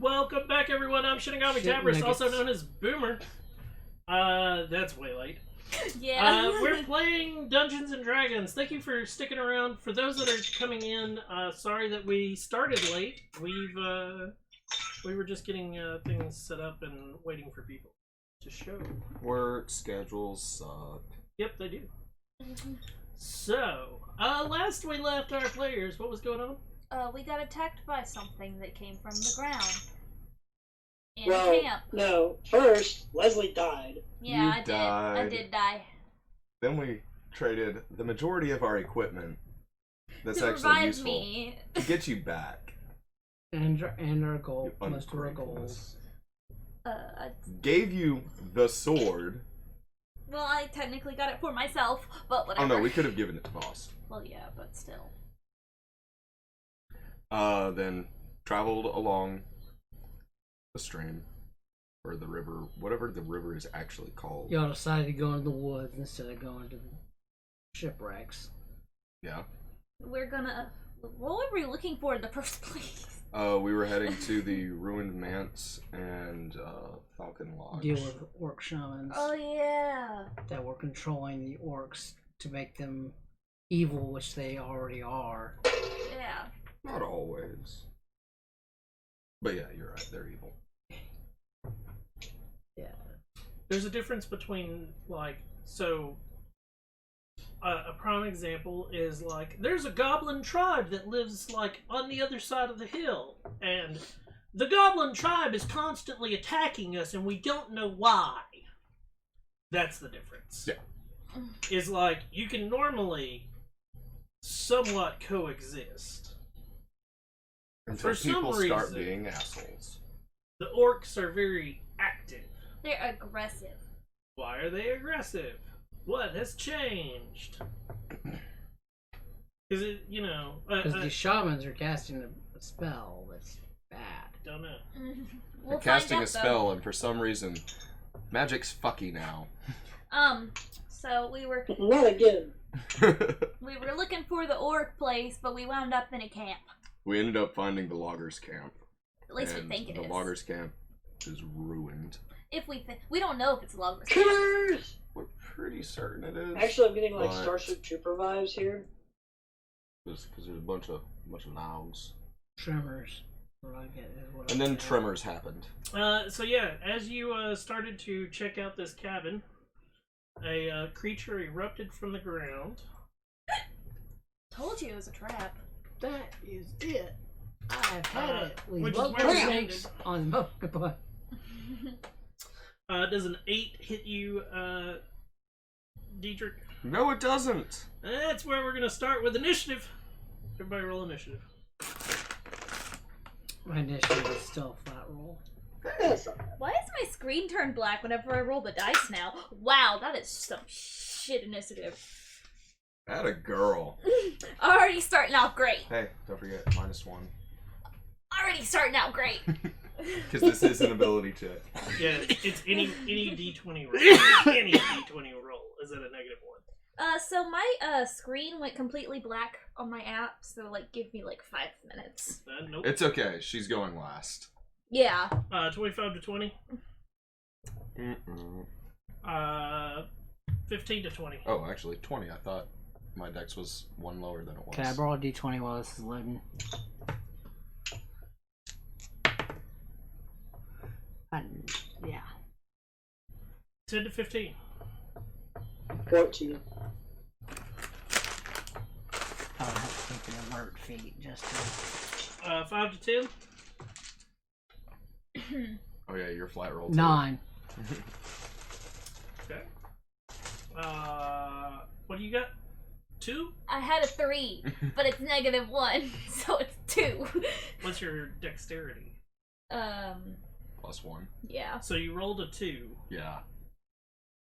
Welcome back, everyone. I'm Shinigami Tabris, also known as Boomer. That's way late. Yeah. We're playing Dungeons and Dragons. Thank you for sticking around. For those that are coming in, sorry that we started late. We were just getting things set up and waiting for people to show. Work schedules suck. Yep, they do. So, last we left our players, what was going on? We got attacked by something that came from the ground. In camp. No. First, Leslie died. Yeah, You died. I did die. Then we traded the majority of our equipment that's To actually revive useful me. to get you back. And our goal, You most of our ungratefulness. goals. Gave you the sword. Well, I technically got it for myself, but whatever. Oh no, we could have given it to Boss. Well, yeah, but still. Then traveled along the stream, or the river, whatever the river is actually called. Y'all decided to go into the woods instead of going to the shipwrecks. Yeah. We're gonna... What were we looking for in the first place? We were heading to the ruined manse and Falcon Lodge. Deal with orc shamans Oh, yeah. that were controlling the orcs to make them evil, which they already are. Yeah. Not always. But yeah, you're right, they're evil. Yeah. There's a difference between, like, so... a prime example is, like, there's a goblin tribe that lives, like, on the other side of the hill, and the goblin tribe is constantly attacking us, and we don't know why. That's the difference. Yeah. Is, like, you can normally somewhat coexist. Until For some people start reason- being assholes. The orcs are very active. They're aggressive. Why are they aggressive? What has changed? Is it, you know... Because the shamans are casting a spell that's bad. Don't know. We'll They're casting find a out, spell, and for some reason, magic's fucky now. So we were Not again. looking for the orc place, but we wound up in a camp. We ended up finding the loggers' camp. At least we and think it is. the loggers' camp is ruined. If we don't know if it's loggers. Killers! We're pretty certain it is. Actually, I'm getting like But- Starship Trooper vibes here. Because there's a bunch of logs. Tremors. What I get is what And I then get. tremors happened. So yeah, as you started to check out this cabin, a creature erupted from the ground. Told you it was a trap. That is it. I've had it. We which is love where we snakes on the goodbye. Does an 8 hit you, Diedrich? No, it doesn't. That's where we're gonna start with initiative. Everybody roll initiative. My initiative is still a flat roll. That's not bad. Why is my screen turned black whenever I roll the dice now? Wow, that is some shit initiative. That a girl. Already starting out great. Hey, don't forget, -1. Already starting out great. Because this is an ability check. Yeah, it's any d20 roll. Any d20 roll is at a -1. So my screen went completely black on my app, so like give me like 5 minutes. Nope. It's okay, she's going last. Yeah. 25 to 20. Mm-mm. 15 to 20. Oh, actually, 20. I thought my dex was one lower than it was. Can I borrow a d20 while this is loading? Yeah. 10 to 15. 14. I'll have to take an alert feat just to... 5 to 10. Oh yeah, you're flat roll too. 9. Okay. What do you got? 2? I had a 3, but it's -1, so it's 2. What's your dexterity? +1. Yeah. So you rolled a 2, Yeah.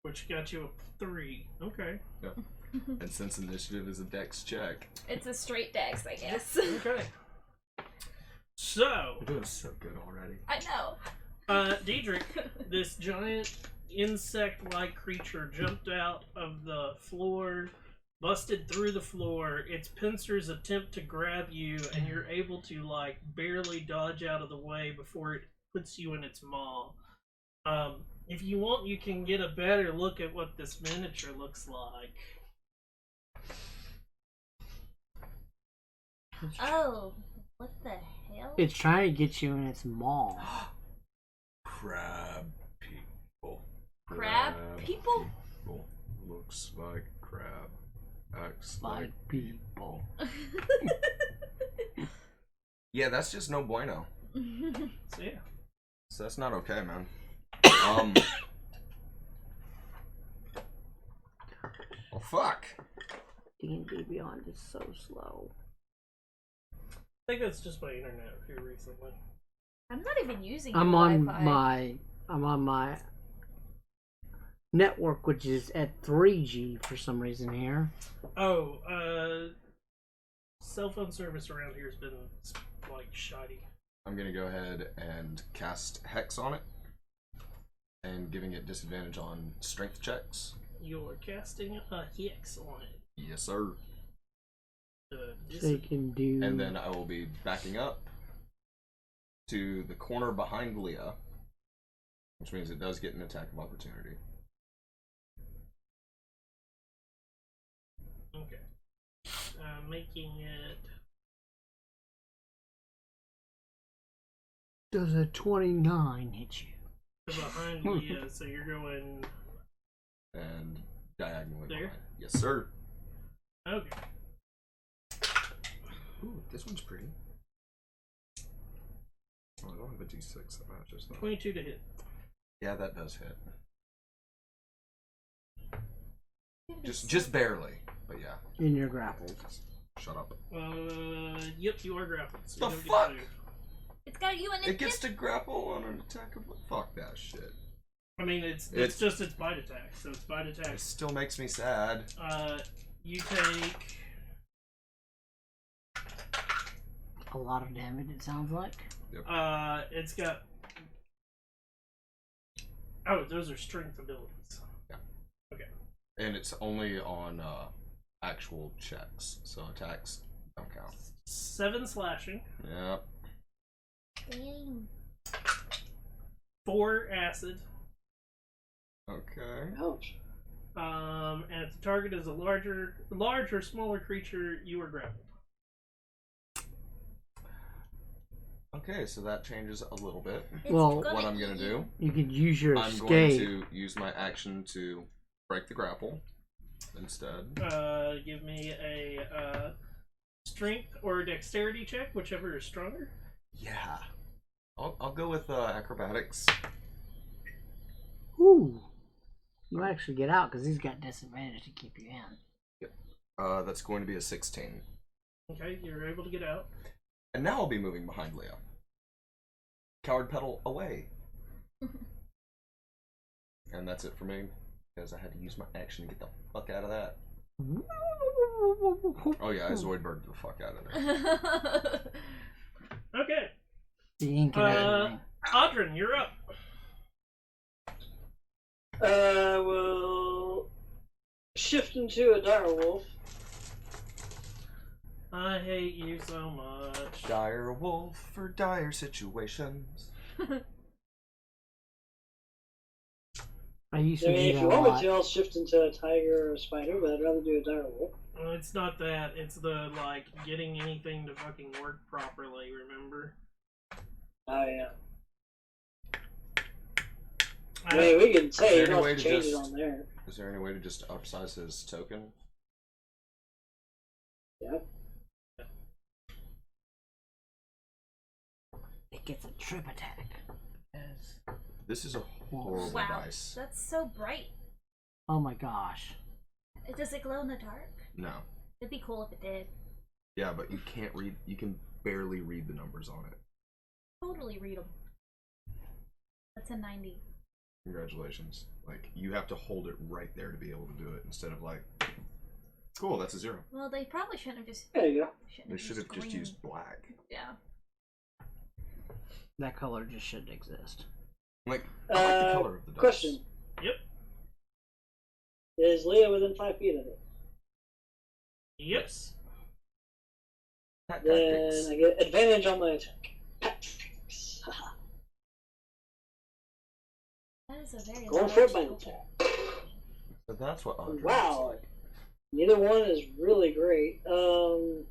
which got you a 3. Okay. Yep. And since initiative is a dex check. It's a straight dex, I guess. Okay. So, We're doing so good already. I know. Diedrich, this giant insect-like creature jumped out of the floor busted through the floor. Its pincers attempt to grab you, and you're able to like barely dodge out of the way before it puts you in its maw. If you want, you can get a better look at what this miniature looks like. Oh, what the hell? It's trying to get you in its maw. Crab people. Crab people? people. Looks like crab. Acts Like people. Yeah, that's just no bueno. So yeah. So that's not okay, man. Well, fuck. D&D Beyond is so slow. I think that's just my internet here recently. I'm not even using I'm your on Wi-Fi. my network, which is at 3G for some reason here. Oh, cell phone service around here has been like shoddy. I'm gonna go ahead and cast Hex on it. And giving it disadvantage on strength checks. You're casting a hex on it. Yes, sir. So you can do. And then I will be backing up to the corner behind Leah, which means it does get an attack of opportunity. Okay. Making it. Does a 29 hit you? Behind Leah, so you're going And diagonally there? behind. Yes, sir. Okay. Ooh, this one's pretty. Oh, I don't have a D6 that matches that. 22 to hit. Yeah, that does hit. Just barely, but yeah. In your grapple. Shut up. Yep, you are grappled. So The you don't get fuck? to move. It's got you in It gets to grapple on an attack of. Fuck that shit. I mean, it's just its bite attack, so it's bite attack. It still makes me sad. You take A lot of damage, it sounds like. it's got. Oh, those are strength abilities. Yeah. Okay. And it's only on actual checks, so attacks don't count. 7 slashing, Yep. Dang. 4 acid. Okay. Ouch. And if the target is a large or smaller creature, you are grappled. Okay, so that changes a little bit. It's Well, gonna What I'm gonna eat do, You could use your I'm going escape. to use my action to break the grapple instead. Give me a strength or dexterity check, whichever is stronger. Yeah. I'll go with acrobatics. Ooh. You might actually get out because he's got disadvantage to keep you in. That's going to be a 16. Okay, you're able to get out. And now I'll be moving behind Leah. Coward pedal away. And that's it for me, because I had to use my action to get the fuck out of that. Oh yeah, I Zoidberged the fuck out of there. Okay. The ink and everything. Audrin, you're up. We'll shift into a direwolf. I hate you so much. Dire wolf for dire situations. I used I to mean, do if that you a want me lot. to, I'll shift into a tiger or a spider, but I'd rather do a direwolf. Well, it's not that. It's the, like, getting anything to fucking work properly, remember? Oh, yeah. I mean, we can say you Is there any don't way have to to change it just- on there. Is there any way to just upsize his token? Yeah. It gets a trip attack. Yes. This is a horrible Wow, dice. that's so bright. Oh my gosh. Does it glow in the dark? No. It'd be cool if it did. Yeah, but you can't read. You can barely read the numbers on it. Totally read them. That's a 90. Congratulations. Like, you have to hold it right there to be able to do it instead of like, cool, that's a 0. Well, they probably shouldn't have just. There you go. They should have just green. used black. Yeah. That color just shouldn't exist. Like, I like the color of the dice. Question. Yep. Is Leah within 5 feet of it? Yep. Pat Then tactics. I get advantage on my attack. Tactics. Haha. That is a very Going for a large bite total. attack. So that's what 100 Wow. looks like. Neither one is really great. 12?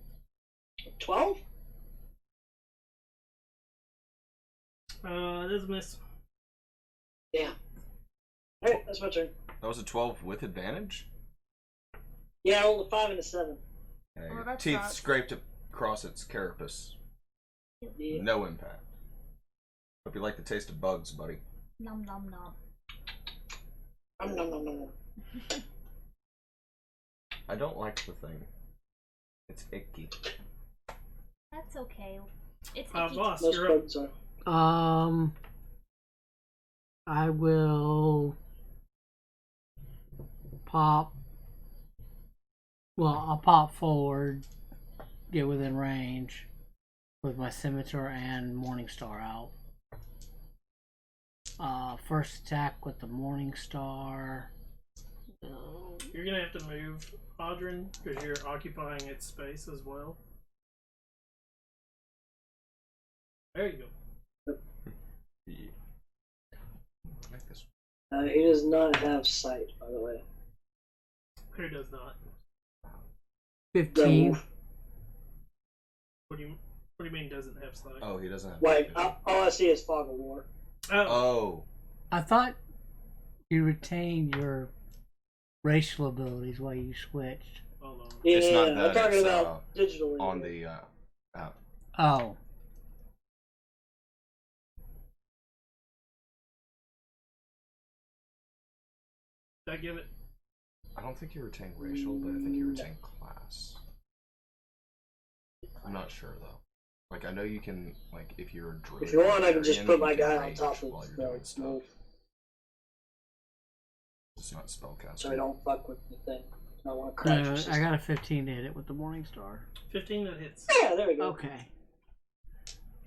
It is a miss. Yeah. Alright, that's my turn. That was a 12 with advantage? Yeah, I rolled a 5 and a 7. Okay. Oh, that Teeth sucks. scraped across its carapace. Yeah. No impact. Hope you like the taste of bugs, buddy. Nom nom nom. Nom, nom, nom, nom, nom. I don't like the thing. It's icky. That's okay. It's icky. Boss, Most you're up. bugs are. I will pop. Well, I'll pop forward, get within range with my scimitar and Morningstar out. First attack with the Morningstar. You're gonna have to move, Audrin, because you're occupying its space as well. There you go. Yeah. Like this. He does not have sight, by the way. Who does not? 15. What do you mean doesn't have sight? Oh, he doesn't have. Like, vision. all I see is fog of war. Oh, Oh. I thought you retained your racial abilities while you switched. hold on. Yeah, It's not I'm that, talking it's, about digitally. On the app. Oh. Did I give it? I don't think you retain racial, but I think you retain class. I'm not sure though. Like I know you can, like if you're a druid. If you want, I can just put you my can guy on rage top of while you're the doing stuff. move, It's not spellcasting. so I don't fuck with the thing. I want to crash. No, the I got a 15 to hit it with the Morningstar. 15 that hits. Yeah, there we go. Okay.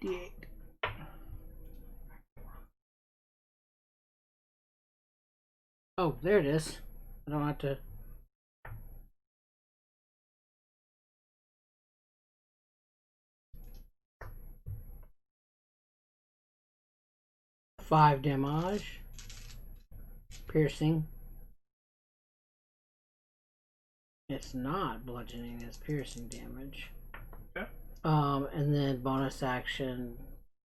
D8. Oh, there it is. I don't have to. Five damage. Piercing. It's not bludgeoning, it's piercing damage. Okay. And then bonus action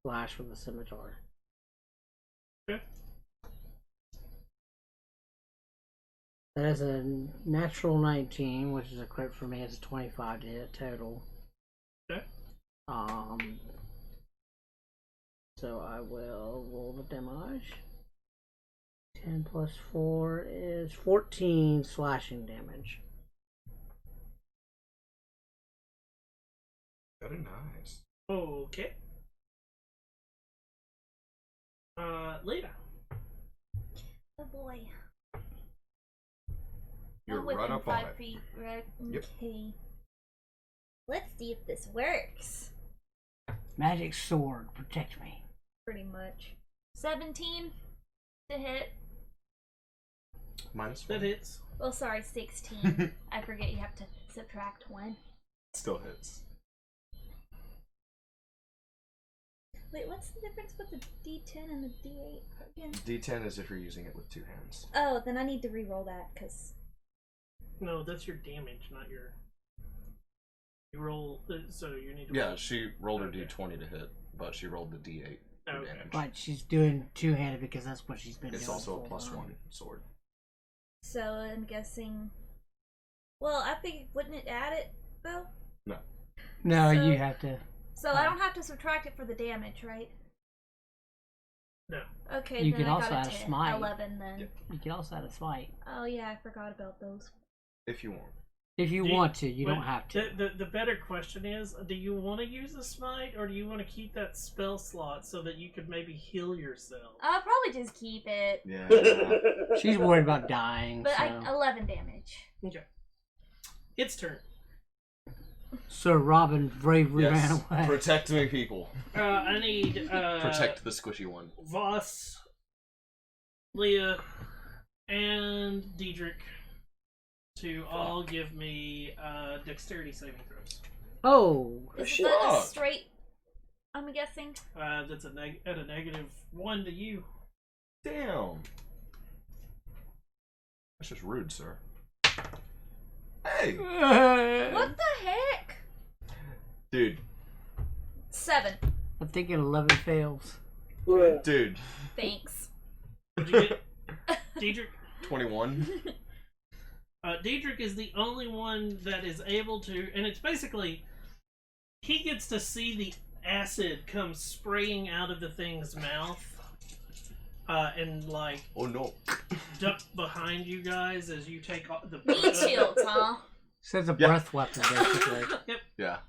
slash with the scimitar. Okay. That is a natural 19, which is a crit for me. It's a 25 to hit total. Okay. So I will roll the damage. 10 plus 4 is 14 slashing damage. Very nice. Okay. Lita. Oh boy. You're I'm right within up on 5 it. feet, right? Yep. Okay. Let's see if this works. Magic sword, protect me. Pretty much. 17 to hit. Minus That 1. hits. Well, sorry, 16. I forget you have to subtract 1. Still hits. Wait, what's the difference with the D10 and the D8 again? D10 is if you're using it with 2 hands. Oh, then I need to re-roll that, because... No, that's your damage, not your. You roll. So you need to. Yeah, roll. she rolled her Okay. D20 to hit, but she rolled the D8 for Okay. damage. But she's doing two-handed because that's what she's been It's doing. also a the plus whole time. 1 sword. So I'm guessing... Well, I think, wouldn't it add it, though? No, So- you have to. So I don't have to subtract it for the damage, right? No. Okay, You then can I also got add a 10, smite. 11 then. Yep. You can also add a smite Oh yeah, I forgot about those. If you want. if you Do want to. You but don't have to. The better question is, do you want to use a smite, or do you want to keep that spell slot so that you could maybe heal yourself? I'll probably just keep it. Yeah. She's worried about dying. But So. 11 damage. Okay. Its turn. So Robin bravely ran Yes. away. Protect me, people. I need Protect the squishy one. Voss, Leah, and Diedrich to all give me dexterity saving throws. Oh, Is shit. that a Fuck. straight? I'm guessing. That's at a -1 to you. Damn. That's just rude, sir. Hey, What the heck? dude, 7. I'm thinking 11 fails. Ugh. dude. Thanks. What'd you get, Diedrich? 21. Diedrich is the only one that is able to, and it's basically he gets to see the acid come spraying out of the thing's mouth, and like Oh no. duck behind you guys as you take off the. Meat shields, huh? So it's a Yeah. breath weapon, basically. Yeah.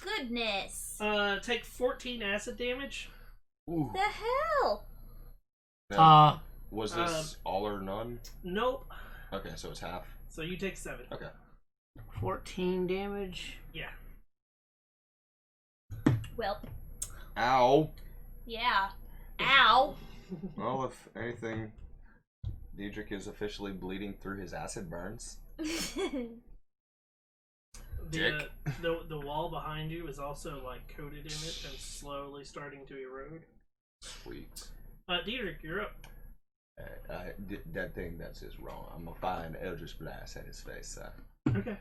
Goodness. Take 14 acid damage. Ooh. The hell? Now, was this all or none? Nope. Okay, so it's half. So you take 7. Okay. 14 damage. Yeah. Well, Ow. yeah. Ow. Well, if anything, Diedrich is officially bleeding through his acid burns. Dick. The wall behind you is also like coated in it and slowly starting to erode. Sweet. Diedrich, you're up. That thing that says wrong. I'm gonna fire an Eldritch Blast at his face. Okay.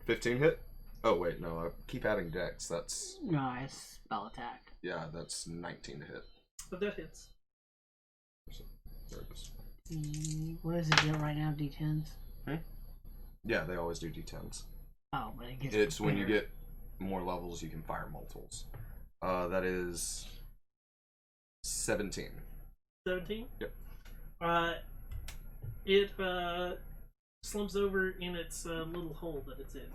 15 hit? Oh wait, no. I keep adding dex. That's Nice. Spell attack. yeah. That's 19 to hit. But that hits. There it is. What is it get right now? D10s? Yeah, they always do d10s. Oh, but it gets It's when you bigger. get more levels, you can fire multiples. That is 17. 17? Yep. It slumps over in its little hole that it's in.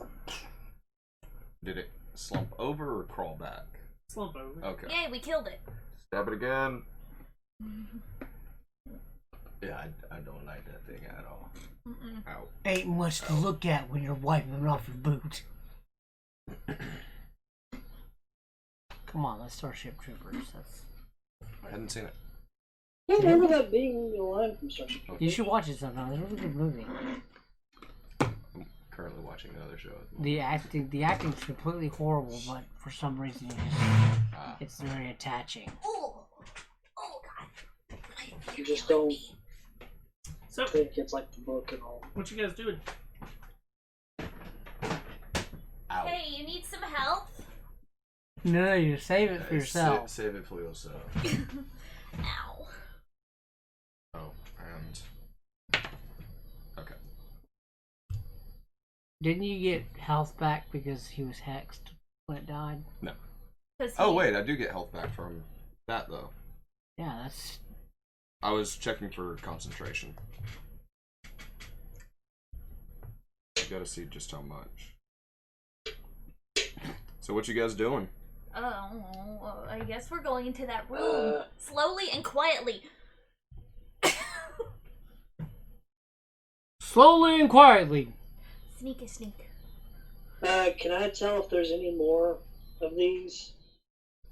Did it slump over or crawl back? Slump over. Okay. Yay, we killed it. Stab it again. Yeah, I don't like that thing at all. Mm-mm. Ow. Ain't much to look at when you're wiping it off your boot. Come on, let's Starship Troopers. That's... I hadn't seen it. I don't remember that being a line from Starship Troopers. You should watch it sometime. It's a really good movie. I'm currently watching another show. The acting's completely horrible, but for some reason it's very attaching. Oh, oh God. You just don't So, think it's like the book and all. what you guys doing? Ow. Hey, you need some help? No, you save it for yourself. Save it for yourself. Ow. Oh, and okay. Didn't you get health back because he was hexed when it died? No. 'Cause Oh he- wait, I do get health back from that though. Yeah, that's... I was checking for concentration. I gotta see just how much. So what you guys doing? Oh, I guess we're going into that room slowly and quietly. Slowly and quietly. Sneak a sneak. Can I tell if there's any more of these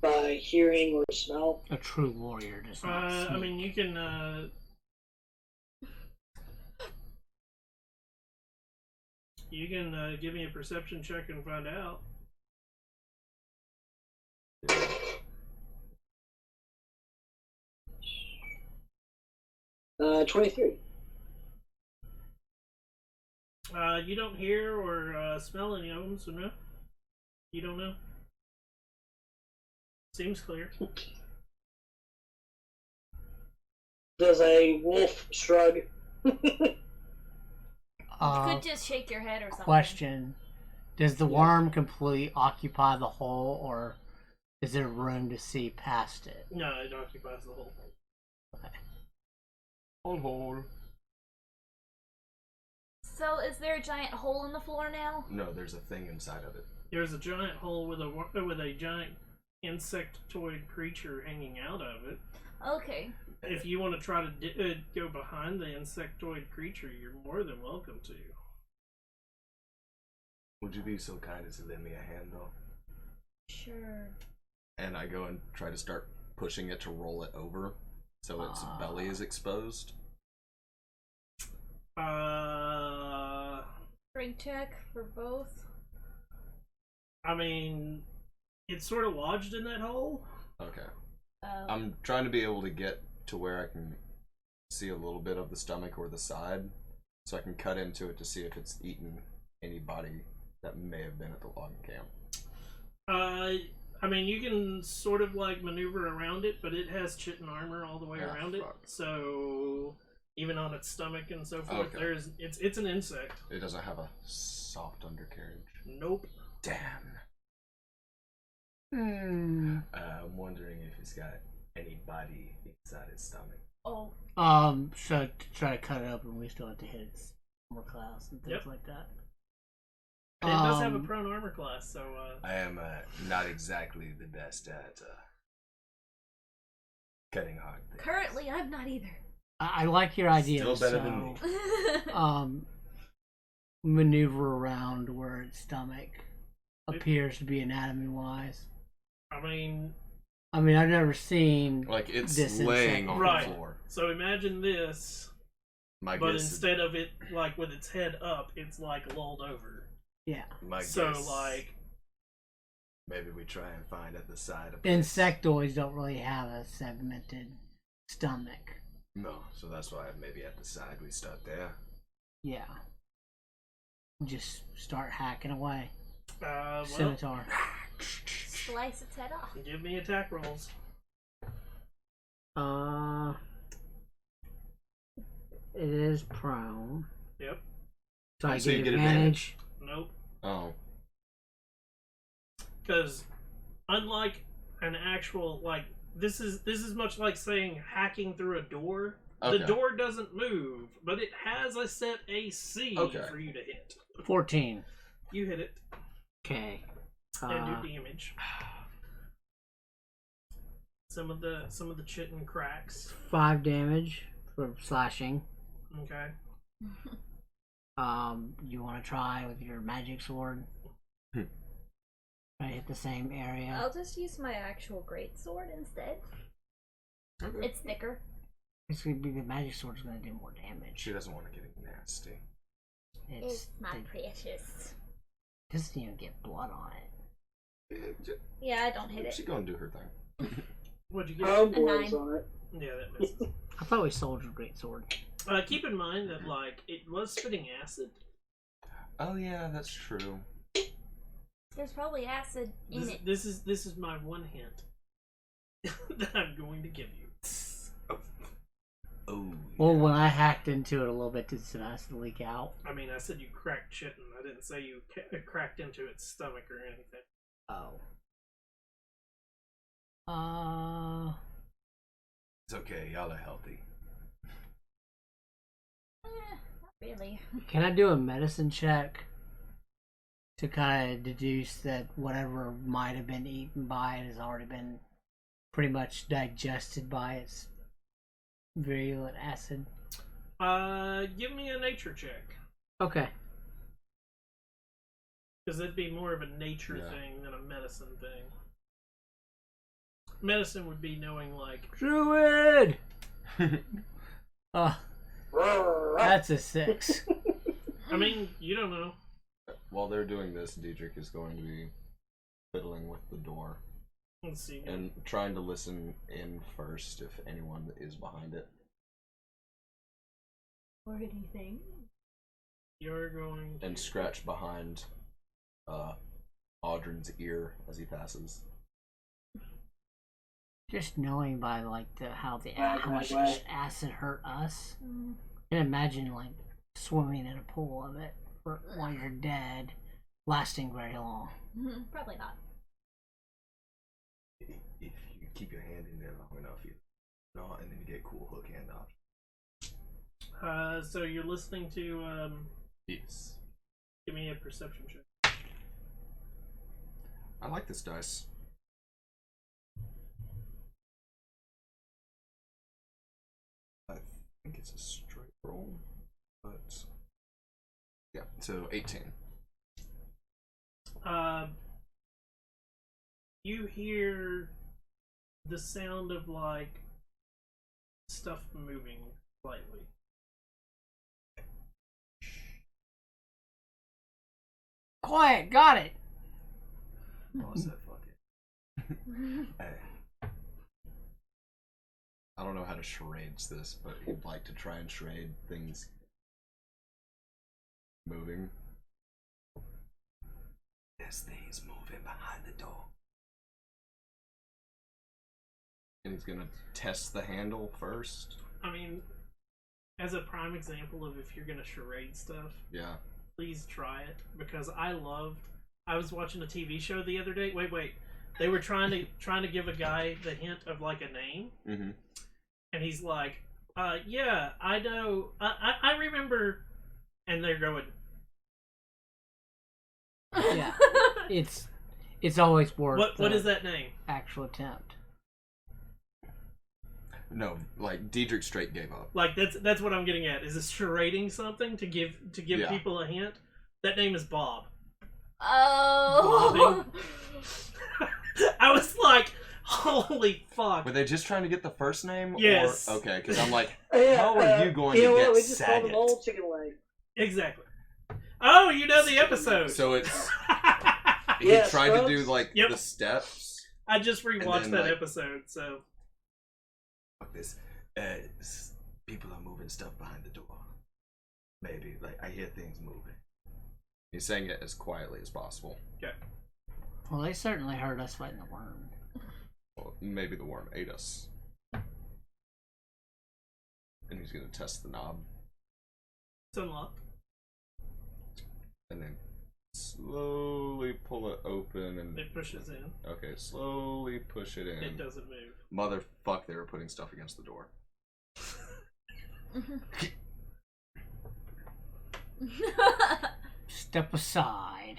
by hearing or smell? A true warrior does not I sneak. mean, you can give me a perception check and find out. 23. You don't hear or smell any of them, so no. You don't know. Seems clear. Does a wolf shrug? You could just shake your head or something. Question. Does the worm completely occupy the hole, or is there room to see past it? No, it occupies the whole thing. Hole. So, is there a giant hole in the floor now? No, there's a thing inside of it. There's a giant hole with a giant insectoid creature hanging out of it. Okay. If you want to try to go behind the insectoid creature, you're more than welcome to. Would you be so kind as to lend me a hand though? Sure. And I go and try to start pushing it to roll it over so its belly is exposed. Strength check for both. I mean, it's sort of lodged in that hole. Okay. Oh. I'm trying to be able to get to where I can see a little bit of the stomach or the side, so I can cut into it to see if it's eaten anybody that may have been at the logging camp. I mean, you can sort of like maneuver around it, but it has chitin armor all the way around it. So even on its stomach and so forth, Okay. it's an insect. It doesn't have a soft undercarriage. Nope. Damn. I'm wondering if it's got any body inside its stomach. Oh. So to try to cut it open, we still have to hit its armor class and things like that. And it does have a prone armor class, so I am not exactly the best at cutting hard things. Currently, I'm not either. I like your idea. Still better than me. Maneuver around where its stomach appears to be anatomy-wise. I mean, I've never seen like it's this laying on right. the floor. So imagine this, but instead of it like with its head up, it's like lulled over. Yeah. So like, maybe we try and find at the side of insectoids don't really have a segmented stomach. No, so that's why maybe at the side we start there. Yeah. Just start hacking away. well, Scimitar. Slice its head off. give me attack rolls. It is prone. Yep. So I So you get get advantage. Nope. Oh. Because unlike an actual like this is much like saying hacking through a door. Okay. The door doesn't move, but it has a set AC Okay. for you to hit. 14. You hit it Okay. and do damage. Some of the chitin cracks. 5 damage for slashing. Okay. You want to try with your magic sword? Try to hit the same area. I'll just use my actual greatsword instead. Okay. It's thicker. It's gonna be the magic sword's gonna do more damage. She doesn't want to get nasty. It's my precious. Doesn't even get blood on it. Yeah, I don't hit it. She's gonna do her thing. What'd you get? Homeboys 9. on it. Yeah, that misses. I thought we sold your great sword. Keep in mind that like it was spitting acid. Oh yeah, that's true. There's probably acid in it. This is my one hint that I'm going to give you. Oh. Well, when I hacked into it a little bit, did some acid leak out? I mean, I said you cracked chitin. I didn't say you cracked into its stomach or anything. Oh. It's okay, y'all are healthy. Not really. Can I do a medicine check to kind of deduce that whatever might have been eaten by it has already been pretty much digested by its virulent acid? Give me a nature check. Okay. Because it'd be more of a nature thing than a medicine thing. Medicine would be knowing, like... Druid! That's a 6. I mean, you don't know. While they're doing this, Diedrich is going to be fiddling with the door Let's see. and trying to listen in first if anyone is behind it. Or anything. You're going to... And scratch behind Audrin's ear as he passes. Just knowing by like how much acid hurt us, Mm. I can imagine like swimming in a pool of it while you're dead, lasting very long. Probably not. If you keep your hand in there long enough, you know, and then you get cool hook hand option. So you're listening to, Yes. give me a perception check. I like this dice. I think it's a straight roll, but yeah, so 18. You hear the sound of, like, stuff moving slightly. Quiet, got it. Oh, I said fuck it. Hey. I don't know how to charades this, but he'd like to try and charade things moving. There's things moving behind the door. And he's gonna test the handle first. I mean, as a prime example of if you're gonna charade stuff, Yeah. please try it, because I was watching a TV show the other day. Wait. They were trying to give a guy the hint of like a name. Mm-hmm. And he's like, yeah, I know. I remember. And they're going, Yeah. It's always worth what the is that name? actual attempt. No, like Diedrich straight gave up. Like that's what I'm getting at. Is this charading something to give Yeah. people a hint? That name is Bob. Oh. I was like, holy fuck. Were they just trying to get the first name? Yes. Or, okay, because I'm like, Yeah, how are you going to know get what? We just called Saget? him Old Chicken Leg. Exactly. Oh, you know the episode. So it's he Yeah, tried to Scrubs? do like Yep. the steps. I just rewatched then, that like- episode, so Fuck this. People are moving stuff behind the door. Maybe like I hear things moving. He's saying it as quietly as possible. okay. Well, they certainly heard us fighting the worm. Well, maybe the worm ate us. And he's gonna test the knob It's unlocked. and then slowly pull it open and It pushes in. okay, slowly push it in. It doesn't move. Motherfuck, they were putting stuff against the door. Step aside.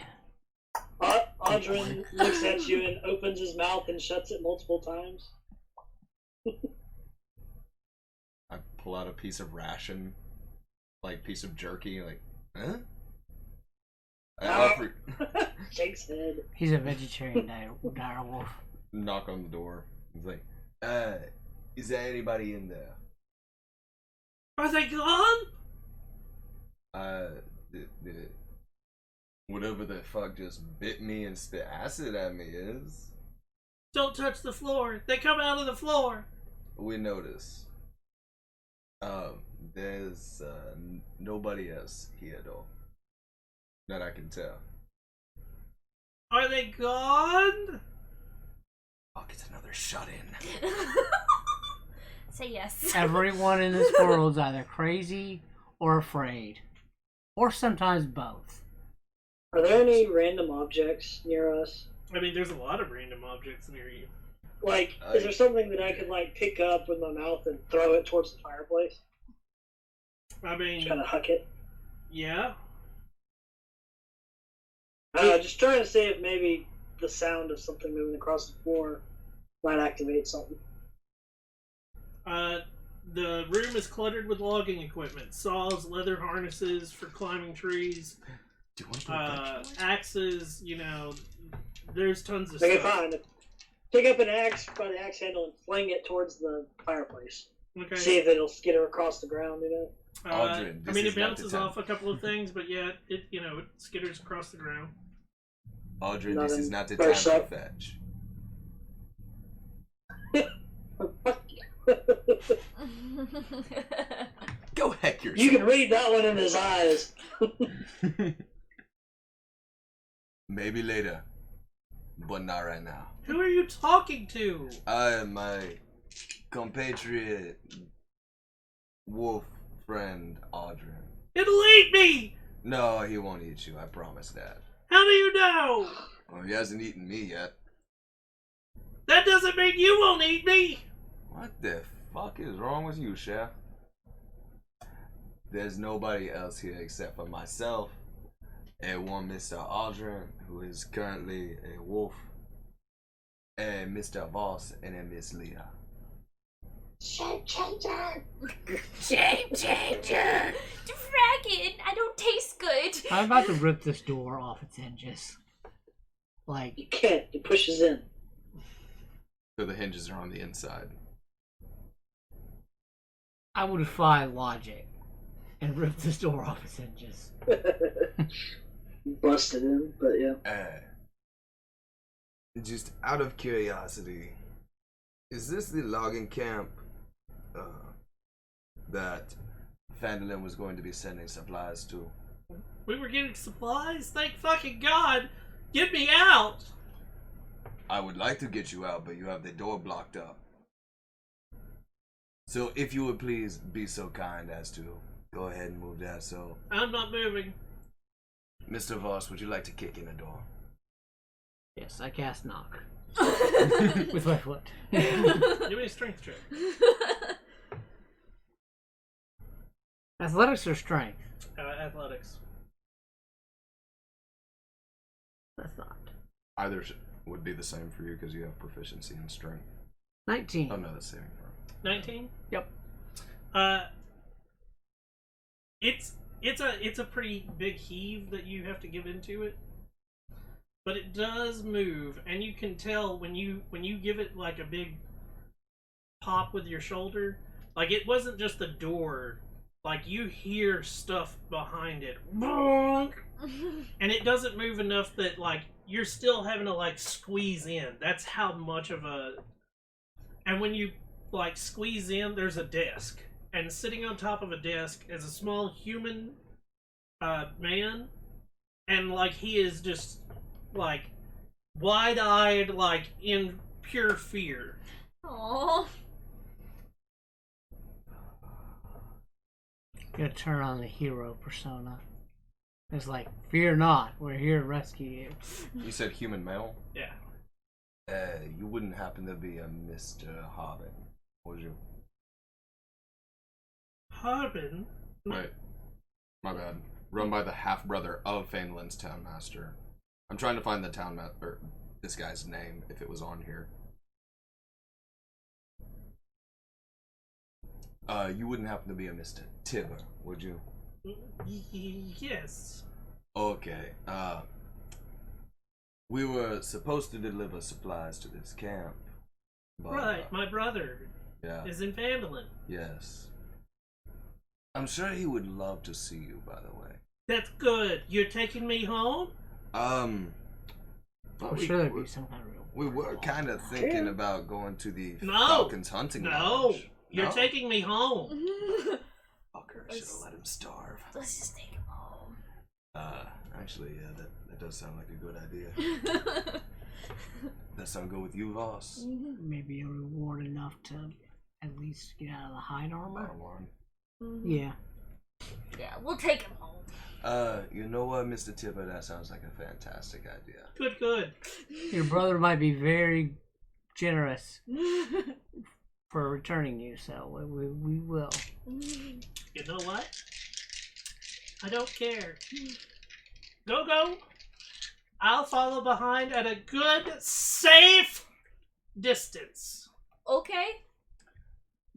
Audrin looks at you and opens his mouth and shuts it multiple times. I pull out a piece of ration, like piece of jerky, like, huh? I offer, Shakes head. He's a vegetarian dire wolf. knock on the door. He's like, is there anybody in there? Are they gone? Whatever the fuck just bit me and spit acid at me is. Don't touch the floor. They come out of the floor. We notice. There's nobody else here though. That I can tell. Are they gone? Fuck, it's another shut in. Say yes. Everyone in this world's either crazy or afraid. Or sometimes both. Are there any random objects near us? I mean, there's a lot of random objects near you. Like, is there something that I could like pick up with my mouth and throw it towards the fireplace? I mean, Try to huck it. yeah. Just trying to see if maybe the sound of something moving across the floor might activate something. The room is cluttered with logging equipment, saws, leather harnesses for climbing trees, Do you want to put a axes. You know, there's tons of Okay, stuff. fine. Pick up an axe by the axe handle and fling it towards the fireplace. Okay. See if it'll skitter across the ground, you know? Aldrin, I this mean, is it not the bounces time. off a couple of things, but yeah, it skitters across the ground. Audrey, Not this in is not the first time to up. fetch. Go heck yourself. You can read that one in his eyes. Maybe later, but not right now. Who are you talking to? I am my compatriot wolf friend Audrey. It'll eat me! No, he won't eat you, I promise that. How do you know? Well, he hasn't eaten me yet. That doesn't mean you won't eat me! What the fuck is wrong with you, Chef? There's nobody else here except for myself and one Mr. Aldrin, who is currently a wolf, and Mr. Voss and a Miss Leah. Shape changer! Shape changer! Dragon! I don't taste good! I'm about to rip this door off its hinges. Like, You can't. It pushes in. So the hinges are on the inside. I would defy logic and rip this door off its hinges. busted in, but yeah. Just out of curiosity, is this the logging camp that Fandolin was going to be sending supplies to? We were getting supplies? Thank fucking God! Get me out! I would like to get you out, but you have the door blocked up. So if you would please be so kind as to go ahead and move that. So I'm not moving. Mr. Voss, would you like to kick in the door? Yes, I cast knock. With my foot. Give me a strength check. Athletics or strength? Athletics. That's not. Either would be the same for you because you have proficiency in strength. 19. Oh no, that's saving throw. 19? Yep. It's a pretty big heave that you have to give into it. But it does move, and you can tell when you give it like a big pop with your shoulder, like it wasn't just the door, like you hear stuff behind it. And it doesn't move enough that like you're still having to like squeeze in. That's how much of a... And when you like squeeze in, there's a desk, and sitting on top of a desk is a small human man, and like he is just like wide-eyed, like in pure fear. Aww. Gonna turn on the hero persona. It's like, fear not, we're here to rescue you. You said human male? Yeah. You wouldn't happen to be a Mr. Harbin, would you? Harbin? Right. My bad. Run by the half-brother of Fainland's townmaster. I'm trying to find the townmaster, this guy's name, if it was on here. You wouldn't happen to be a Mr. Tibber, would you? Yes. Okay, we were supposed to deliver supplies to this camp. But, Right, my brother yeah, is in Fandolin. yes. I'm sure he would love to see you, by the way. That's good. You're taking me home? I'm sure there'd be some kind of real... We were kind of thinking about going to the No. Falcons hunting No. lodge. You're No? taking me home. Fucker, I should have let him starve. Let's just take him home. Actually, yeah, that does sound like a good idea. That sound good with you, Voss? Maybe a reward enough to at least get out of the hide armor? Bottom line. Yeah. Yeah, we'll take him home. You know what, Mr. Tipper? That sounds like a fantastic idea. Good. Your brother might be very generous for returning you, so we will. You know what? I don't care. Go. I'll follow behind at a good, safe distance. Okay.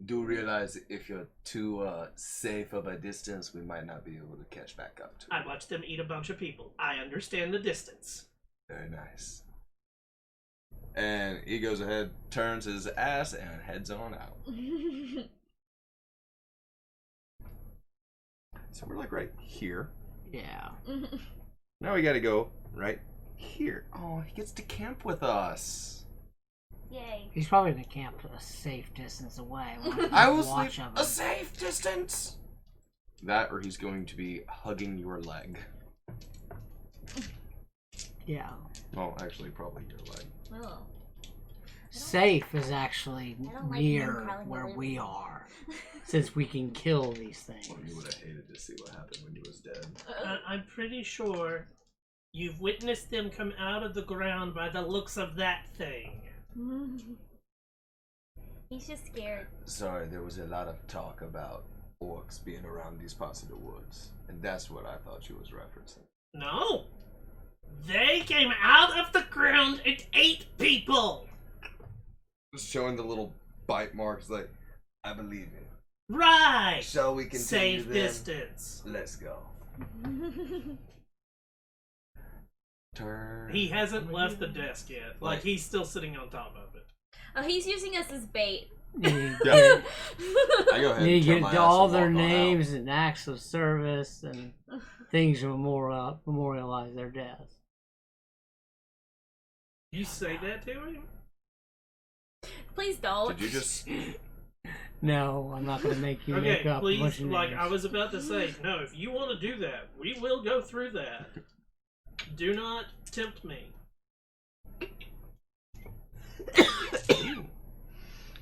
Do realize if you're too safe of a distance, we might not be able to catch back up to I you. watched them eat a bunch of people. I understand the distance. Very nice. And he goes ahead, turns his ass, and heads on out. So we're like right here. Yeah. Now we gotta go right here. Oh, he gets to camp with us. Yay. He's probably gonna camp a safe distance away. I will watch sleep of a him. safe distance. That, or he's going to be hugging your leg. Yeah. Well, actually, probably your leg. Oh. Safe is actually I don't like near him crawling where over we me. are, since we can kill these things. Well, you would have hated to see what happened when he was dead. I'm pretty sure you've witnessed them come out of the ground by the looks of that thing. He's just scared. Sorry, there was a lot of talk about orcs being around these parts of the woods, and that's what I thought you was referencing. No! They came out of the ground and ate people! Just showing the little bite marks, like, I believe you. Right! Shall we continue Safe then? distance. Let's go. Turn. He hasn't left the desk yet. Like, he's still sitting on top of it. Oh, he's using us as bait. You Yeah. I go ahead you and turn get my ass all and their walk on names and acts of service and things to memorialize their deaths. You say that to him? Please out. don't. Did you just? No, I'm not going to make you Okay, make up a bunch please. of Like names. I was about to say, no. If you want to do that, we will go through that. Do not tempt me.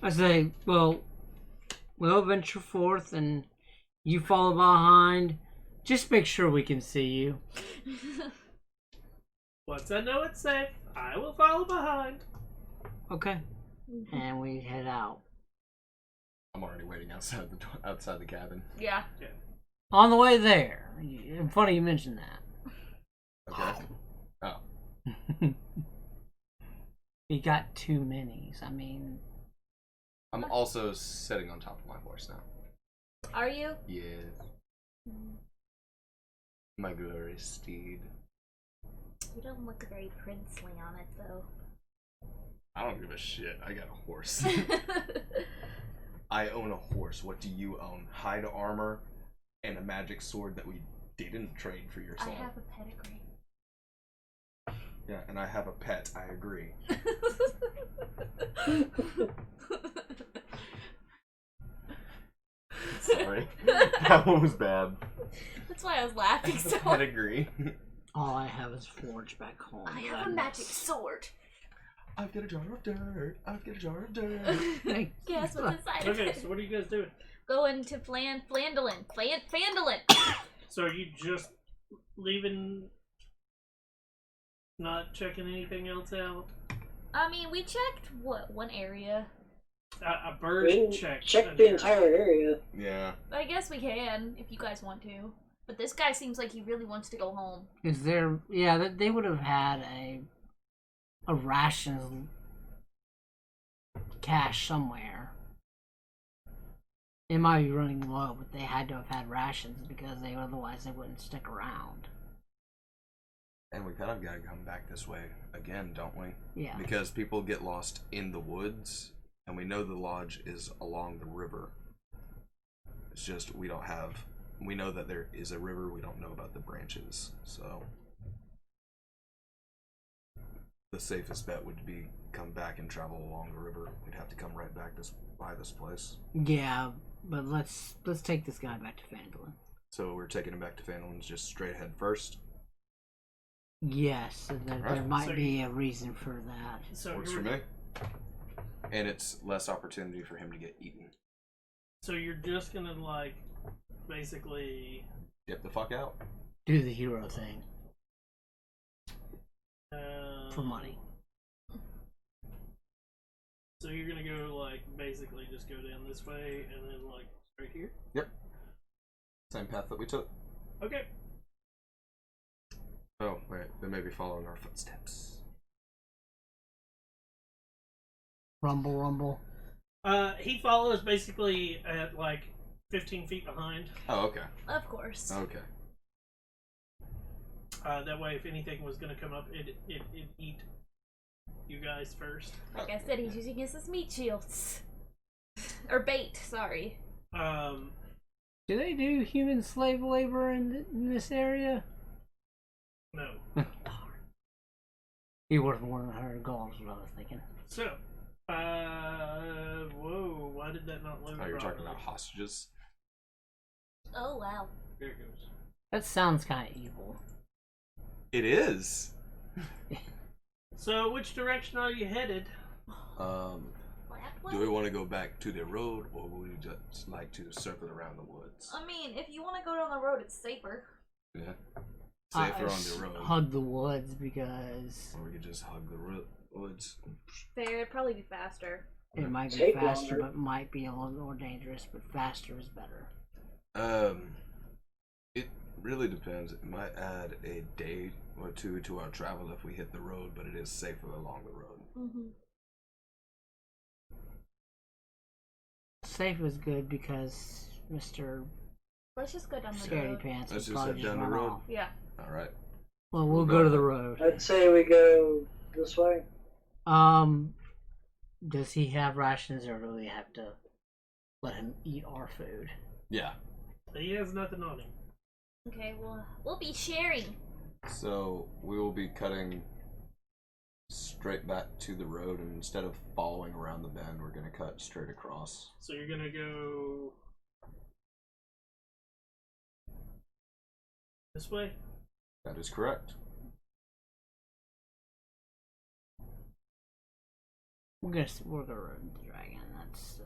I say, well, we'll venture forth and you follow behind. Just make sure we can see you. Once I know it's safe, I will follow behind. Okay. And we head out. I'm already waiting outside the cabin. Yeah. On the way there, funny you mentioned that. Okay. Oh. You got two minis. I mean, I'm also sitting on top of my horse now. Are you? Yes. My glorious steed. You don't look very princely on it, though. I don't give a shit. I got a horse. I own a horse. What do you own? Hide armor and a magic sword that we didn't trade for your I soul. have a pedigree. Yeah, and I have a pet. I agree. Sorry. That one was bad. That's why I was laughing so hard. Pedigree. all I have is forge back home. I have a magic sword. I've got a jar of dirt. I've got a jar of dirt. Guess what's inside of Okay, it? so what are you guys doing? Going to Flandolin. So are you just leaving, not checking anything else out? I mean, we checked, one area? A bird We didn't check. check the entire area. Yeah. I guess we can, if you guys want to. But this guy seems like he really wants to go home. Is there? Yeah, they would have had a rations cache somewhere. It might be running low, but they had to have had rations because otherwise they wouldn't stick around. And we kind of got to come back this way again, don't we? Yeah. Because people get lost in the woods, and we know the lodge is along the river. It's just we know that there is a river, we don't know about the branches, so the safest bet would be come back and travel along the river. We'd have to come right back by this place. Yeah, but let's take this guy back to Fandolin. So we're taking him back to Fandolin just straight ahead first. Yes, there Right. might So be a reason for that. So Works for me. And it's less opportunity for him to get eaten. So you're just gonna like basically Get the fuck out. Do the hero thing uh, for money. So you're gonna go like basically just go down this way and then like right here. Yep. Same path that we took. Okay. Oh, wait. They may be following our footsteps. Rumble, rumble. He follows basically at like 15 feet behind. Oh, okay. Of course. Okay. That way, if anything was gonna come up, it'd eat you guys first. Like I said, he's using his as meat shields. Or bait, sorry. Do they do human slave labor in this area? No. He worth more than 100 gold, is what I was thinking. So, whoa, why did that not load? Oh, you're talking properly? about hostages? Oh, wow. There it goes. That sounds kind of evil. It is. So, which direction are you headed? Do we want to go back to the road, or would we just like to circle around the woods? I mean, if you want to go down the road, it's safer. Yeah. Safer on the road. Hug the woods because Or we could just hug the woods. Fair, it'd probably be faster. it might be Take faster, longer. but might be a little more dangerous. But faster is better. It really depends. It might add a day or two to our travel if we hit the road, but it is safer along the road. Mm-hmm. Safe is good because Mr. Let's just go down the Scaredy road. Pants Let's will just probably head down run the road. off. Yeah. All right. Well, We'll we'll go. go to the road. I'd say we go this way. does he have rations, or do we have to let him eat our food? Yeah. He has nothing on him. Okay, well, we'll be sharing. So we will be cutting straight back to the road, and instead of following around the bend, we're gonna cut straight across. So you're gonna go this way? That is correct. We're gonna run the dragon. That's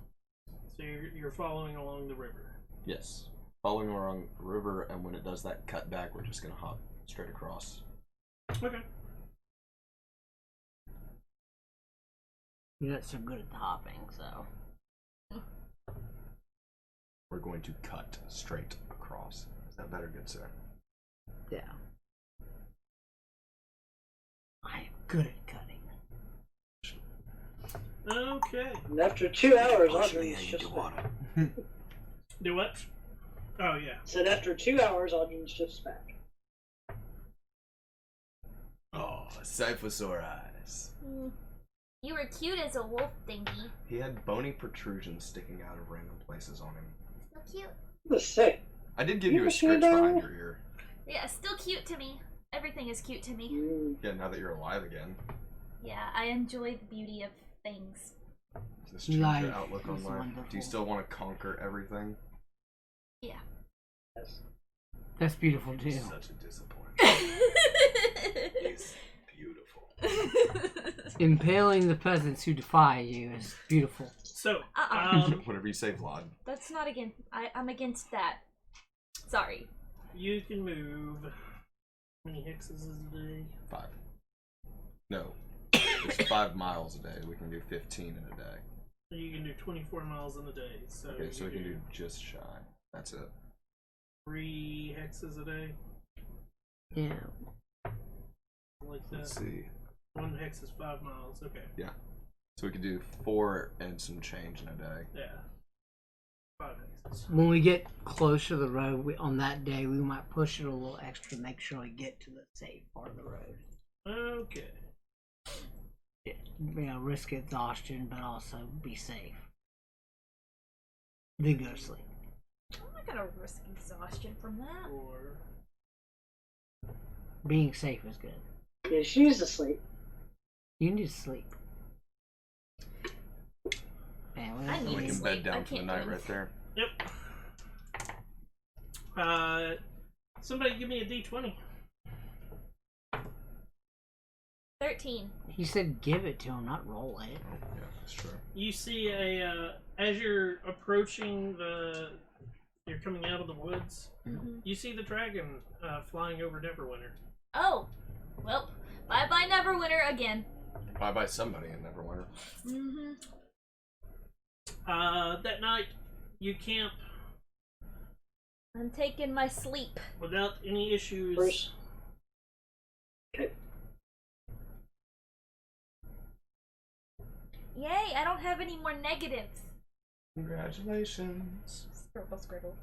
So you're following along the river. Yes. Following along the river, and when it does that cut back, we're just gonna hop straight across. Okay. you're not so good at the hopping, so We're going to cut straight across. Is that better, good sir? yeah. I am good at cutting. Okay. And after 2 hours, Partially Audrey's aimed just to back. water. Do what? Oh yeah. Said after 2 hours, Audrey's just back. Oh, Cyphosaur eyes. You were cute as a wolf thingy. He had bony protrusions sticking out of random places on him. Still cute. Let's say. I did give You you a look scritch good, behind your ear. Yeah, still cute to me. Everything is cute to me. Yeah, now that you're alive again. Yeah, I enjoy the beauty of things. Does this change Life your outlook on is life? wonderful. Do you still want to conquer everything? Yeah. Yes. That's beautiful too. Such a disappointment. He's beautiful. Impaling the peasants who defy you is beautiful. So Whatever you say, Vlad. That's not against. I'm against that. Sorry. you can move. How many hexes is a day? 5. No. It's 5 miles a day. We can do 15 in a day. So you can do 24 miles in a day. So Okay, so you we can do just shy. That's it. 3 hexes a day, Yeah. like Let's that. see. 1 hex is 5 miles. Okay. Yeah. So we could do 4 and some change in a day. Yeah. 5 hexes. When we get closer to the road, on that day, we might push it a little extra to make sure we get to the safe part of the road. Okay. Yeah. Risk exhaustion, but also be safe. Then go to sleep. I'm not gonna risk exhaustion from that. 4. Being safe is good. Yeah, she's asleep. You need to sleep. Man, I need We to can sleep. bed I down for the can't night do right there. Yep. Somebody give me a D20. 13. He said give it to him, not roll it. Oh, yeah, that's true. You see as you're approaching you're coming out of the woods, you see the dragon flying over Neverwinter. Oh, well, bye bye Neverwinter again. Bye bye somebody in Neverwinter. That night, you camp I'm taking my sleep. without any issues. First. Okay. Yay, I don't have any more negatives. Congratulations. Scribble, scribble.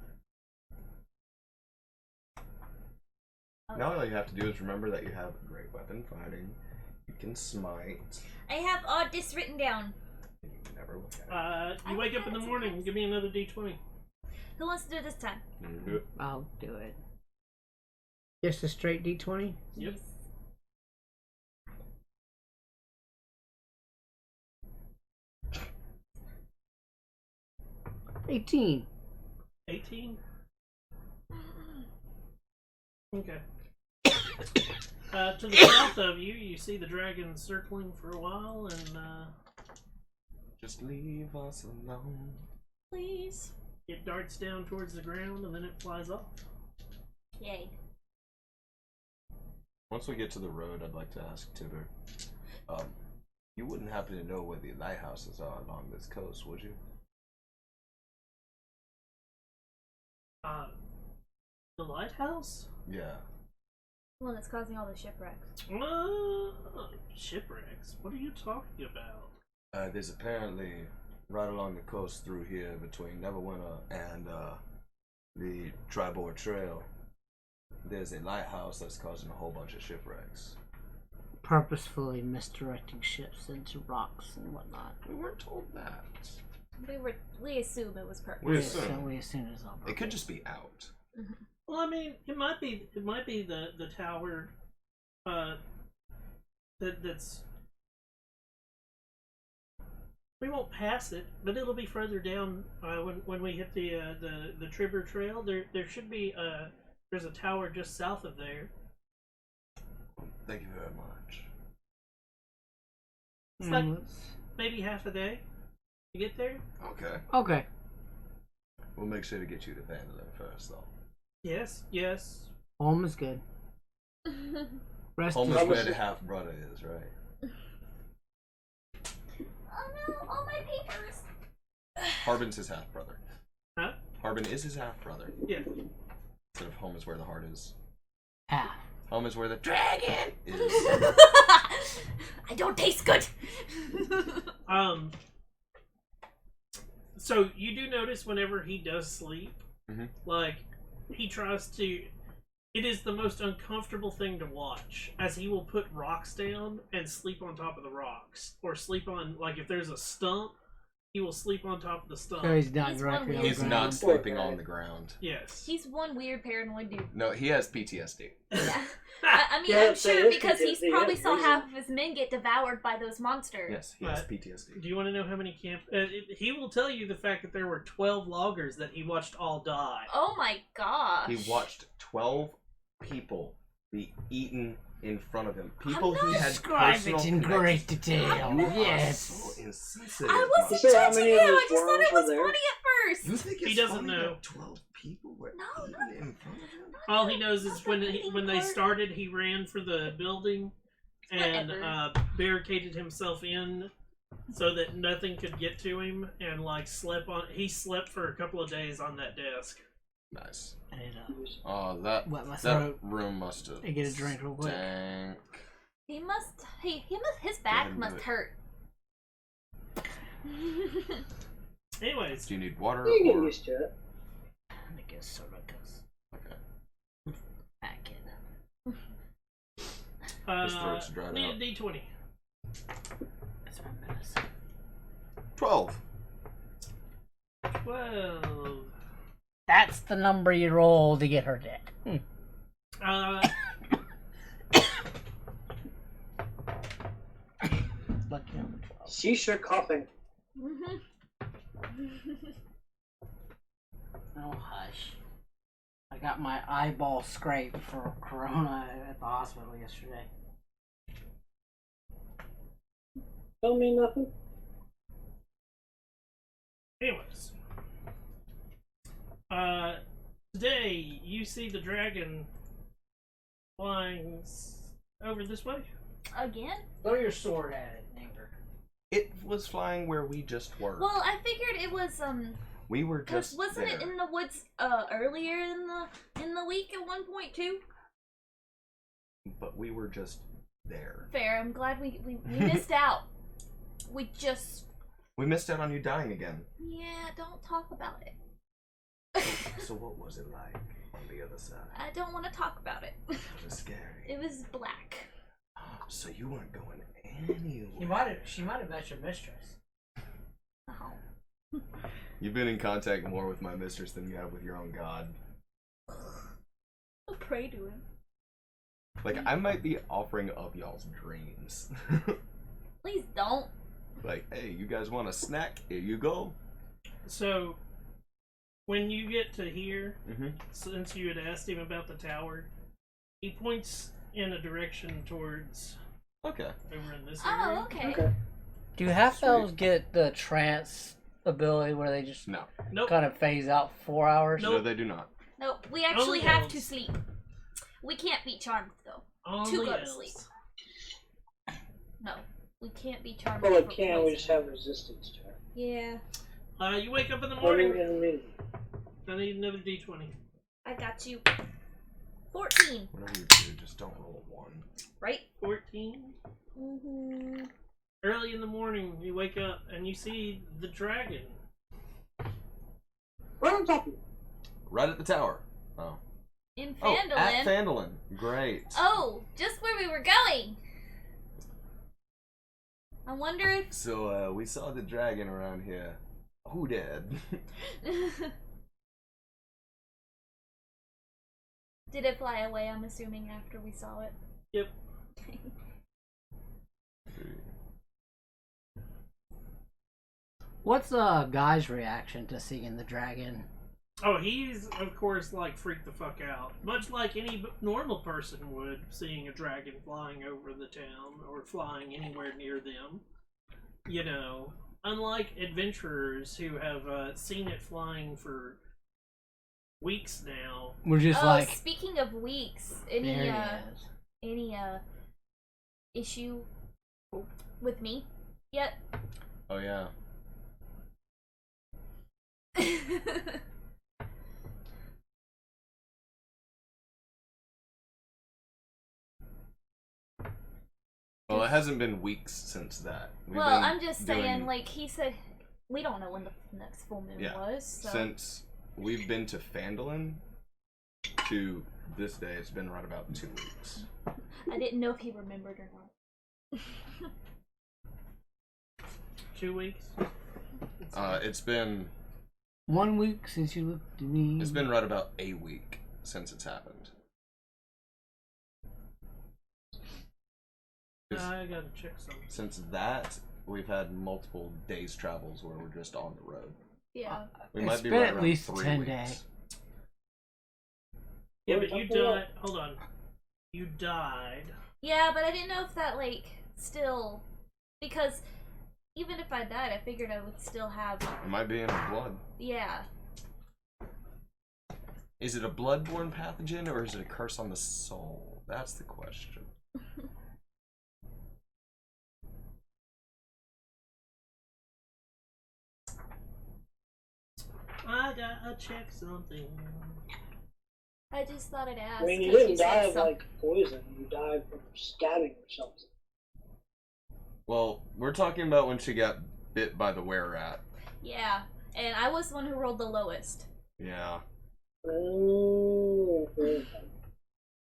Oh. Now all you have to do is remember that you have great weapon fighting. You can smite. I have all this written down. And you can never look at it. You wake up in the morning, give me another D20. Who wants to do it this time? You can do it. I'll do it. Just a straight D20? Yep. 18. 18? Okay. To the south of you, you see the dragon circling for a while, and Just leave us alone. Please. it darts down towards the ground, and then it flies off. Yay. Once we get to the road, I'd like to ask Tiber. You wouldn't happen to know where the lighthouses are along this coast, would you? The lighthouse? Yeah. The one that's causing all the shipwrecks. Shipwrecks? What are you talking about? There's apparently right along the coast through here between Neverwinter and the Tribord Trail. There's a lighthouse that's causing a whole bunch of shipwrecks. purposefully misdirecting ships into rocks and whatnot. We weren't told that. We assume it was purpose. We assume. We assume it's on purpose. It could just be out. Mm-hmm. Well, I mean, it might be the tower that's we won't pass it, but it'll be further down when we hit the Tribber Trail. There should be there's a tower just south of there. Thank you very much. It's like maybe half a day to get there. Okay. Okay. We'll make sure to get you to Vandalin first, though. Yes. Home is good. Rest Home is is good. where the half brother is, right? Oh no, all my papers. Harbin's his half brother. Huh? Harbin is his half brother. Yeah. Instead of home is where the heart is. Half. Home is where the dragon is. I don't taste good. So you do notice whenever he does sleep, like he tries to. It is the most uncomfortable thing to watch, as he will put rocks down and sleep on top of the rocks, or sleep on, like, if there's a stump, he will sleep on top of the stump. So he's not He's directly one on the He's ground. not sleeping on the ground. Yes. He's one weird paranoid dude. No, he has PTSD. Yeah. I mean, Yeah, I'm so sure it's because he's PTSD, probably yeah, saw reason. half of his men get devoured by those monsters. Yes, he has Right. PTSD. Do you want to know how many camp? He will tell you the fact that there were 12 loggers that he watched all die. Oh my gosh. He watched 12 people be eaten in front of him. People he had Describe personal it in great connections. detail. You are Yes. so insensitive. I Mike. wasn't You say how judging many him. of those I just thought worms it were was there? funny at first. You think it's He doesn't funny know. that 12 people were No, eaten no. in front of him? All he knows is when they started, he ran for the building and Whatever. barricaded himself in so that nothing could get to him, and like he slept for a couple of days on that desk. Nice. And it, Oh, that wet my that throat. room must have. I get a drink real quick. Stank. His ahead back and do must it. hurt. Anyways, Do you need water You get or? used to it. I guess sort of goes Okay. back in. His throat's dried need out. a D20. That's my medicine. 12. 12. That's the number you roll to get her dead. Lucky number 12. Cease your coughing. Oh, hush. I got my eyeball scraped for corona at the hospital yesterday. Don't mean nothing. Anyways, today you see the dragon flying over this way. Again? Throw your sword at it, Nigger. It was flying where we just were. Well, I figured it was we were because just wasn't there. it in the woods earlier in the week at one point too? But we were just there. Fair. I'm glad we missed out. We missed out on you dying again. yeah. Don't talk about it. So what was it like on the other side? I don't want to talk about it. It was scary. It was black. So you weren't going anywhere. She might have met your mistress. Oh. You've been in contact more with my mistress than you have with your own god. I'll pray to him. Like, I might be offering up y'all's dreams. Please don't. Like, hey, you guys want a snack? Here you go. So, when you get to here, Mm-hmm. since you had asked him about the tower, he points in a direction towards Okay. over in this area. Oh, okay. Okay. Do half elves get the trance ability where they just No. Nope. kind of phase out 4 hours? Nope. No, they do not. Nope. We actually Only have elves. to sleep. We can't be charmed though. Only To go to elves. sleep. No, we can't be charmed. Well, it for can. We poison. just have resistance to it. Yeah, You wake up in the Or morning. immunity. I need another D20. I got you. 14, Whatever you do, just don't roll a 1. right? 14. Mm-hmm. Early in the morning, you wake up and you see the dragon. Right on top of you. Right at the tower. Oh. In Oh, at Phandalin. Phandalin. Great. Oh, just where we were going. I wonder if... So, we saw the dragon around here. Who did? Did it fly away, I'm assuming, after we saw it? Yep. What's the guy's reaction to seeing the dragon? Oh, he's, of course, like, freaked the fuck out. Much like any normal person would, seeing a dragon flying over the town, or flying anywhere near them. You know, unlike adventurers who have seen it flying for weeks now. We're just like... speaking of weeks, There he is. any issue with me yet? Oh, yeah. Well, it hasn't been weeks since that. Well, I'm just saying, like, he said, we don't know when the next full moon Yeah. was, so... Since we've been to Phandalin to this day, it's been right about 2 weeks. I didn't know if he remembered or not. 2 weeks? It's been 1 week since you looked at me. It's been right about a week since it's happened. I gotta check something. Since that, we've had multiple days travels where we're just on the road. Yeah. We It's might be been right at around least 3 10 weeks. days. Yeah, but you died. Hold on. You died. Yeah, but I didn't know if that, like, still... Because even if I died, I figured I would still have... It might be in our blood. Yeah. Is it a bloodborne pathogen or is it a curse on the soul? That's the question. I gotta check something. I just thought I'd ask. I mean, you 'cause didn't die said of, like, poison. You died from stabbing or something. Well, we're talking about when she got bit by the were-rat. Yeah, and I was the one who rolled the lowest. Yeah. Oh, okay.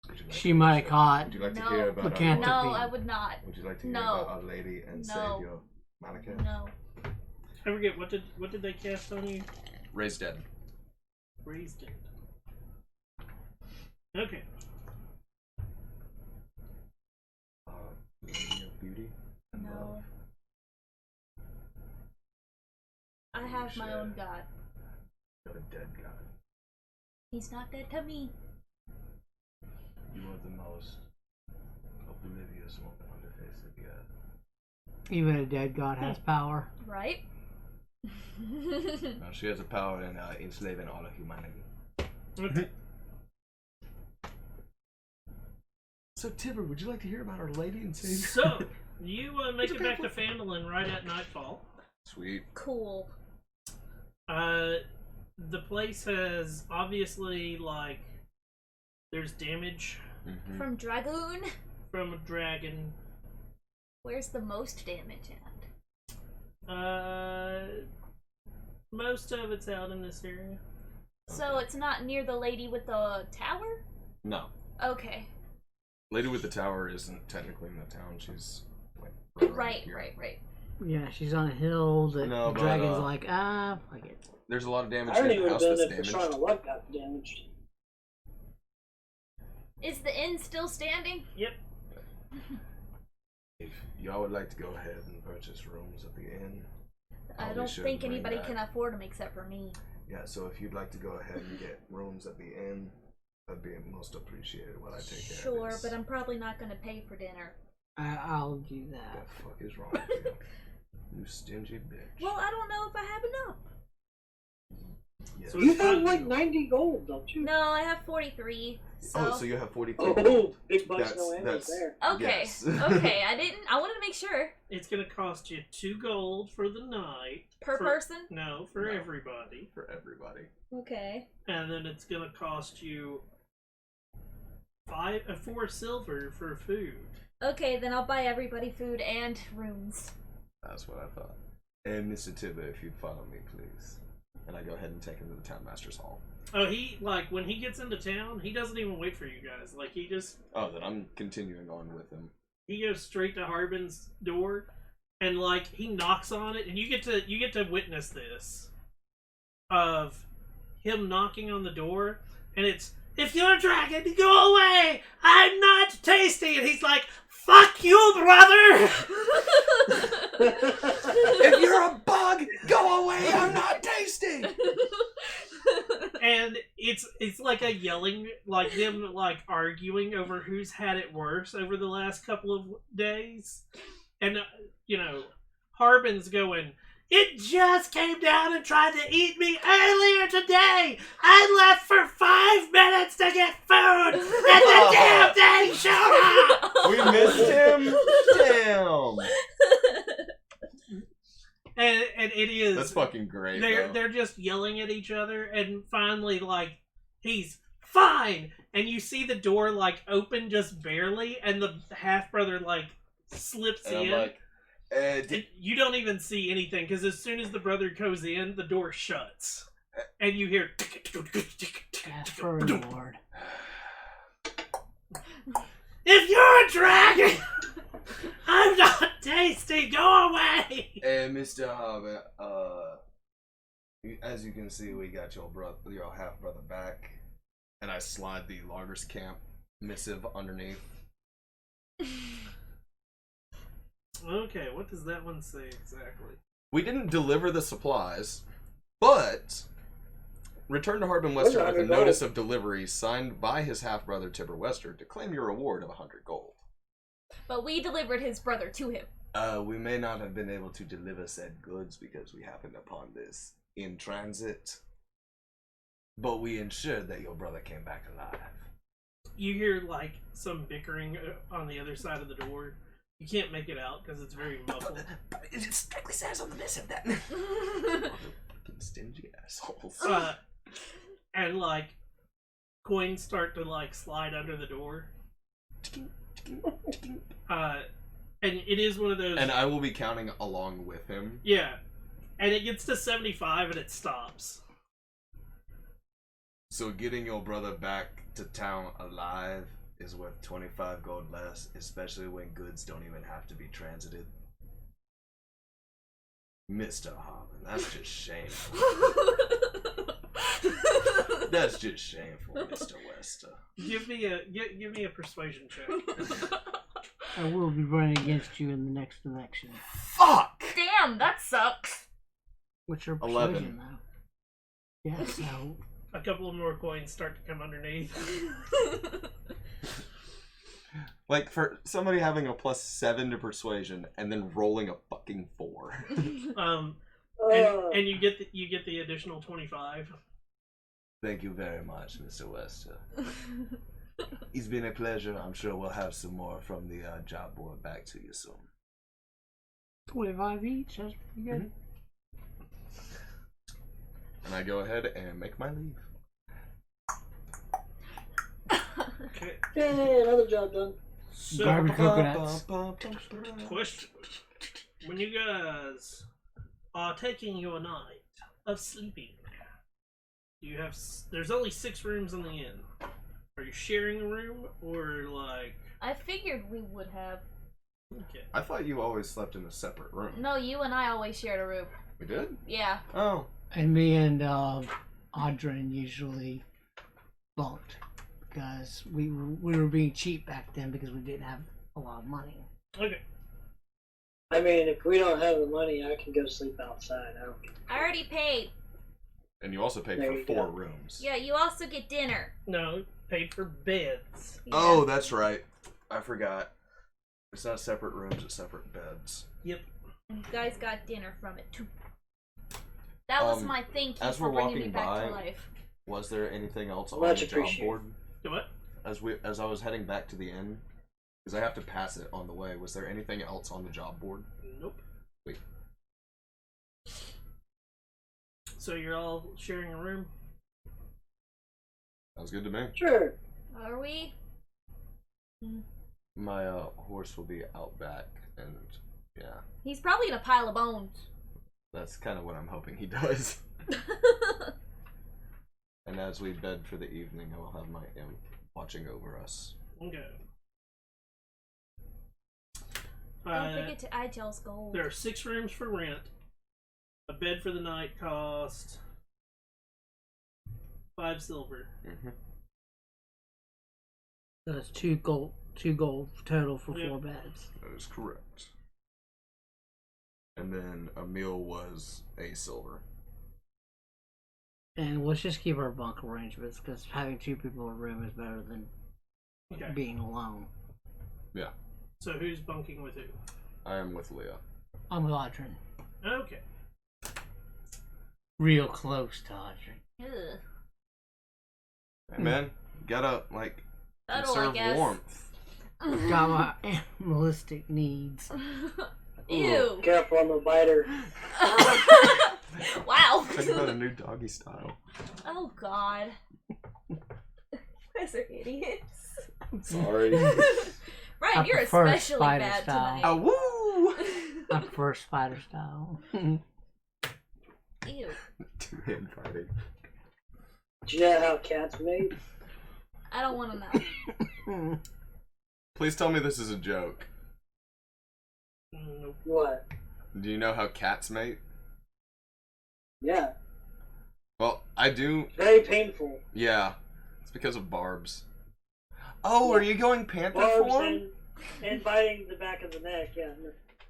Would you like She to- might have caught. Would you like to No. hear about Lycanthropy. No, I would not. Would you like to hear No. about Our Lady and No. Savior Malachite? No. I forget, what did they cast on you? Raised dead. Raised it. Okay. Lady of Beauty and No. Love. I have my own god. You're a dead god. He's not dead to me. You are the most oblivious woman on the face of the earth. Even a dead god has power. Right? Now, she has a power in enslaving all of humanity. Okay. So, Tibber, would you like to hear about Our Lady and Savior? So, you make it back to Phandalin right at nightfall. Sweet. Cool. The place has obviously, like, there's damage Mm-hmm. From Dragoon? from a dragon. Where's the most damage at? Most of it's out in this area. So it's not near the lady with the tower? No. Okay. Lady with the Tower isn't technically in the town. She's, like, around Right, here. right. Yeah, she's on a hill. The No, but, dragon's like, fuck it. There's a lot of damage I to already the would have house been that's if the damaged. Shrine of Luck got damaged. Is the inn still standing? Yep. If y'all would like to go ahead and purchase rooms at the inn, I I'll be don't sure to think bring anybody that. can afford them except for me. Yeah, so if you'd like to go ahead and get rooms at the inn, that'd be most appreciated while I take care of Sure, this. but I'm probably not going to pay for dinner. I'll do What that. the fuck is wrong with you? You stingy bitch. Well, I don't know if I have enough. Yes. So You it's have fine. like 90 gold, don't you? No, I have 43. So, Oh, so you have 43 Oh, gold. big bucks, That's- no ammo that's- there. okay. Yes. Okay, I wanted to make sure. It's gonna cost you 2 gold for the night. Per For- person? No, for No. everybody. For everybody. Okay. And then it's gonna cost you 4 silver for food. Okay, then I'll buy everybody food and rooms. That's what I thought. And Mr. Tibber, if you'd follow me, please. And I go ahead and take him to the Town Master's Hall. Oh, he, like, when he gets into town, he doesn't even wait for you guys. Like, he Oh, then I'm continuing on with him. goes straight to Harbin's door, and like he knocks on it, and you get to witness this of him knocking on the door, and it's, "If you're a dragon, go away! I'm not tasty!" And he's like, "Fuck you, brother!" If you're a bug, go away! I'm not tasty. And it's like a yelling, like them like arguing over who's had it worse over the last couple of days, and Harbin's going, "It just came down and tried to eat me earlier today. I left for 5 minutes to get food, and the damn thing showed up." We missed him. Damn. And it is. That's fucking great. They're just yelling at each other, and finally, like, he's fine, and you see the door like open just barely, and the half brother like slips and in. I'm like, And you don't even see anything, because as soon as the brother goes in, the door shuts, and you hear. Ask for a reward. "If you're a dragon, I'm not tasty. Go away." Hey, Mr. Harbin, as you can see, we got your half brother back, and I slide the Loggers Camp missive underneath. Okay, what does that one say exactly? We didn't deliver the supplies, but return to Harbin Wester with a notice of delivery signed by his half brother Tipper Wester to claim your reward of 100 gold. But we delivered his brother to him. We may not have been able to deliver said goods because we happened upon this in transit, but we ensured that your brother came back alive. You hear like some bickering on the other side of the door. You can't make it out because it's very muffled. But it strictly says on the missive that. Fucking stingy assholes. And like coins start to like slide under the door. And it is one of those. And I will be counting along with him. Yeah, and it gets to 75 and it stops. So getting your brother back to town alive is worth 25 gold less, especially when goods don't even have to be transited. Mr. Harbin, that's just shameful. That's just shameful, Mr. Wester. Give me a persuasion check. I will be running against you in the next election. Fuck! Damn, that sucks. What's your 11. persuasion, though? Yeah, so... A couple of more coins start to come underneath. Like, for somebody having a +7 to persuasion and then rolling a fucking 4. And you get the additional 25. Thank you very much, Mr. Wester. It's been a pleasure. I'm sure we'll have some more from the job board back to you soon. 25 each, that's pretty good. And I go ahead and make my leave. Okay. Yay, another job done. So, Garbage coconuts. question. When you guys are taking your night of sleeping, you have there's only 6 rooms in the inn. Are you sharing a room or like? I figured we would have. Okay. I thought you always slept in a separate room. No, you and I always shared a room. We did? Yeah. Oh. And me and Audrin usually bunked because we were being cheap back then because we didn't have a lot of money. Okay. I mean, if we don't have the money, I can go sleep outside. I don't care. I already paid. And you also paid There for you 4 go. rooms. Yeah, you also get dinner. No, paid for beds. Yeah. Oh, that's right. I forgot. It's not separate rooms, it's separate beds. Yep. And you guys got dinner from it too. That was my thank you as for we're bringing me walking back by, to life. Was there anything else on Much the job appreciated. board? Do what? As I was heading back to the inn, because I have to pass it on the way, was there anything else on the job board? Nope. Wait. So you're all sharing a room? Sounds good to me. Sure. Are we? My horse will be out back, and yeah, He's probably in a pile of bones. that's kind of what I'm hoping he does. And as we bed for the evening, I will have my imp watching over us. Okay. Don't forget to Igel's gold. There are 6 rooms for rent. A bed for the night cost 5 silver. Mm-hmm. So it's 2 gold total for 4 beds. That is correct. And then a meal was a silver. And let's just keep our bunk arrangements, because having 2 people in a room is better than being alone. Yeah. So who's bunking with who? I am with Leah. I'm with Audrin. Okay. Real close to Audrin. Ugh. Hey man, you gotta Cuddle, I conserve guess. warmth. Got my animalistic needs. Ew. Careful on the biter. Wow. Talk about a new doggy style. Oh God. You guys are idiots. Sorry. Brian, I you're prefer especially spider bad style. tonight. Woo! I prefer spider style. Ew. Two-hand fighting. Do you know how cats mate? I don't want to know. Please tell me this is a joke. Nope. What? Do you know how cats mate? Yeah. Well, I do. Very painful. Yeah. It's because of barbs. Oh, are you going panther Barbs form? and biting the back of the neck, yeah.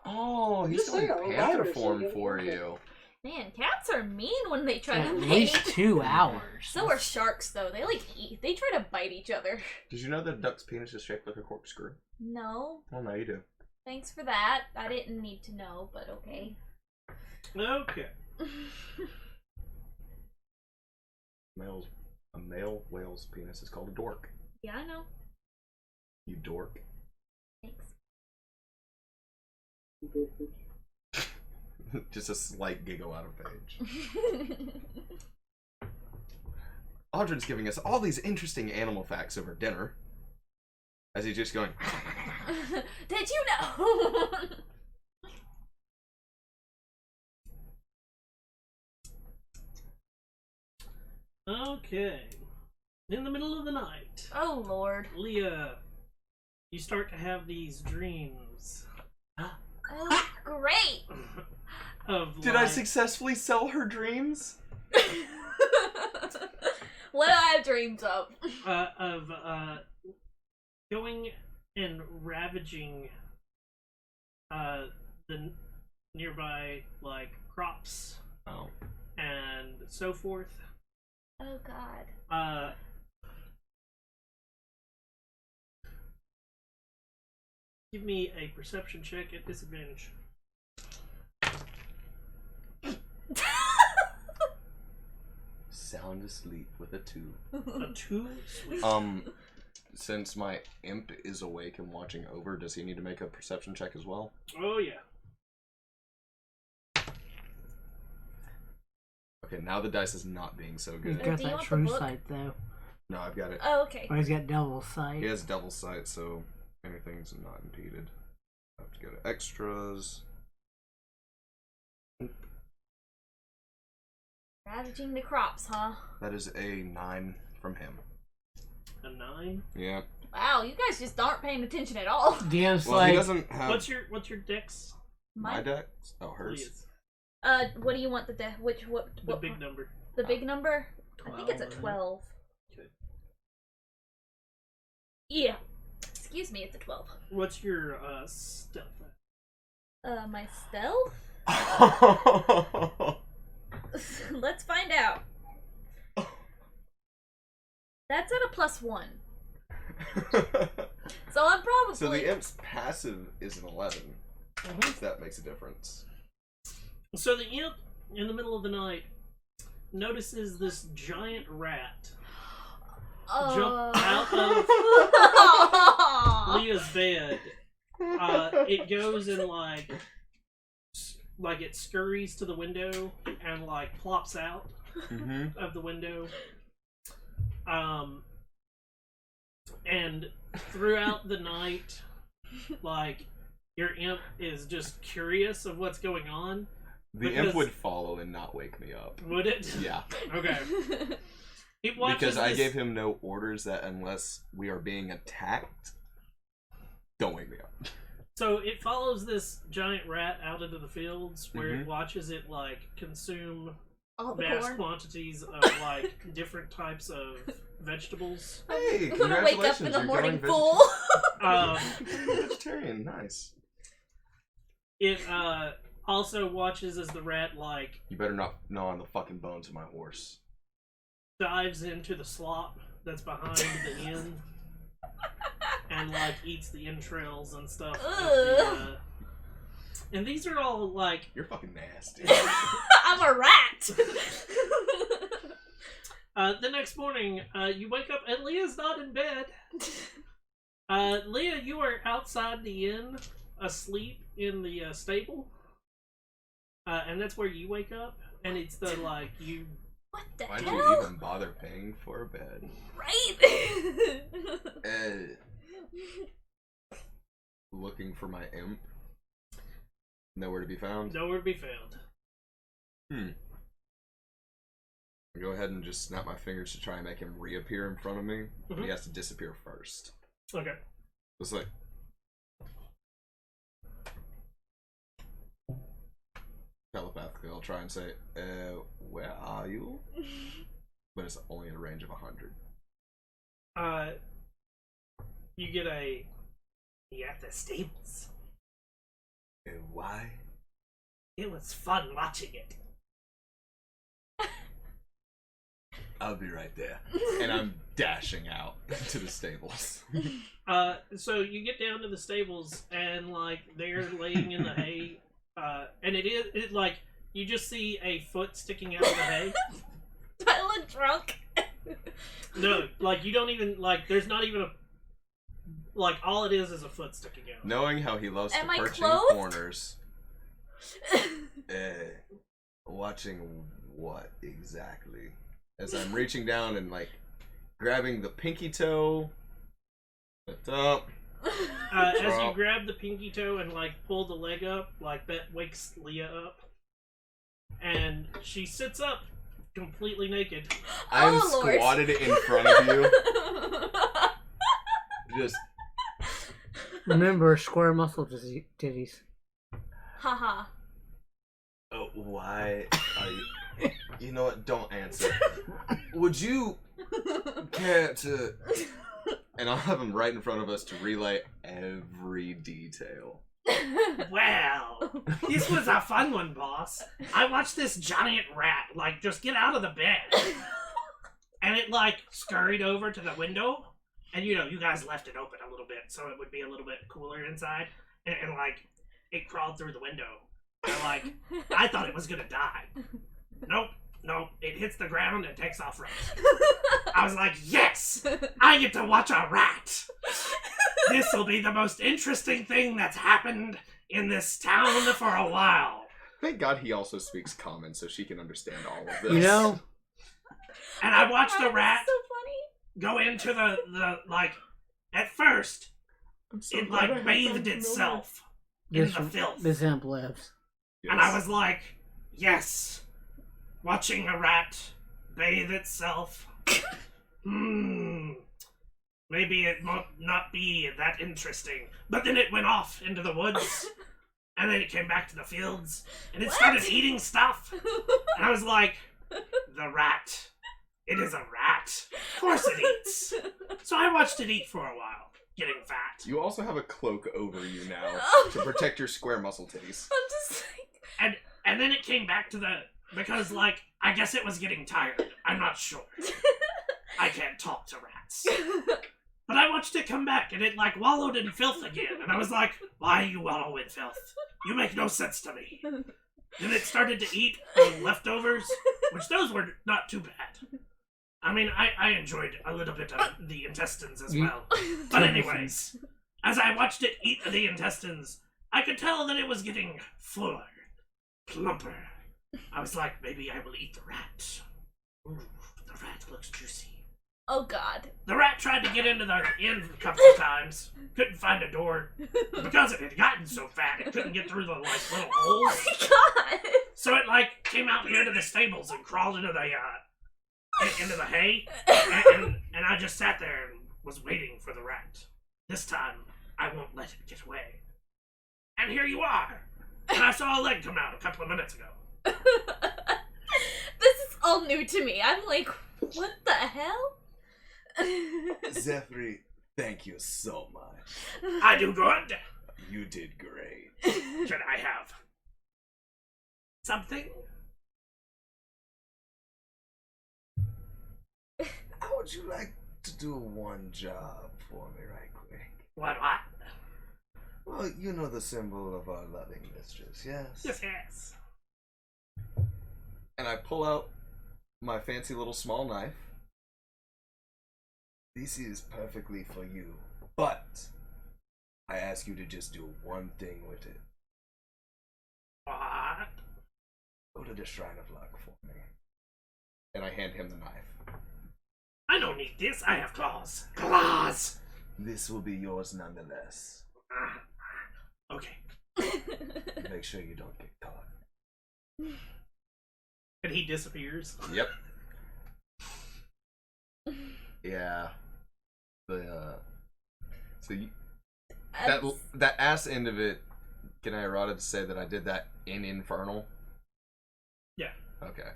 Oh, he's Just going saying, panther riders, form so for good. you. Man, cats are mean when they try to At mate. least 2 hours. So are sharks, though. They eat. They try to bite each other. Did you know that a duck's penis is shaped like a corkscrew? No. Well, now you do. Thanks for that. I didn't need to know, but okay. Okay. A male whale's penis is called a dork. Yeah, I know. You dork. Thanks. Just a slight giggle out of page. Audrin's giving us all these interesting animal facts over dinner. As he's just going, Did you know? Okay. In the middle of the night, Oh Lord. Leah, you start to have these dreams Oh, great. of did I successfully sell her dreams? What do I have dreams of? Going and ravaging the nearby crops Oh. and so forth. Oh God. Give me a perception check at disadvantage. Sound asleep with a 2. A 2? Sweet. Since my imp is awake and watching over, does he need to make a perception check as well? Oh yeah. Okay, now the dice is not being so He's good. got Do you that want the true book? sight, though. No, I've got it. Oh, okay. Or he's got double sight. He has double sight, so anything's not impeded. I have to go to extras. Ravaging the crops, huh? That is a 9 from him. A 9. Yeah. Wow, you guys just aren't paying attention at all. DM's Well, he like, doesn't have What's your dex? my deck. Oh, hers. Please. What do you want what The big number. The big number? I think it's a 12. 12. Okay. Yeah. Excuse me, it's a 12. What's your stealth? My stealth? Let's find out. That's at a +1. So I'm probably So the imp's passive is an 11. If that makes a difference. So the imp, in the middle of the night, notices this giant rat jump out of Leah's bed. It goes and it scurries to the window and plops out of the window. And throughout the night, your imp is just curious of what's going on. The Because- imp would follow and not wake me up. Would it? Yeah. Okay. It watches Because I this- gave him no orders that unless we are being attacked, don't wake me up. So it follows this giant rat out into the fields where it Mhm. watches it like consume All the mass corn. quantities of like different types of vegetables. Hey, I'm gonna wake up congratulations, in the you're morning going full. vegetarian. Nice. It also watches as the rat like You better not gnaw on the fucking bones of my horse. dives into the slop that's behind the inn and like eats the entrails and stuff. Ugh. And these are all like You're fucking nasty. I'm a rat. the next morning, you wake up and Leah's not in bed. Leah, you are outside the inn, asleep in the stable, and that's where you wake up. And it's the like you. What the Why'd hell? you even bother paying for a bed? Right. Looking for my imp. Nowhere to be found. Nowhere to be found. Go ahead and just snap my fingers to try and make him reappear in front of me. But he has to disappear first. Okay. Just like telepathically, I'll try and say, where are you? But it's only in a range of 100. You get a. You at the stables. Why? It was fun watching it. I'll be right there. And I'm dashing out to the stables. So you get down to the stables and like they're laying in the hay, and it like you just see a foot sticking out of the hay. Do I look drunk? No, like you don't even like. There's not even a like. All it is a foot sticking out. Knowing how he loves Am to I perch in clothed? corners. Watching what exactly? As I'm reaching down and like grabbing the pinky toe. Up. As you grab the pinky toe and like pull the leg up, like that wakes Leah up, and she sits up completely naked. I'm Oh, Lord. squatted in front of you. Just Remember, square muscle titties. Haha. oh, why are you? You know what? Don't answer. Would you care to? And I'll have him right in front of us to relay every detail. Well, this was a fun one, boss. I watched this giant rat like just get out of the bed, and it like scurried over to the window, and you know you guys left it open a little bit so it would be a little bit cooler inside, and like it crawled through the window, and like I thought it was gonna die. Nope, it hits the ground and takes off running. I was like, yes, I get to watch a rat. This will be the most interesting thing that's happened in this town for a while. Thank God he also speaks common so she can understand all of this. You know, And I watched the rat So funny. go into the like, at first, I'm so it glad I like have bathed something itself in the filth. this imp lives. familiar. And I was like, yes, watching a rat bathe itself. Maybe it might not be that interesting. But then it went off into the woods, and then it came back to the fields, and it started eating stuff. And I was like, the rat. It is a rat. Of course it eats. So I watched it eat for a while, getting fat. You also have a cloak over you now Oh. to protect your square muscle titties. I'm just like. And then it came back to because, like, I guess it was getting tired. I'm not sure. I can't talk to rats. But I watched it come back, and it, like, wallowed in filth again. And I was like, why you wallow in filth? You make no sense to me. Then it started to eat leftovers, which those were not too bad. I mean, I enjoyed a little bit of the intestines as well. But anyways, as I watched it eat the intestines, I could tell that it was getting fuller, plumper. I was like, maybe I will eat the rat. Ooh, the rat looks juicy. Oh God. The rat tried to get into the inn a couple of times. Couldn't find a door. Because it had gotten so fat, it couldn't get through the, like, little Oh holes. my God. So it, like, came out here to the stables and crawled into the hay. And I just sat there and was waiting for the rat. This time, I won't let it get away. And here you are. And I saw a leg come out a couple of minutes ago. This is all new to me. I'm like, what the hell? Zephyr, thank you so much. I do good. You did great. Should I have something? How would you like to do one job for me right quick? What? Well, you know the symbol of our loving mistress, yes? Yes. And I pull out my fancy little small knife. This is perfectly for you, but I ask you to just do one thing with it. What? Go to the Shrine of Luck for me. And I hand him the knife. I don't need this. I have claws. Claws! This will be yours nonetheless. Okay. Make sure you don't get caught. And he disappears. Yep. Yeah. So that ass end of it, can I errata to say that I did that in Infernal? Yeah. Okay.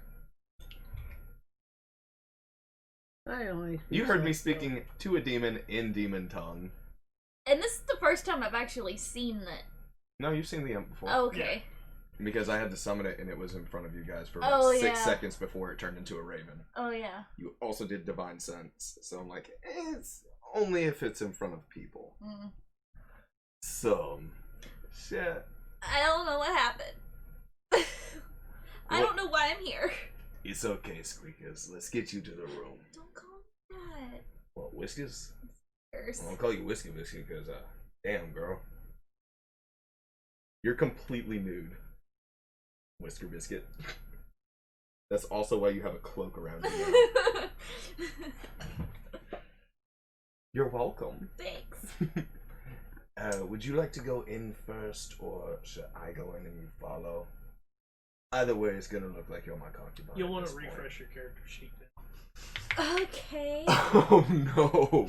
I You heard me speaking to a demon in demon tongue. And this is the first time I've actually seen that. No, you've seen the imp before. Okay. Because I had to summon it and it was in front of you guys for Oh, about 6 yeah. seconds before it turned into a raven. Oh, yeah. You also did Divine Sense, so I'm like, it's only if it's in front of people. Mm. So, shit. I don't know what happened. I don't know why I'm here. It's okay, Squeakers. Let's get you to the room. Don't call me that. What, Whiskers? First. I'll call you Whiskey because, damn, girl. You're completely nude. Whisker Biscuit. That's also why you have a cloak around you now. You're welcome. Thanks. Would you like to go in first, or should I go in and you follow? Either way, it's gonna look like you're my concubine. You'll want at to this point. refresh your character sheet now. Okay. Oh no!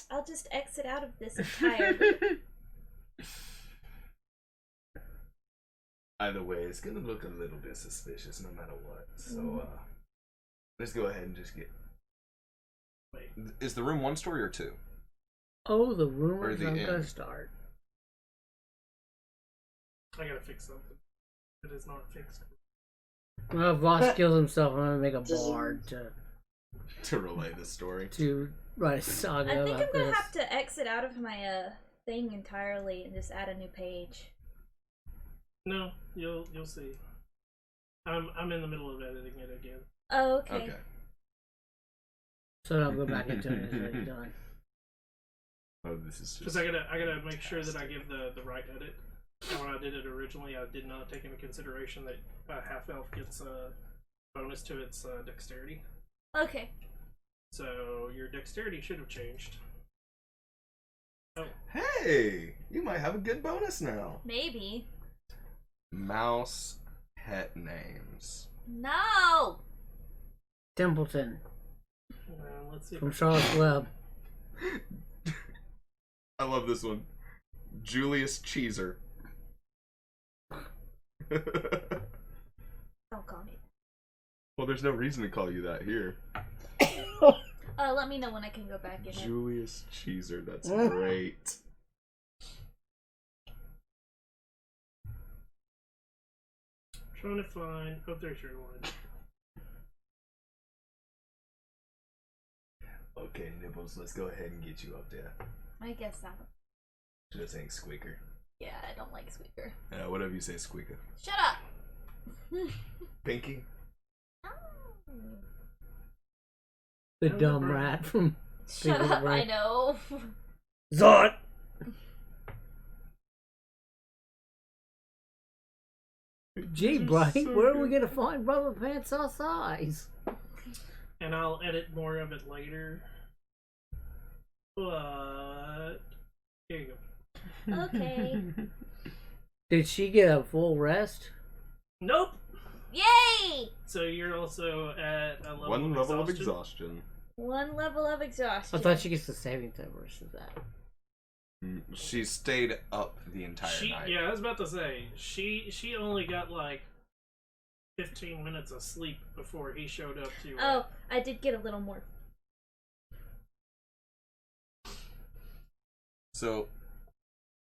I'll just exit out of this entire. Either way, it's gonna look a little bit suspicious no matter what. So, let's go ahead and just get. Wait. Is the room 1 story or 2? Oh, the rumors the are inn. gonna start. I gotta fix something. It is not fixed. Well, if Voss kills himself, I'm gonna make a bard To relay the story. to write a saga I think about I'm gonna this. have to exit out of my thing entirely and just add a new page. No, you'll see. I'm in the middle of editing it again. Oh, okay. Okay. So don't go back into it. It's already done. Oh, this is Because just. I gotta make sure that I give the right edit. And when I did it originally, I did not take into consideration that half elf gets a bonus to its dexterity. Okay. So your dexterity should have changed. Oh, Hey, you might have a good bonus now. Maybe. Mouse pet names. No. Templeton let's see. from Charlotte's Web. I love this one. Julius Cheeser. Don't call me. Well, there's no reason to call you that here. Let me know when I can go back in it. Julius Cheeser, that's great. Trying to find. Oh, there's your one. Okay, Nibbles, let's go ahead and get you up there. I guess so. Just saying Squeaker. Yeah, I don't like Squeaker. Whatever you say, Squeaker. Shut up. Pinky? The dumb rat from Shut Pinky the up. I Brain. know. Zot! Gee, Brian, where are we gonna find rubber pants our size? And I'll edit more of it later. But here you go. Okay. Did she get a full rest? Nope. Yay! So you're also at a level One of level of exhaustion. exhaustion. 1 level of exhaustion. I thought she gets the saving throw versus that. She stayed up the entire night. Yeah, I was about to say she only got like 15 minutes of sleep before he showed up to. Oh, I did get a little more. So,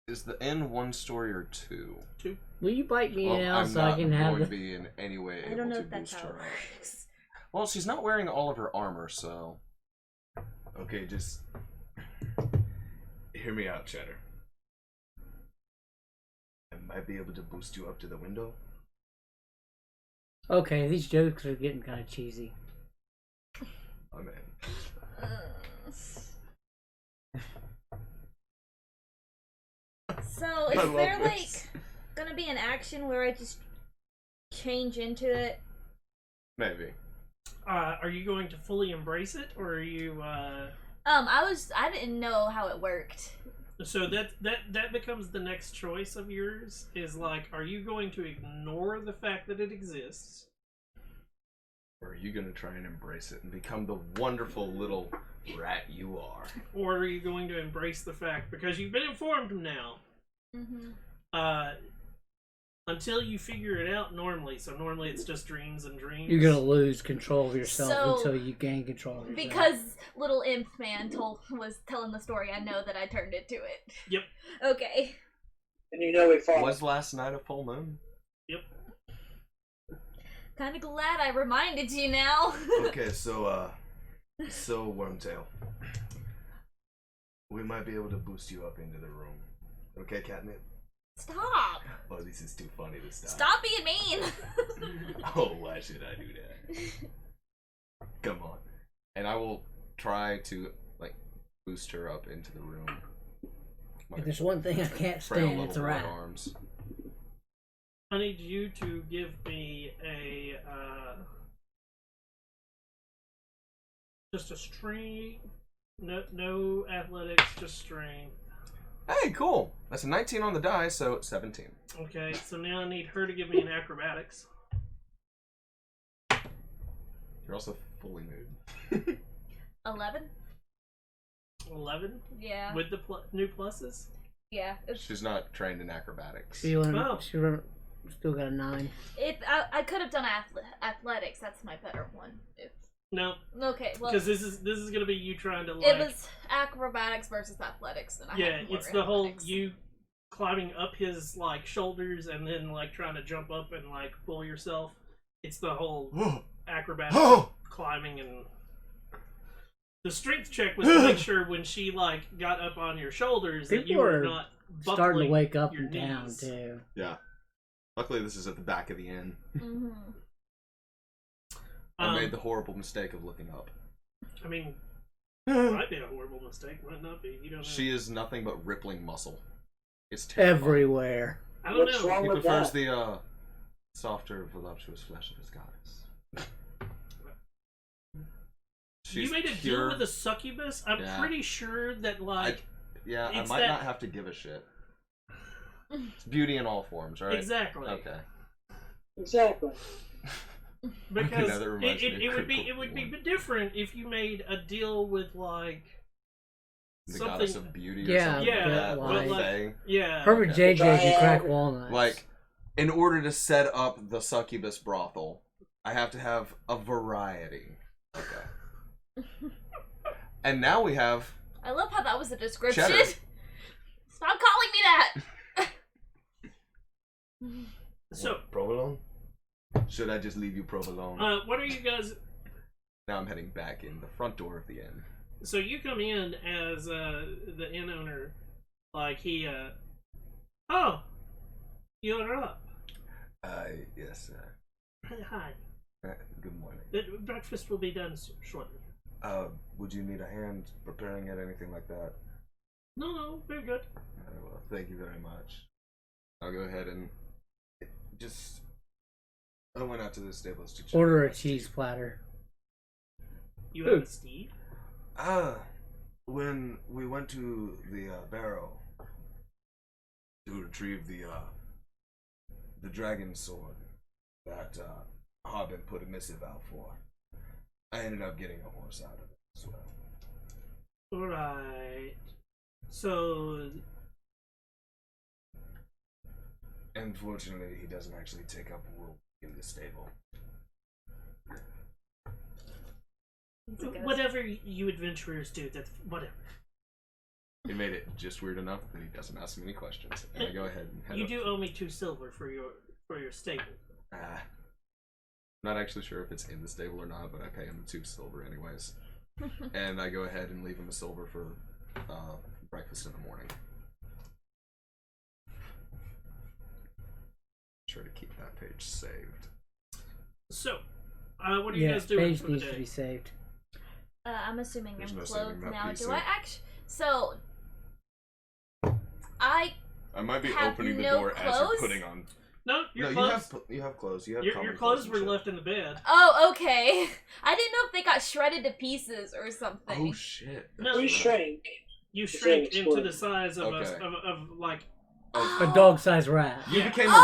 is the inn 1 story or 2? 2. Will you bite me Well, now I'm so not I can have going the... to be in any way I able don't know to if that's boost how her it up. works. Well, she's not wearing all of her armor, so. Okay, just hear me out, Cheddar. I might be able to boost you up to the window. Okay, these jokes are getting kind of cheesy. Oh man. So, I is love there this. like gonna be an action where I just change into it? Maybe. Are you going to fully embrace it, or are you? I didn't know how it worked. So that becomes the next choice of yours. Is like, are you going to ignore the fact that it exists, Or are you gonna try and embrace it and become the wonderful little rat you are? or are you going to embrace the fact because you've been informed now? Until you figure it out normally. So normally it's just dreams and dreams. You're gonna lose control of yourself So, until you gain control of yourself. Because little imp man was telling the story, I know that I turned into it. Yep. Okay. And you know we fought. Was last night a full moon? Yep. Kind of glad I reminded you now. Okay, so Wormtail, we might be able to boost you up into the room. Okay, Catnip? Stop. Oh, this is too funny to stop. Stop being mean. Oh, why should I do that? Come on. And I will try to, like, boost her up into the room. If there's one thing I can't Frail stand, little it's a boy rat. arms. I need you to give me a just a strength. No athletics, just strength. Hey, cool. That's a 19 on the die, so 17. Okay, so now I need her to give me an acrobatics. You're also fully nude. 11? 11 Yeah. with the new pluses. Yeah. She's not trained in acrobatics. She still got a 9. I could have done athletics. That's my better one. No, Okay, well, because this is gonna be you trying to like. it was acrobatics versus athletics, and I Yeah, had more it's the whole athletics. you climbing up his like shoulders and then like trying to jump up and like pull yourself. It's the whole acrobatics of climbing, and the strength check was to make sure when she like got up on your shoulders that you People were are not starting to wake up your and down knees. too. Yeah. Luckily, this is at the back of the inn. Mhm. I made the horrible mistake of looking up. I mean, it might be a horrible mistake, might not be. You don't know. She is nothing but rippling muscle. It's terrifying. Everywhere. I don't What's know. wrong He with prefers that? the softer, voluptuous flesh of his goddess. You made a deal with a succubus. I'm Yeah. pretty sure that like I it's might that- not have to give a shit. It's beauty in all forms, right? exactly. Okay. Exactly. Because now that reminds me of it would be Critical different if you made a deal with like The something. goddess of beauty or Yeah, something yeah, like that. but Or like- Fae. Yeah. Perfect Okay. JJ can crack walnuts. Like, in order to set up the succubus brothel, I have to have a variety. Okay. And now we have I love how that was a description. Cheddar. Stop calling me that. So, provolone. Should I just leave you provolone? what are you guys? Now I'm heading back in the front door of the inn. So you come in as the inn owner, like he. Oh, you're up. Yes. Hi. Good morning. Breakfast will be done shortly. Would you need a hand preparing it, anything like that? No, very good. Well, thank you very much. I'll go ahead and just. I went out to the stables to check. Order a cheese platter. You have a steed. When we went to the barrow to retrieve the dragon sword that Harbin put a missive out for, I ended up getting a horse out of it. Swell. Alright. So, Unfortunately, he doesn't actually take up wool in the stable. He's a ghost. whatever you adventurers do, that's whatever. He made it just weird enough that he doesn't ask me any questions. And I go ahead and head You up. do owe me 2 silver for your stable. Not actually sure if it's in the stable or not, but I pay him 2 silver anyways. And I go ahead and leave him a silver for breakfast in the morning. Try to keep that page saved. So, what are you guys doing page for the needs to day? be saved. I'm assuming There's I'm no saving clothed that now. PC. Do I actually? So, I I might be have opening the no door as you're clothes? putting on. No, your No, clothes. you have clothes. You have Your common clothes and were shit. left in the bed. Oh, okay. I didn't know if they got shredded to pieces or something. Oh shit! No, We shrank. You The shrink same into the exploded. size of Okay. of like. A dog-sized rat. You Yeah. became a Rouse.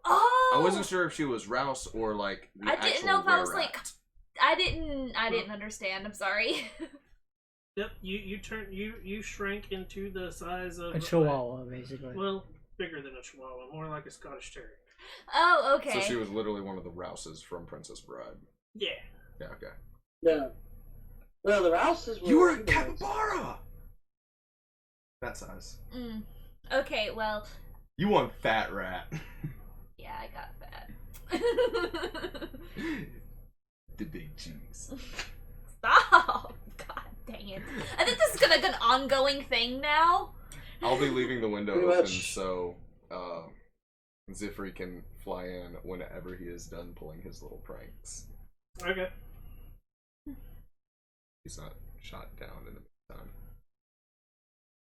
Oh! I wasn't sure if she was Rouse or like the I didn't actual know if I was, were-rat. like- I didn't understand. I'm sorry. Yep, you shrink into the size of A chihuahua, basically. Well, bigger than a chihuahua, more like a Scottish terrier. Oh, okay. So she was literally one of the Rouses from Princess Bride. Yeah. Yeah, okay. No. No, the Rouses were. You were a humanoids. capybara! That size. Okay, well, You want fat rat. yeah, I got that. The big cheese. Stop! God dang it. I think this is gonna be an ongoing thing now. I'll be leaving the window Pretty open much. so Zifri can fly in whenever he is done pulling his little pranks. Okay. He's not shot down in the meantime.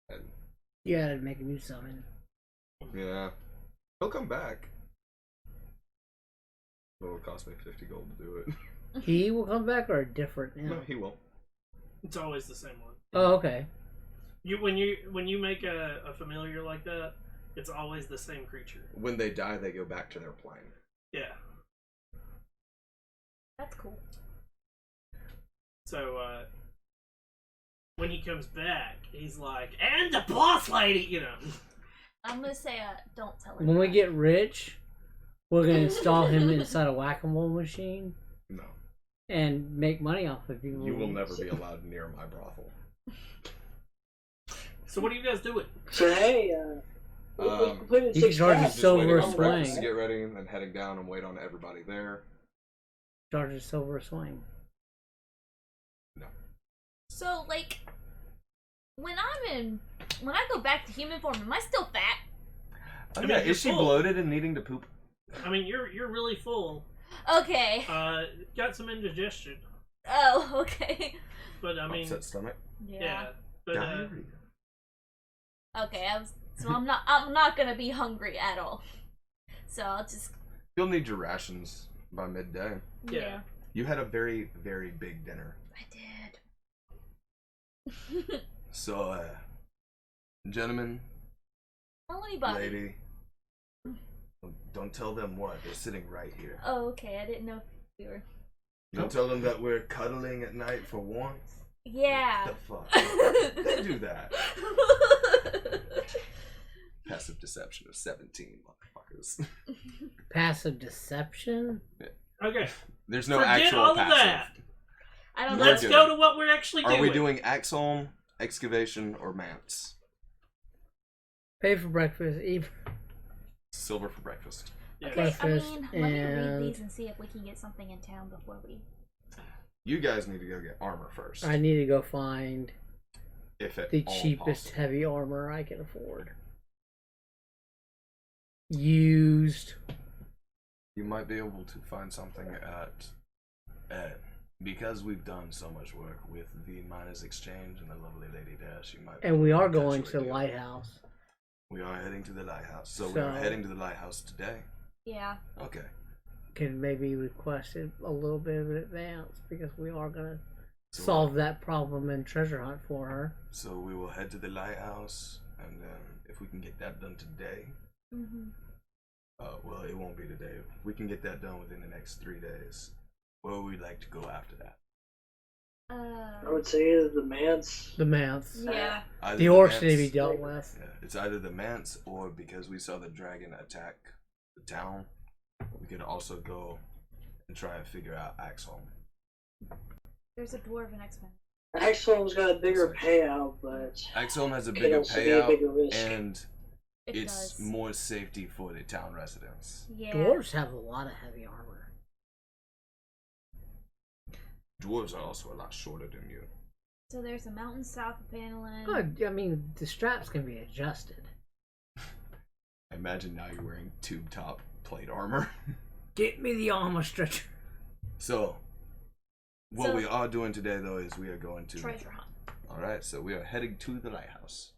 And You gotta make a new summon. yeah, he'll come back. But it'll cost me 50 gold to do it. He will come back or a different now? No, he will. It's always the same one. Oh, okay. When you make a familiar like that, it's always the same creature. When they die, they go back to their plane. Yeah. That's cool. So when he comes back, he's like, and the boss lady, you know. I'm gonna say, don't tell When we anybody. get rich, we're gonna install him inside a whack-a-mole machine No. and make money off of people. You will never be allowed near my brothel. So what are you guys doing? So hey, we completed You can 6 charge tasks. Just silver waiting a on breakfast swing. to get ready, and then heading down and wait on everybody there. Charge a silver swing. So, like, when I go back to human form, am I still fat? Oh, mean, yeah, you're is she full. bloated and needing to poop? I mean, you're really full. Okay. Got some indigestion, Oh, okay. but I mean, Upset stomach. yeah. But Diarrhea. Okay, I'm not gonna be hungry at all. So I'll just You'll need your rations by midday. Yeah. You had a very, very big dinner. I did. So, gentlemen, Tell anybody. lady, don't tell them what. They're sitting right here. Oh, okay. I didn't know if we were. Don't tell them that we're cuddling at night for warmth. Yeah. The fuck? They do that. Passive deception of 17, motherfuckers. Passive deception? okay, There's no forget actual all of passive. that. I don't We're know. Let's good. go to what we're actually doing. Are we doing Axolm, Excavation, or Mance? Pay for breakfast, eat. Silver for breakfast. Yeah. Okay, I breakfast, mean, let me read and- these and see if we can get something in town before we. You guys need to go get armor first. I need to go find if at the all cheapest possible. heavy armor I can afford. Used. You might be able to find something at because we've done so much work with the Miners Exchange and the lovely Lady Dash. You might. be And we able to are going to potentially the deal. lighthouse. We are heading to the lighthouse. So, So- we're heading to the lighthouse today. Yeah. Okay. Can maybe request it a little bit in advance because we are going to So, solve that problem and treasure hunt for her. So we will head to the lighthouse, and if we can get that done today, Mhm. well, it won't be today. If we can get that done within the next 3 days, where would we like to go after that? I would say either the manse. The Mouths. Yeah. Either The orcs need to be Mance- dealt with. Yeah, it's either the Mance or because we saw the dragon attack the town, we could also go and try and figure out Axholm. There's a dwarven X-Men. Axholm's got a bigger payout, but Axholm has a could bigger also be a payout, bigger risk. and It it's does. more safety for the town residents. Yeah. Dwarves have a lot of heavy armor. Dwarves are also a lot shorter than you. So there's a mountain south of Panelin. Good. I mean, the straps can be adjusted. Imagine now you're wearing tube top plate armor. Get me the armor stretcher. So, what So- we are doing today, though, is we are going to Treasure hunt. All right, so we are heading to the lighthouse.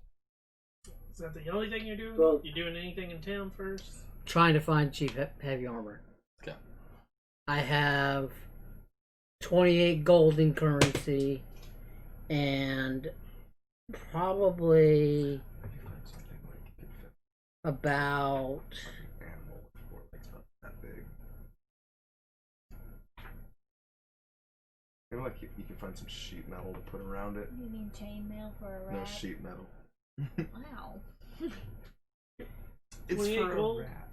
Is that the only thing you're doing? Well- You doing anything in town first? Trying to find cheap heavy armor. Okay. I have 28 gold in currency and probably about Animal with 4 legs not that big. Maybe like you can find some sheet metal to put around it. You mean chainmail for a rat? No sheet metal. Wow. It's 28 for a gold? rat.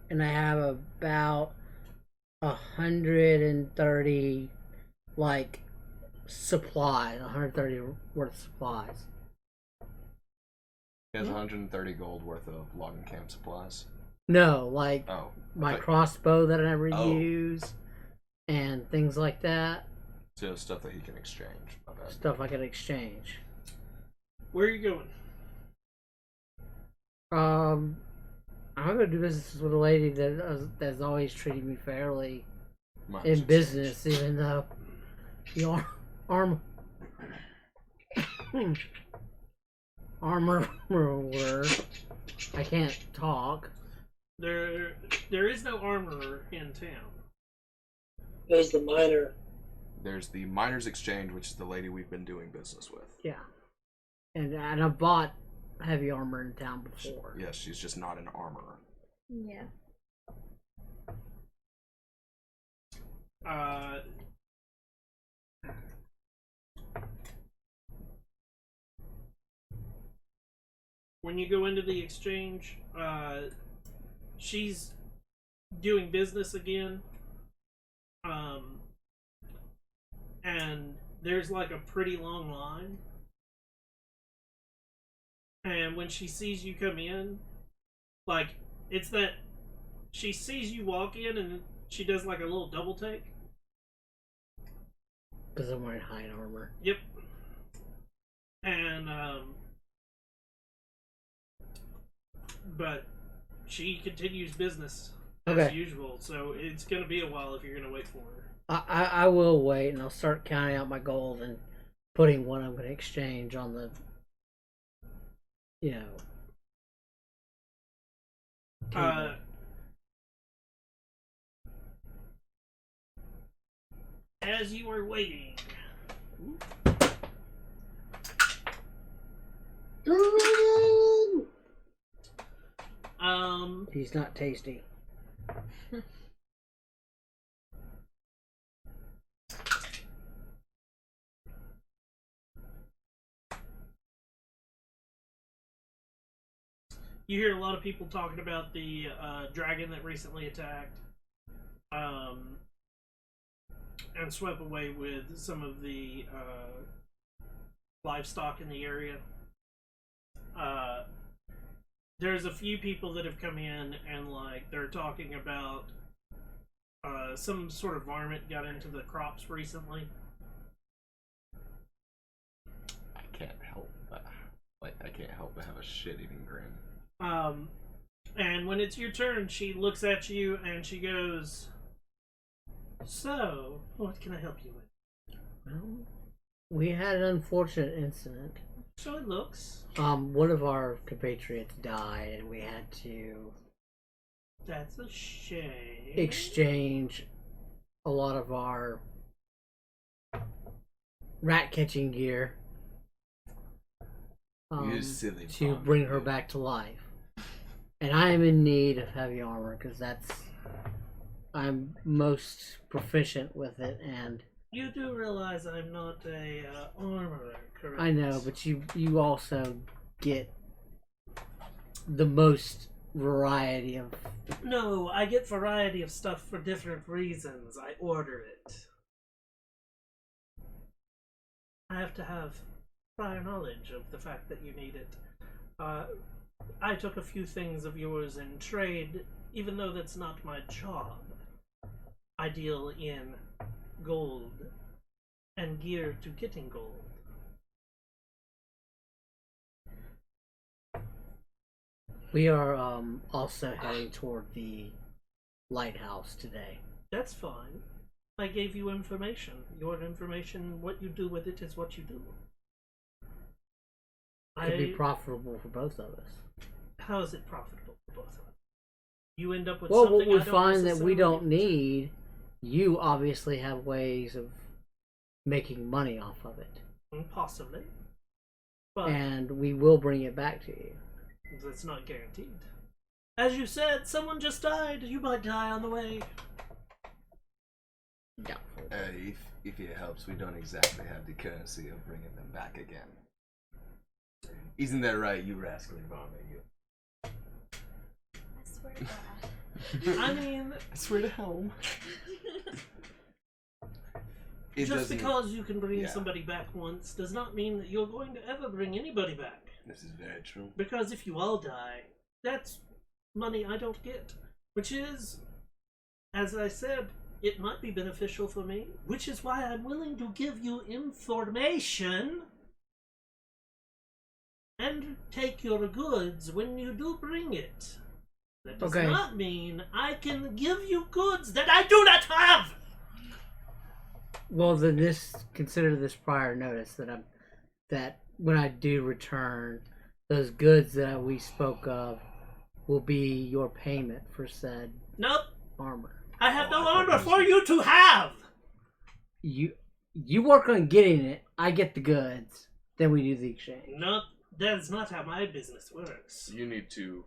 and I have about 130 like supplies, 130 worth of supplies. He has 130 gold worth of logging camp supplies. No, like Oh, my okay. crossbow that I never Oh. use and things like that. So stuff that he can exchange. My bad. Stuff I can exchange. Where are you going? I'm gonna do business with a lady that's always treated me fairly Mine's in exchange. business, even though the armorer, I can't talk. There is no armorer in town. there's the miner. There's the miners exchange, which is the lady we've been doing business with. Yeah, and I bought heavy armor in town before. Yes, she's just not an armorer. Yeah. When you go into the exchange, she's doing business again. And there's like a pretty long line. And when she sees you come in, like, it's that she sees you walk in and she does like a little double take. Because I'm wearing hide armor. Yep. And, but she continues business as Okay. usual, so it's gonna be a while if you're gonna wait for her. I will wait, and I'll start counting out my gold and putting what I'm going to exchange on the, table. As you are waiting, He's not tasty. you hear a lot of people talking about the dragon that recently attacked, and swept away with some of the livestock in the area. There's a few people that have come in and like they're talking about some sort of varmint got into the crops recently. I can't help but have a shit-eating grin. And when it's your turn, she looks at you and she goes, "So, what can I help you with?" Well, we had an unfortunate incident. So it looks. One of our compatriots died, and we had to That's a shame. exchange a lot of our rat catching gear You silly to bum, bring her dude. back to life. And I am in need of heavy armor because I'm most proficient with it, and You do realize I'm not a armorer, correct? I know, but you also get the most variety of. No, I get variety of stuff for different reasons. I order it. I have to have prior knowledge of the fact that you need it. I took a few things of yours in trade, even though that's not my job. I deal in gold and gear to getting gold. We are also heading toward the lighthouse today. That's fine. I gave you information. Your information, what you do with it is what you do. Could be profitable for both of us. How is it profitable for both of us? You end up with Well, something what we I don't find that we necessarily don't need, you obviously have ways of making money off of it. Possibly. But And we will bring it back to you. that's not guaranteed. As you said, someone just died. You might die on the way. Doubtful. If it helps, we don't exactly have the currency of bringing them back again. Isn't that right, you rascally varmint? You. I swear to God. I mean, I swear to home. It just doesn't- because you can bring yeah. somebody back once does not mean that you're going to ever bring anybody back. This is very true. Because if you all die, that's money I don't get. Which is, as I said, it might be beneficial for me, which is why I'm willing to give you information and take your goods when you do bring it. That does Okay. not mean I can give you goods that I do not have! Well, then consider this prior notice that when I do return, those goods that we spoke of will be your payment for said Nope, armor. I have Oh, no I thought armor you for said- you to have! You work on getting it. I get the goods. Then we do the exchange. Nope, that's not how my business works. You need to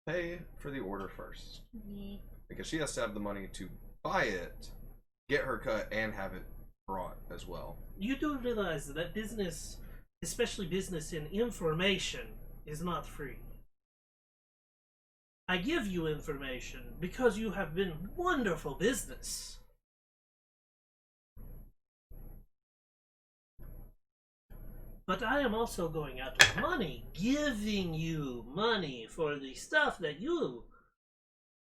pay for the order first. Me. Because she has to have the money to buy it, get her cut, and have it brought as well. You do realize that business, especially business in information, is not free. I give you information because you have been wonderful business. But I am also going out of money, giving you money for the stuff that you,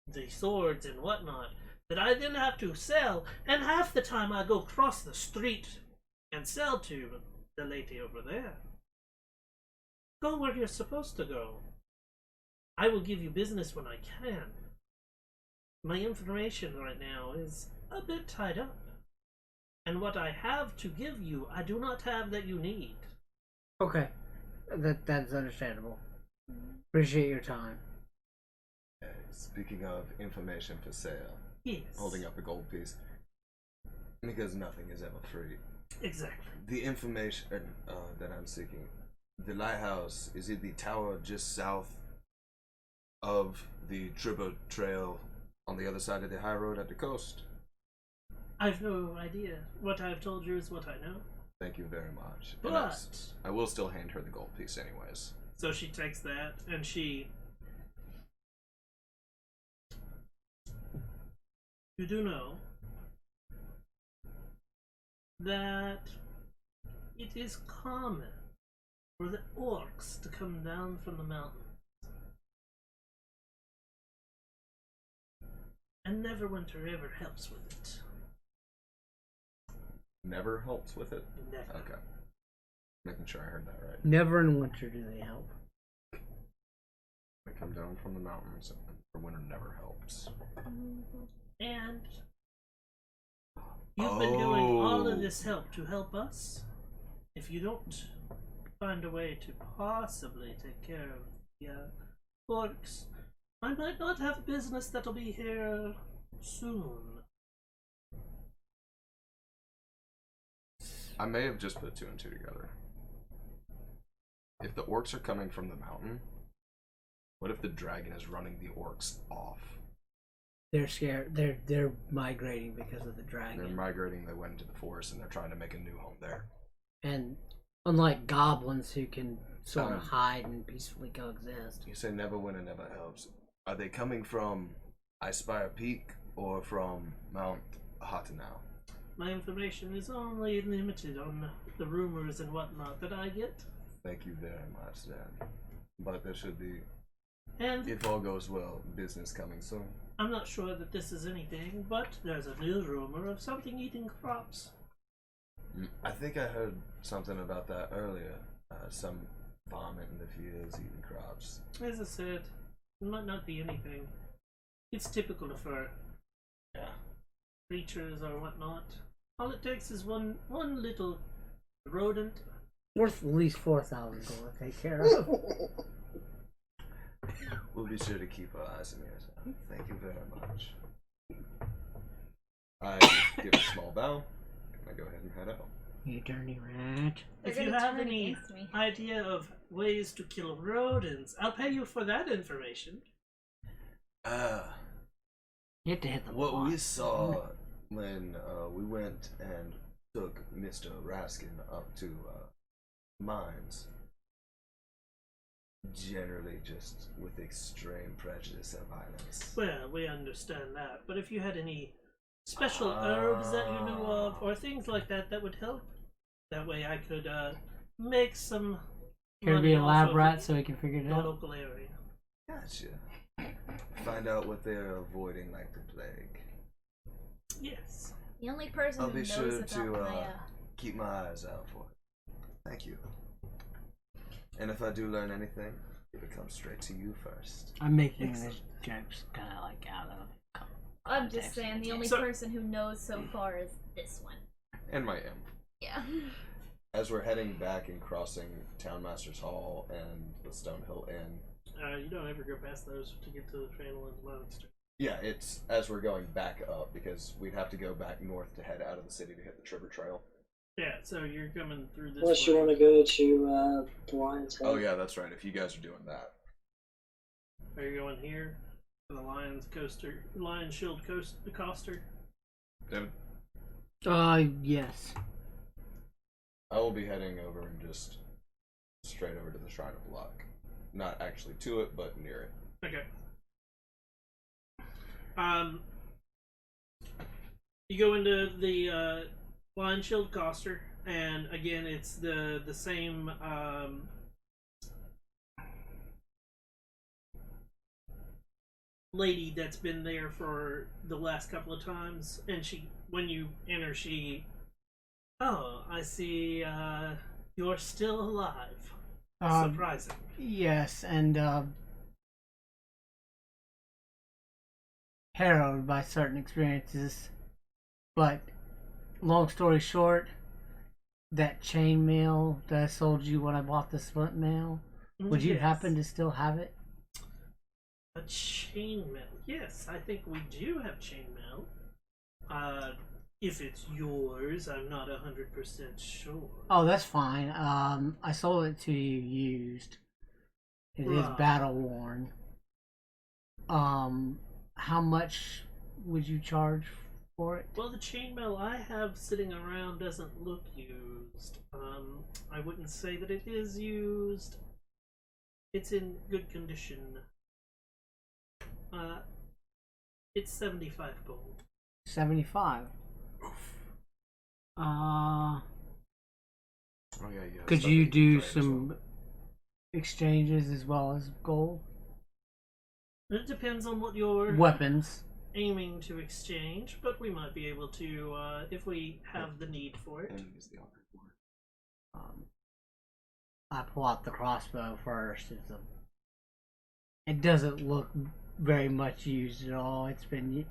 the swords and whatnot, that I then have to sell, and half the time I go cross the street and sell to the lady over there. Go where you're supposed to go. I will give you business when I can. My information right now is a bit tied up. And what I have to give you, I do not have that you need. Okay, that's understandable. Appreciate your time. Speaking of information for sale, Yes. holding up a gold piece, because nothing is ever free. Exactly. The information that I'm seeking, the lighthouse, is it the tower just south of the Tribo Trail on the other side of the high road at the coast? I've no idea. What I've told you is what I know. Thank you very much. And But I will still hand her the gold piece anyways. so she takes that and she. You do know that it is common for the orcs to come down from the mountains. And Neverwinter ever helps with it. Never helps with it? Never. Okay. Making sure I heard that right. Never in winter do they help. They come down from the mountains, and for winter never helps. And you've been doing all of Oh. this help to help us. If you don't find a way to possibly take care of the orcs, I might not have business that'll be here soon. I may have just put two and two together. If the orcs are coming from the mountain, what if the dragon is running the orcs off? They're scared. They're migrating because of the dragon. They're migrating. They went into the forest and they're trying to make a new home there. And unlike goblins who can sort of hide and peacefully coexist. You say never win and never helps. Are they coming from Icespire Peak or from Mount Hatanau? My information is only limited on the rumors and whatnot that I get. Thank you very much, then. But there should be, And if all goes well, business coming soon. I'm not sure that this is anything, but there's a new rumor of something eating crops. I think I heard something about that earlier. Some vomit in the fields, eating crops. As I said, it might not be anything. It's typical of her Yeah. creatures or whatnot. All it takes is one little rodent. Worth at least 4,000 gold to take care of. We'll be sure to keep our eyes and ears out. Thank you very much. I give a small bow, and I go ahead and head out. You dirty rat. They're If you gonna have turn any against me. idea of ways to kill rodents, I'll pay you for that information. You have to hit the What block. we saw when we went and took Mr. Raskin up to mines, generally just with extreme prejudice and violence. Well, we understand that, but if you had any special herbs that you knew of, or things like that that would help, that way I could make some Here to money be a off lab of rat so we can figure it the out. local area. Gotcha. Find out what they're avoiding like the plague. Yes. The only person I'll who be knows sure about to my keep my eyes out for it. Thank you. And if I do learn anything, it'll come straight to you first. I'm making this jokes kind of like out of I'm just context. saying the only So- person who knows so far is this one. And my imp. Yeah. As we're heading back and crossing Townmaster's Hall and the Stonehill Inn. You don't ever go past those to get to the trail and monster. Yeah, it's as we're going back up because we'd have to go back north to head out of the city to hit the Trevor Trail. Yeah, so you're coming through this Unless way. you want to go to the Lion's Head. Oh yeah, that's right. If you guys are doing that. Are you going here? For the Lion Shield Coaster? David? Yes. I will be heading over and just straight over to the Shrine of Luck. Not actually to it, but near it. Okay. You go into the Lion Shield Coaster, and again, it's the same lady that's been there for the last couple of times, and when you enter, oh, I see, you're still alive. Surprising. Yes, and harrowed by certain experiences. But long story short, that chainmail that I sold you when I bought the splint mail, would you Yes. happen to still have it? A chainmail. Yes, I think we do have chainmail. If it's yours, I'm not 100% sure. Oh, that's fine. I sold it to you used. It is Right. battle worn. How much would you charge for it? Well, the chainmail I have sitting around doesn't look used. I wouldn't say that it is used. It's in good condition. It's 75 gold. 75. Oh yeah, yeah. Could stuff you that do trade as well. some exchanges as well as gold? It depends on what you're Weapons. aiming to exchange, but we might be able to, if we have the need for it. And use the offer for it. I pull out the crossbow first. It doesn't look very much used at all. It's been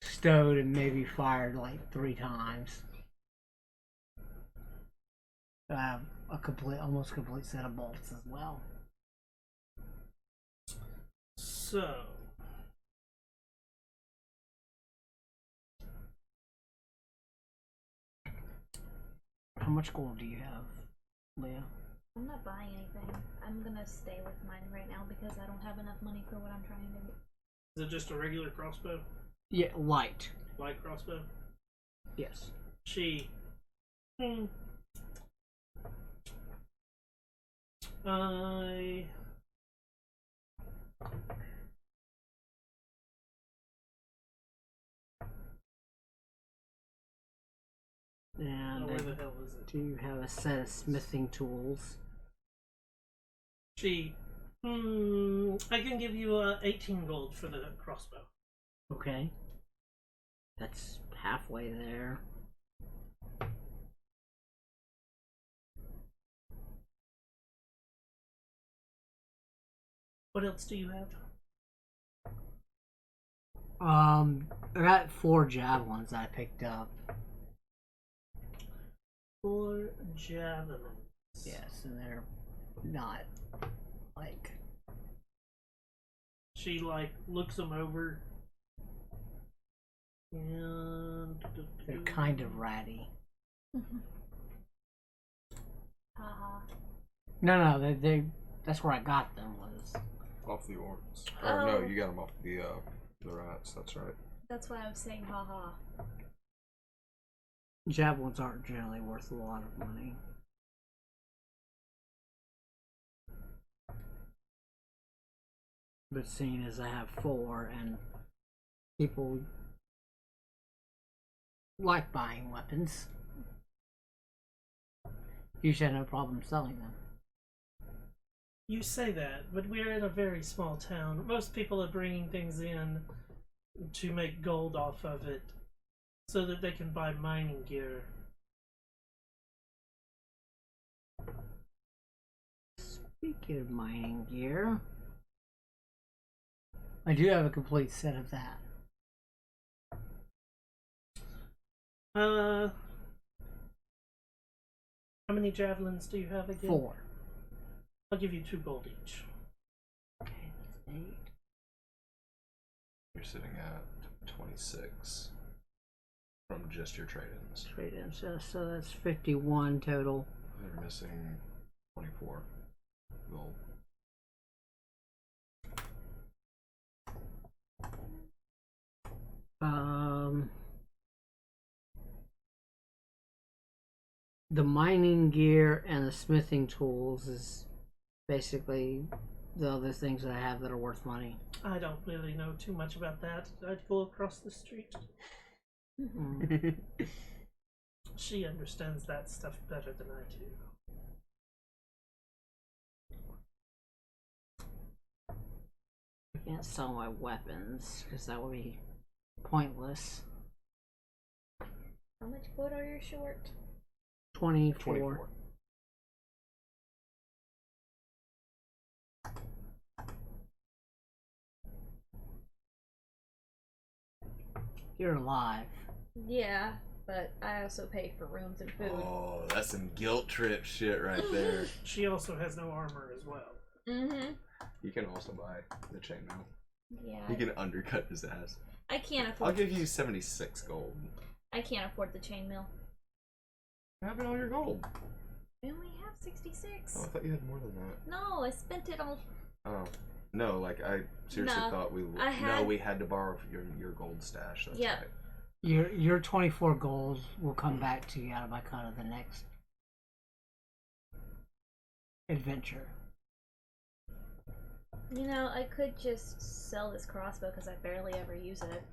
stowed and maybe fired like 3 times. I have a almost complete set of bolts as well. So, How much gold do you have, Leah? I'm not buying anything. I'm gonna stay with mine right now because I don't have enough money for what I'm trying to Is it just a regular crossbow? Yeah, light. Light crossbow? Yes. She. I. And Oh, where the hell is it? do you have a set of smithing tools? She. I can give you 18 gold for the crossbow. Okay. That's halfway there. What else do you have? I got 4 javelins I picked up. 4 javelins. Yes, and they're not like. She like looks them over. And They're kind of ratty. Haha. No, they. That's where I got them. Was Off the orcs. Or no, Oh. you got them off the rats. That's right. That's why I was saying haha. javelins aren't generally worth a lot of money. But seeing as I have 4 and people like buying weapons, you should have no problem selling them. You say that, but we're in a very small town. Most people are bringing things in to make gold off of it so that they can buy mining gear. Speaking of mining gear, I do have a complete set of that. How many javelins do you have again? 4. I'll give you 2 gold each. Okay, that's 8. You're sitting at 26 from just your trade-ins. Trade-ins, so that's 51 total. You're missing 24 gold. The mining gear and the smithing tools is basically the other things that I have that are worth money. I don't really know too much about that. I'd go across the street. She understands that stuff better than I do. I can't sell my weapons because that would be pointless. How much gold are you short? 24. You're alive. Yeah, but I also pay for rooms and food. Oh, that's some guilt trip shit right there. She also has no armor as well. Mm-hmm. You can also buy the chainmail. Yeah. You can undercut his ass. I can't afford. I'll give you 76 gold. I can't afford the chainmail. Have all your gold. I only have 66. Oh, I thought you had more than that. No, I spent it on. Oh. No, like I seriously No, thought we we had to borrow your gold stash. That's Yeah. right. Your 24 goals will come back to you out of my cut of the next adventure. You know, I could just sell this crossbow because I barely ever use it.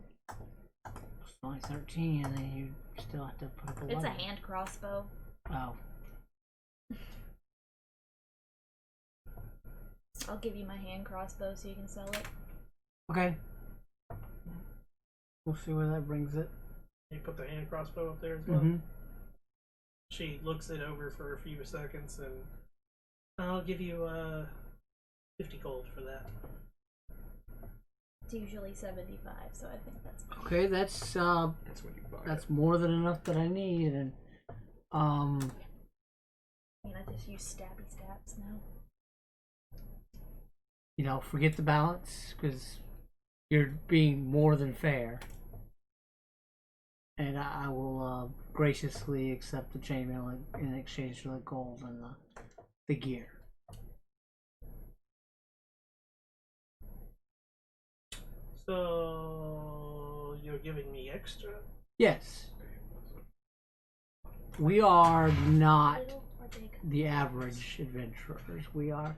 It's only 13, and then you still have to put up a It's a limit. hand crossbow. Oh. I'll give you my hand crossbow so you can sell it. Okay. We'll see where that brings it. You put the hand crossbow up there as well. Mm-hmm. She looks it over for a few seconds, and I'll give you 50 gold for that. It's usually 75, so I think that's fine. Okay, that's That's when you buy that's it. more than enough that I need, and I mean, I just use stabby stabs now. you know, forget the balance because you're being more than fair, and I will graciously accept the chainmail in exchange for the gold and the gear. So you're giving me extra? Yes. We are not Little or big? the average adventurers. We are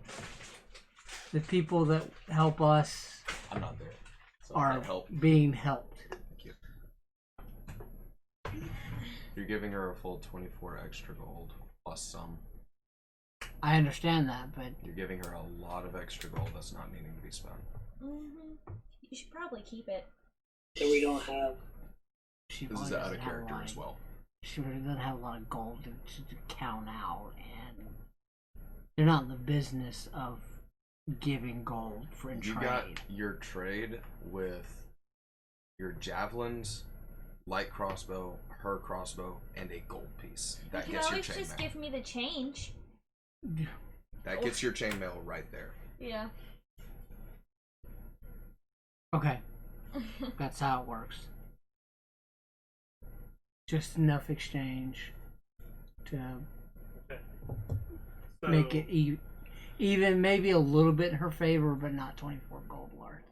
the people that help us I'm not there. So I are can't help. being helped. Thank you. You're giving her a full 24 extra gold plus some. I understand that, but You're giving her a lot of extra gold that's not needing to be spent. You should probably keep it. that we don't have. she This is probably out doesn't of have a character lot as of- well. She really doesn't have a lot of gold to count out, and they're not in the business of giving gold for You trade. got your trade with your javelins, light crossbow, her crossbow, and a gold piece. That You gets can your always chainmail. just give me the change. That gets your chainmail right there. Yeah. Okay, that's how it works. Just enough exchange to Okay. So, make it even maybe a little bit in her favor, but not 24 gold worth.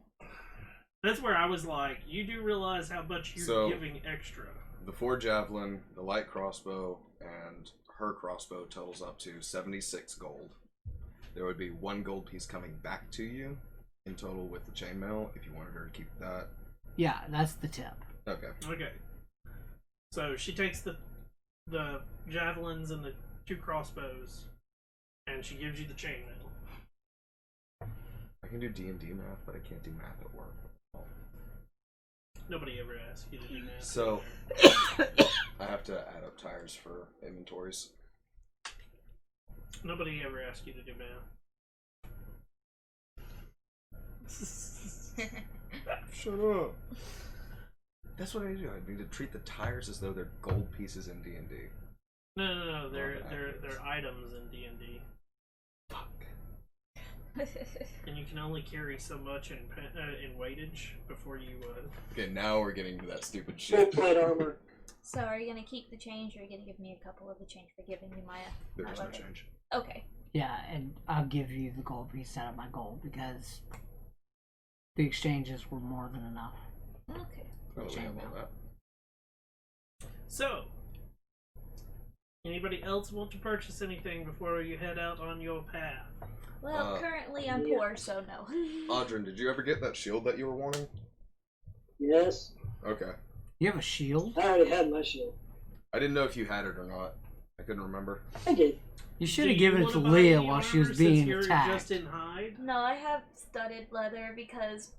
that's where I was like, you do realize how much you're So- giving extra. The 4 javelin, the light crossbow, and her crossbow totals up to 76 gold. There would be 1 gold piece coming back to you in total with the chainmail if you wanted her to keep that. Yeah, that's the tip. Okay. Okay. So she takes the javelins and the 2 crossbows, and she gives you the chainmail. I can do D&D math, but I can't do math at work. Nobody ever asks you to do math. So, I have to add up tires for inventories. Nobody ever asks you to do math. Shut up. That's what I do. I need to treat the tires as though they're gold pieces in D&D. No. They're accurate. items in D&D, Fuck. and you can only carry so much in weightage before you. Okay, now we're getting to that stupid Full shit. plate armor. So are you gonna keep the change, or are you gonna give me a couple of the change for giving me my? There is no weapon? change. Okay. Yeah, and I'll give you the gold piece out of my gold because the exchanges were more than enough. Okay. Oh, we have all that. So, anybody else want to purchase anything before you head out on your path? Well, currently I'm yeah. poor, so no. Audrin, did you ever get that shield that you were wanting? Yes. Okay. You have a shield? I already had my shield. I didn't know if you had it or not. I couldn't remember. I did. You should Do have you given it wanna to buy Leah any while she armor was since being you're attacked. just in hide? No, I have studded leather because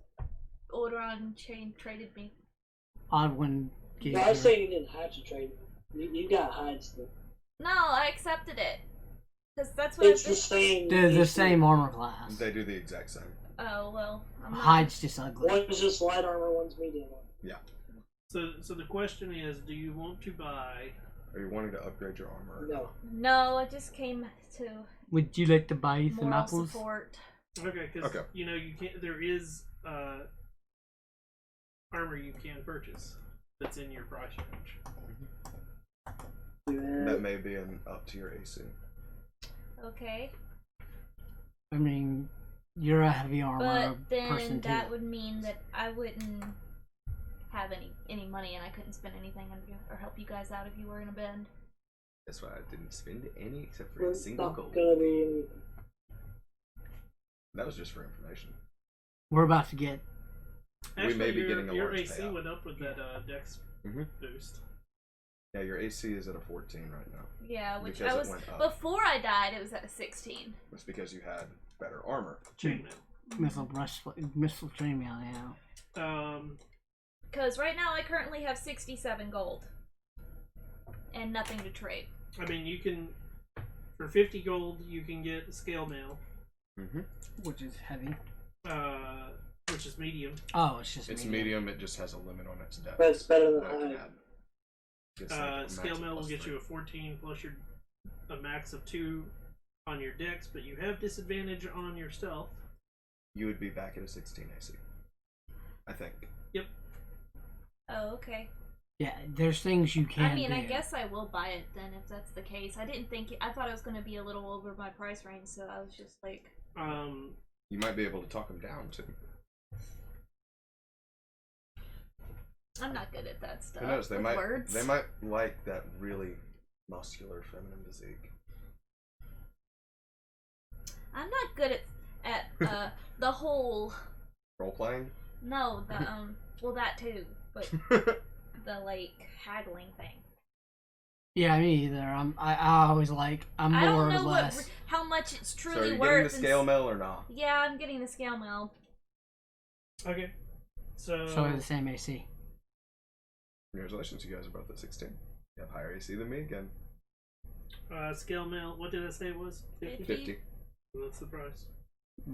Odoron chain traded me. Odwin gave No, I was her. saying you didn't have to trade. You got hide still. No, I accepted it. Because that's what It's I've the been. same. They're the piece. same armor class. They do the exact same. Oh, well. I'm not... Hide's just ugly. One's just light armor, one's medium armor. So the question is, do you want to buy? Are you wanting to upgrade your armor? No. No, I just came to Would you like to buy some moral apples? support. Okay, because Okay. you know you can't. There is armor you can purchase that's in your price range. That may be up to your AC. Okay. I mean, you're a heavy armor But then person too. that would mean that I wouldn't have any money and I couldn't spend anything on you or help you guys out if you were in a bend. That's why I didn't spend any except for a It's single not gold. gonna be. That was just for information. We're about to get. Actually, may be your, getting a your large AC payout. went up with that Dex Mhm. boost. Yeah, your AC is at a 14 right now. Yeah, which Because I it was went up. before I died. It was at a 16. It's because you had better armor. Chainmail. Missile chainmail, yeah. Because right now I currently have 67 gold and nothing to trade. I mean, you can for 50 gold you can get scale mail, Mm-hmm. Which is heavy. which is medium. Oh, it's just It's medium. It just has a limit on its depth. But it's better than that it can hide. add. It's like a max Scale of mail will plus get 3. you a 14 plus a max of 2 on your dex, but you have disadvantage on your stealth. You would be back at a 16 AC. I think. Yep. Oh, okay. Yeah, there's things you can I mean, do. I guess I will buy it then if that's the case. I didn't think I thought it was going to be a little over my price range, so I was just like, You might be able to talk him down too. I'm not good at that stuff. Who knows? They with might. words. They might like that really muscular feminine physique. I'm not good at the whole. Role playing. No, the well that too, but the like haggling thing. Yeah, me either. I always like. I'm I more don't or know less. how much it's truly So are you worth. getting the scale mail or not? Yeah, I'm getting the scale mail. Okay. So So we're the same AC. Congratulations, you guys are both at 16. You have higher AC than me again. scale mail. What did I say it was? 50. 50. What's the price?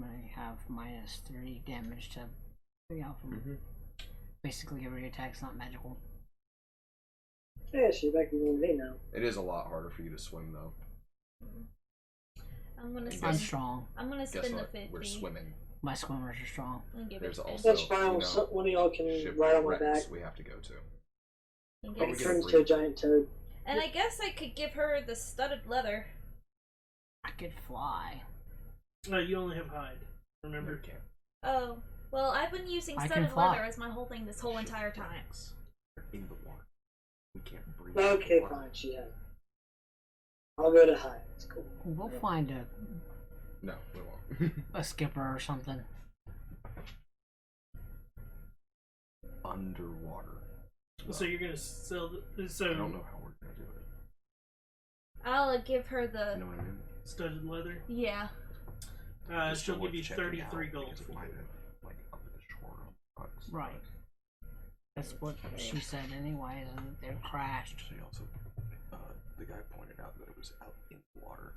I have -3 damage to 3 out from basically every attack's not magical. Yeah, she's back to me now. It is a lot harder for you to swim though. I'm gonna I'm spend. strong. I'm gonna Guess spend the what? 50. We're swimming. My swimmers are strong. And give There's it 50. also- That's fine. you know, So one of y'all can ride on my back. Shipwrecks we have to go to. And, Oh, give we it get Turn a into a break. giant toad. and I guess I could give her the studded leather. I could fly. No, you only have hide. Remember? No, you can't. Oh, well, I've been using I can studded fly. leather as my whole thing this whole entire time. They're in the water. We can't breathe. Okay, in the water. fine. She has. I'll go to high. It's cool. We'll find No, we won't. a skipper or something. Underwater. So you're gonna sell the I don't know how we're gonna do it. I'll give her the. You know what I mean? studded leather. Yeah. Just She'll worth give you checking 33 out, gold because for it might it. have, like, up at the shore on rocks. Right. That's what she said anyways, and they're crashed. She also, the guy pointed out that it was out in the water,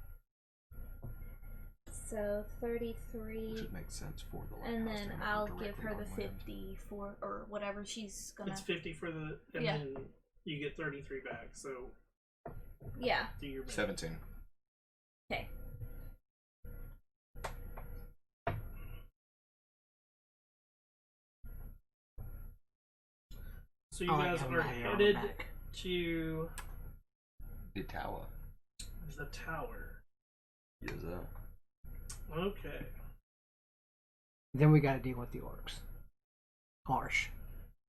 So which 33. would make sense for the lighthouse. And to then have I'll directly give her the on land. 50 for, or whatever she's gonna. It's 50 for the, and Yeah. then you get 33 back. So Yeah. do your best. 17. Okay. So you I like guys having are my hair on headed back. to The tower. the tower. Yes, Okay. Then we gotta deal with the orcs. Harsh.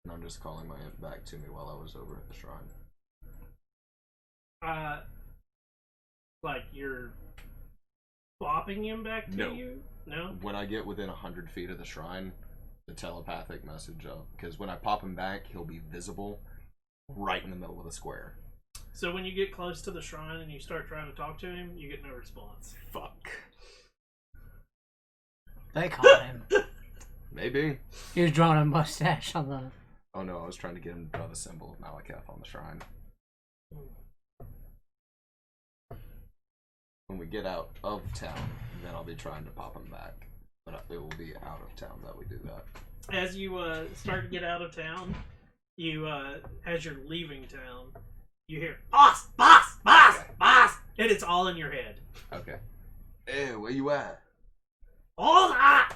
And I'm just calling my aunt back to me while I was over at the shrine. Like you're bopping him back to No. you? No. When I get within 100 feet of the shrine, the telepathic message up. Because when I pop him back, he'll be visible right in the middle of the square. So when you get close to the shrine and you start trying to talk to him, you get no response. Fuck. They caught him. Maybe. He was drawing a mustache on the. Oh no, I was trying to get him to draw the symbol of Malekith on the shrine. When we get out of town, then I'll be trying to pop him back. But it will be out of town that we do that. As you start to get out of town, you as you're leaving town, you hear boss, boss, boss, Okay. boss, and it's all in your head. Okay. Hey, where you at? Hold up!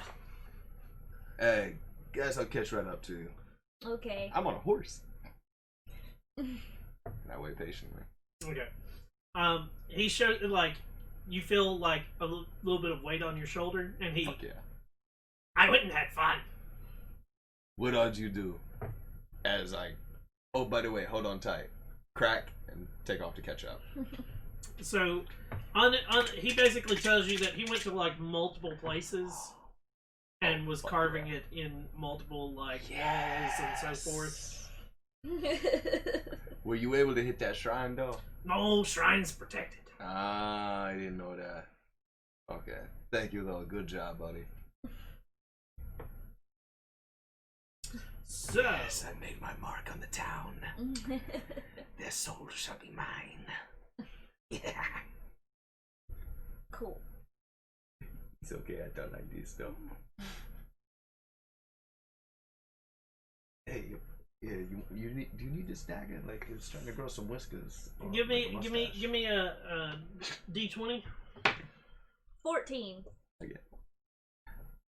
Hey, guys, I'll catch right up to you. Okay. I'm on a horse. And I wait patiently. Okay. He showed like you feel like a little bit of weight on your shoulder, and he. Fuck yeah. I went and had fun. What did you do? As I... Oh, by the way, hold on tight. Crack, and take off to catch up. So, he basically tells you that he went to like multiple places and was fuck carving yeah. it in multiple like walls and so forth. Were you able to hit that shrine, though? No, shrine's protected. Ah, I didn't know that. Okay. Thank you, though. Good job, buddy. So, Yes, I made my mark on the town. Their souls shall be mine. Yeah. Cool. It's okay, I don't like this, though. Hey, yeah, you need, do you need this dagger? Like, it's starting to grow some whiskers. Or give like a me mustache. a D20. 14.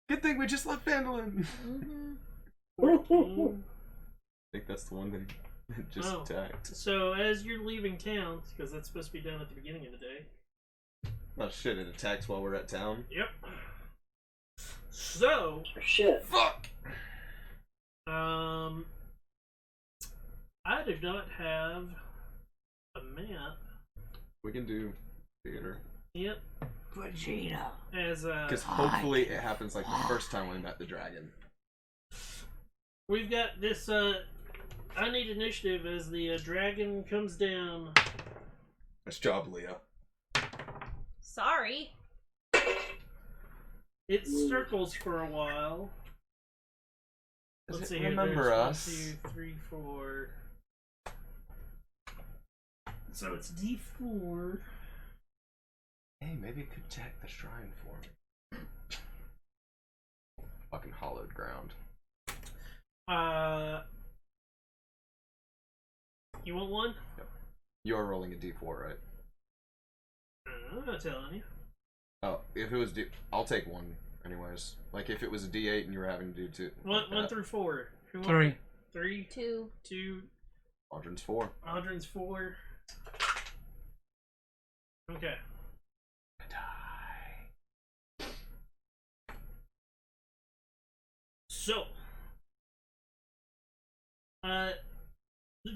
Good thing we just left Vandalin. Mm-hmm. 14. I think that's the one that just Oh. attacked. So as you're leaving town, because that's supposed to be done at the beginning of the day. Oh shit, it attacks while we're at town? Yep. So, Shit. Fuck! I do not have a map. We can do theater. Yep. Vegeta. As Because hopefully it happens like the first time we met the dragon. we've got this I need initiative as the dragon comes down. Nice job, Leah. Sorry. It circles for a while. Does Let's it see here. remember There's us? 1, 2, 3, 4. So it's D4. Hey, maybe it could check the shrine for me. Fucking hollowed ground. You want one? Yep. You're rolling a d4, right? I'm not telling you. Oh, if it was I'll take one, anyways. Like, if it was a d8 and you were having to do two. One, like 1 that. through 4. Who wants 3. it? 3, 2. 2, Audrey's 4. Audrey's 4. Okay. Die. So, the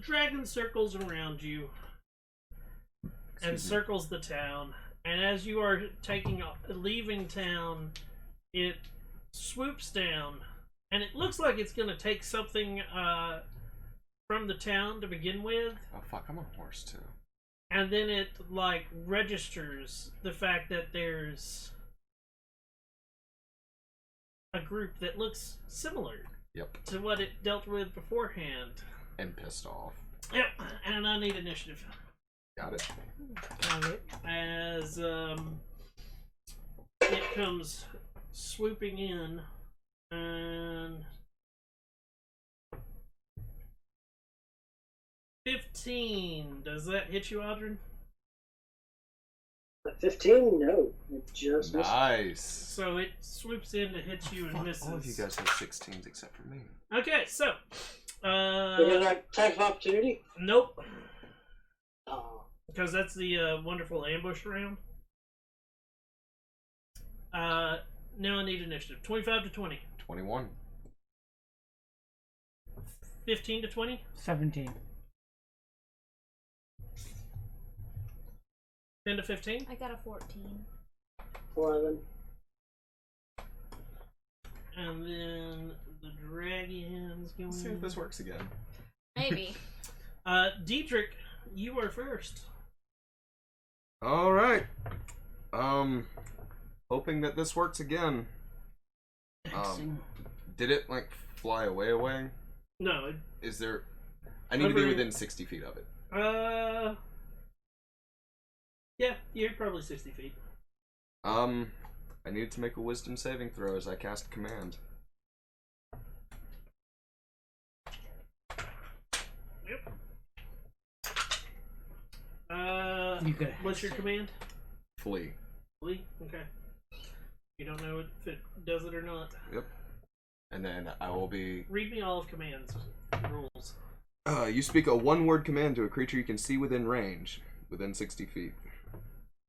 dragon circles around you and Excuse me. circles the town. And as you are leaving town, it swoops down, and it looks like it's going to take something from the town to begin with. Oh, fuck, I'm on a horse, too. And then it, like, registers the fact that there's a group that looks similar Yep. to what it dealt with beforehand. And pissed off. Yep, and I need initiative. Got it. As it comes swooping in, and 15. Does that hit you, Audrey? 15? No. It just missed. Nice. So it swoops in to hit you and Fuck, misses. all of you guys have 16s except for me. Okay, so We got an attack of opportunity? nope, Oh. because that's the wonderful ambush round. Now I need initiative. 25 to 20. 21. 15 to 20. 17. 10 to 15. I got a 14. 11. And then the dragon's going. Let's see if this works again. Maybe. Diedrich, you are first. Alright. Hoping that this works again. Did it, like, fly away? No. Is there... I need to be Over- within 60 feet of it. Yeah, you're probably 60 feet. I need to make a wisdom saving throw as I cast command. Yep. You could. What's your command? Flee. Flee? Okay. You don't know if it does it or not. Yep. And then I will be... Read me all of commands rules. You speak a one-word command to a creature you can see within range, within 60 feet.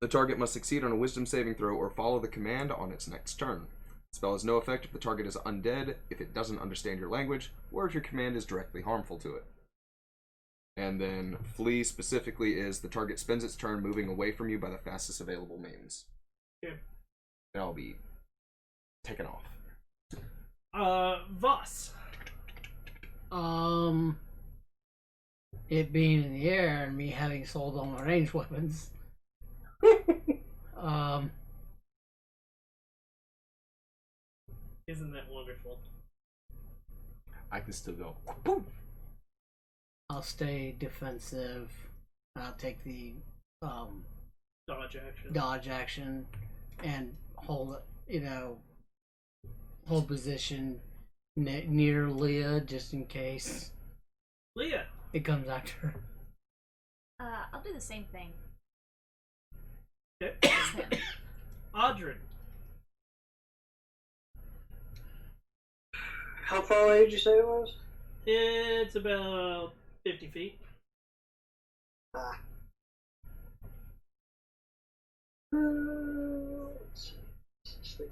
The target must succeed on a wisdom saving throw or follow the command on its next turn. The spell has no effect if the target is undead, if it doesn't understand your language, or if your command is directly harmful to it. And then flee specifically is the target spends its turn moving away from you by the fastest available means. Okay. And I'll be taken off. Voss. It being in the air and me having sold all my ranged weapons. Isn't that wonderful? I can still go. Boom. I'll stay defensive. I'll take the Dodge action. dodge action and hold, hold position near Leah just in case Leah. it comes after her. I'll do the same thing. Okay. As him. Audrey. How far away did you say it was? It's about 50 feet. Ah. Let's see.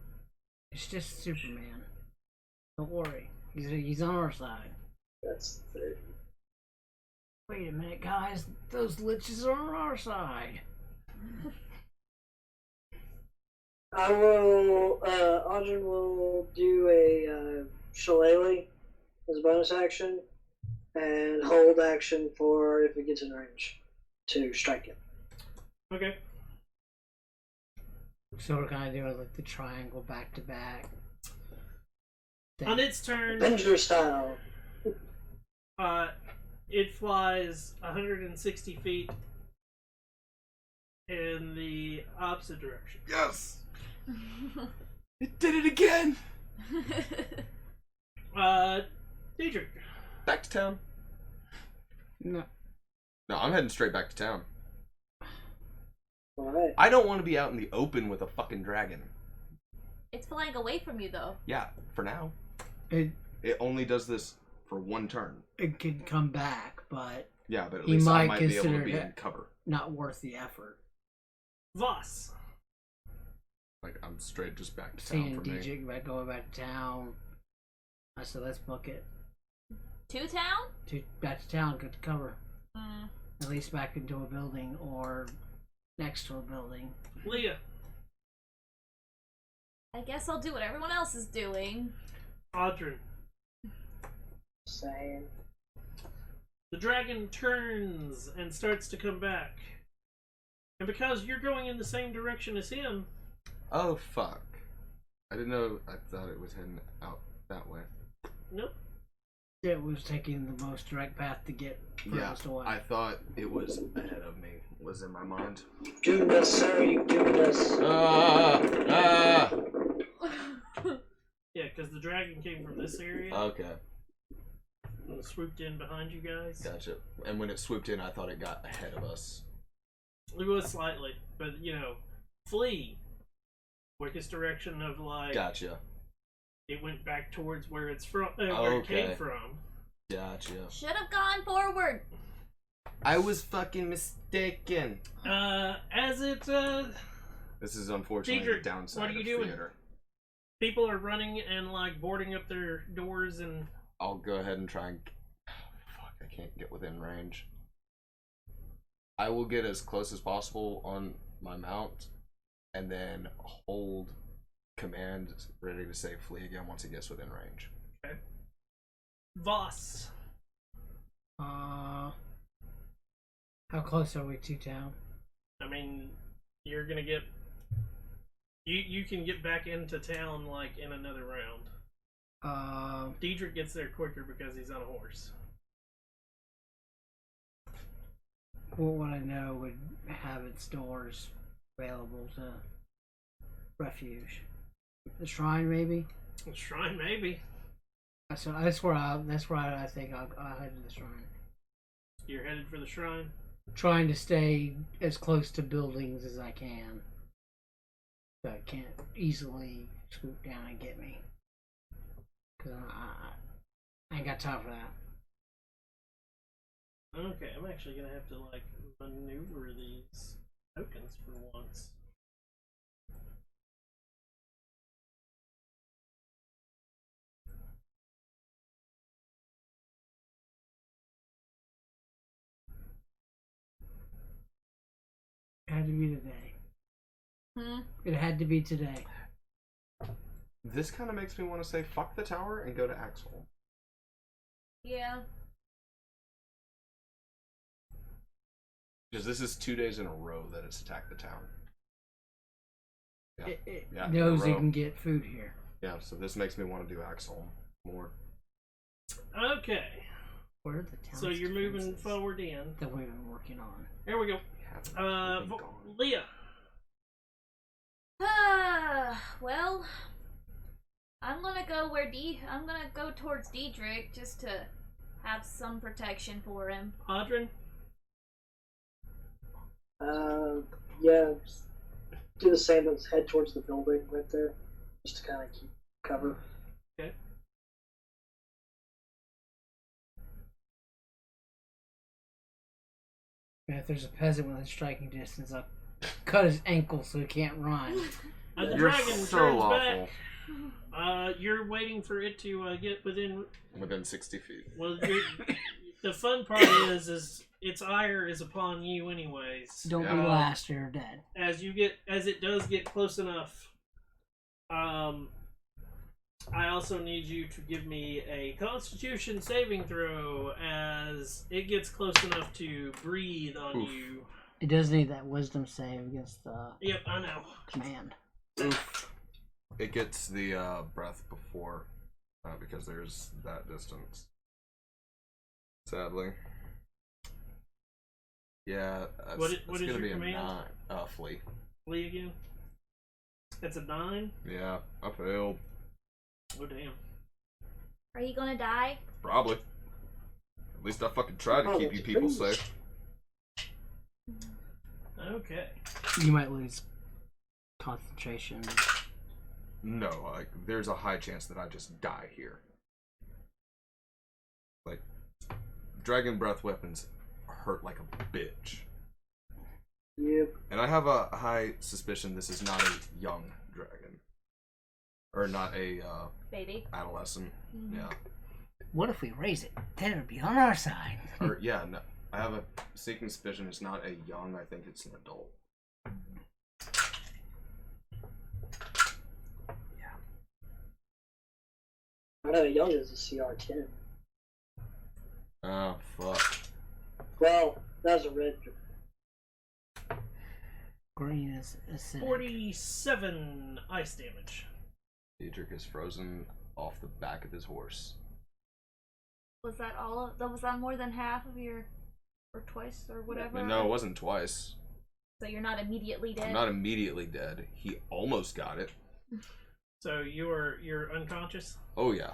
It's just Superman. Don't worry. He's on our side. That's 30. Wait a minute, guys. Those liches are on our side. I will, Audrey will do a shillelagh as a bonus action, and hold action for if it gets in range to strike it. Okay. So we're gonna do like the triangle back to back. On its turn, Avenger style. it flies 160 feet in the opposite direction. Yes! It did it again! Diedrich. Back to town. No. No, I'm heading straight back to town. Alright. I don't want to be out in the open with a fucking dragon. It's flying away from you, though. Yeah, for now. It only does this for one turn. it could come back, but Yeah, but at He least I might might be able to consider be it- in cover. not worth the effort. Voss. Like, I'm straight just back to town Seeing for me. DJ going back to town. I said, let's book it. To town? Back to town, get to cover. Mm. At least back into a building or next to a building. Leah. I guess I'll do what everyone else is doing. Audrey. Same. The dragon turns and starts to come back. And because you're going in the same direction as him, Oh, fuck. I didn't know. I thought it was heading out that way. nope. It was taking the most direct path to get furthest away. I thought it was ahead of me. Was in my mind. Doomed us, sir, you doomed us. Yeah, because the dragon came from this area Okay, and swooped in behind you guys. gotcha. And when it swooped in, I thought it got ahead of us. It was slightly, but you know, flee. Quickest direction of like Gotcha. it went back towards where it's from, where it came Okay. from. Gotcha. Should have gone forward. I was fucking mistaken. As it This is unfortunately Diedrich, the downside what are you of doing? theater. people are running and like boarding up their doors and I'll go ahead and try and... Fuck, I can't get within range. I will get as close as possible on my mount, and then hold command ready to say flee again once it gets within range. okay. Voss. How close are we to town? I mean, you're gonna get you can get back into town like in another round. Diedrich gets there quicker because he's on a horse. What would I know would have its doors available to refuge? The shrine, maybe. Shrine, maybe. So that's where I think I'll head to the shrine. You're headed for the shrine. Trying to stay as close to buildings as I can, so it can't easily swoop down and get me. Cause I ain't got time for that. Okay, I'm actually gonna have to like maneuver these tokens for once. It had to be today. Hmm. It had to be today. This kind of makes me want to say fuck the tower and go to Axel. Yeah. Because this is 2 days in a row that it's attacked the town. Yeah, It yeah, in knows a it row. can get food here. Yeah, so this makes me want to do Axel more. Okay, Where are the towns? so you're moving forward in. that we've been working on. There we go. Haven't been gone. Leah. Well, I'm gonna go I'm gonna go towards Diedrich just to have some protection for him. Audrin. Yeah, do the same, let's head towards the building right there, just to kind of keep cover. Okay. And if there's a peasant within striking distance, I'll cut his ankle so he can't run. As the You're dragon so turns awful. back, you're waiting for it to get within. Within 60 feet. Well, the fun part is its ire is upon you anyways. Don't be last, you're dead. As it does get close enough, I also need you to give me a Constitution saving throw as it gets close enough to breathe on you. It does need that wisdom save against the Yep, I know. command. Oof. It gets the breath before, because there's that distance. Sadly. Yeah, that's, What is gonna your be command? a 9. Flee. Flee again. That's a 9. Yeah, I failed. Oh damn. Are you gonna die? Probably. At least I fucking tried to keep you people safe. Okay. You might lose concentration. No, like, there's a high chance that I just die here. Like, dragon breath weapons hurt like a bitch. Yep. And I have a high suspicion this is not a young dragon. Or not a Baby. adolescent. Mm-hmm. Yeah. What if we raise it? Then it would be on our side. Or, yeah, no. I have a sneaking suspicion it's not a young, I think it's an adult. I know young is a CR10. Oh, fuck. Well, that was a red. Green is acidic. 47 ice damage. Diedrich is frozen off the back of his horse. Was that all? Was that more than half of your, or twice, or whatever? No, it wasn't twice. So you're not immediately dead. I'm not immediately dead. He almost got it. So you're unconscious? Oh, yeah.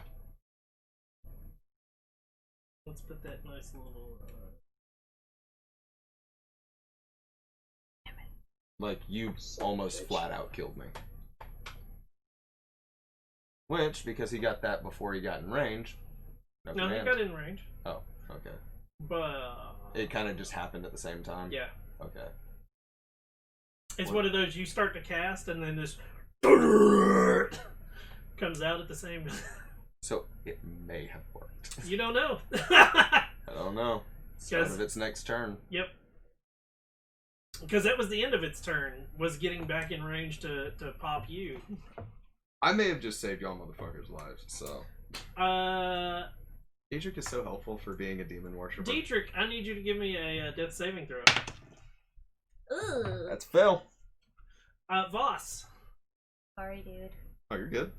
Let's put that nice little Like, you almost flat out killed me. Which, because he got that before he got in range. No, he command. got in range. Oh, okay. But It kind of just happened at the same time? yeah. Okay. It's What? one of those you start to cast and then this comes out at the same time. So, it may have worked. You don't know. I don't know. Start Because of its next turn. yep. Because that was the end of its turn, was getting back in range to pop you. I may have just saved y'all motherfuckers' lives, so. Diedrich is so helpful for being a demon worshiper. Diedrich, I need you to give me a death saving throw. Ooh. That's Phil. Voss. Sorry, dude. Oh, you're good.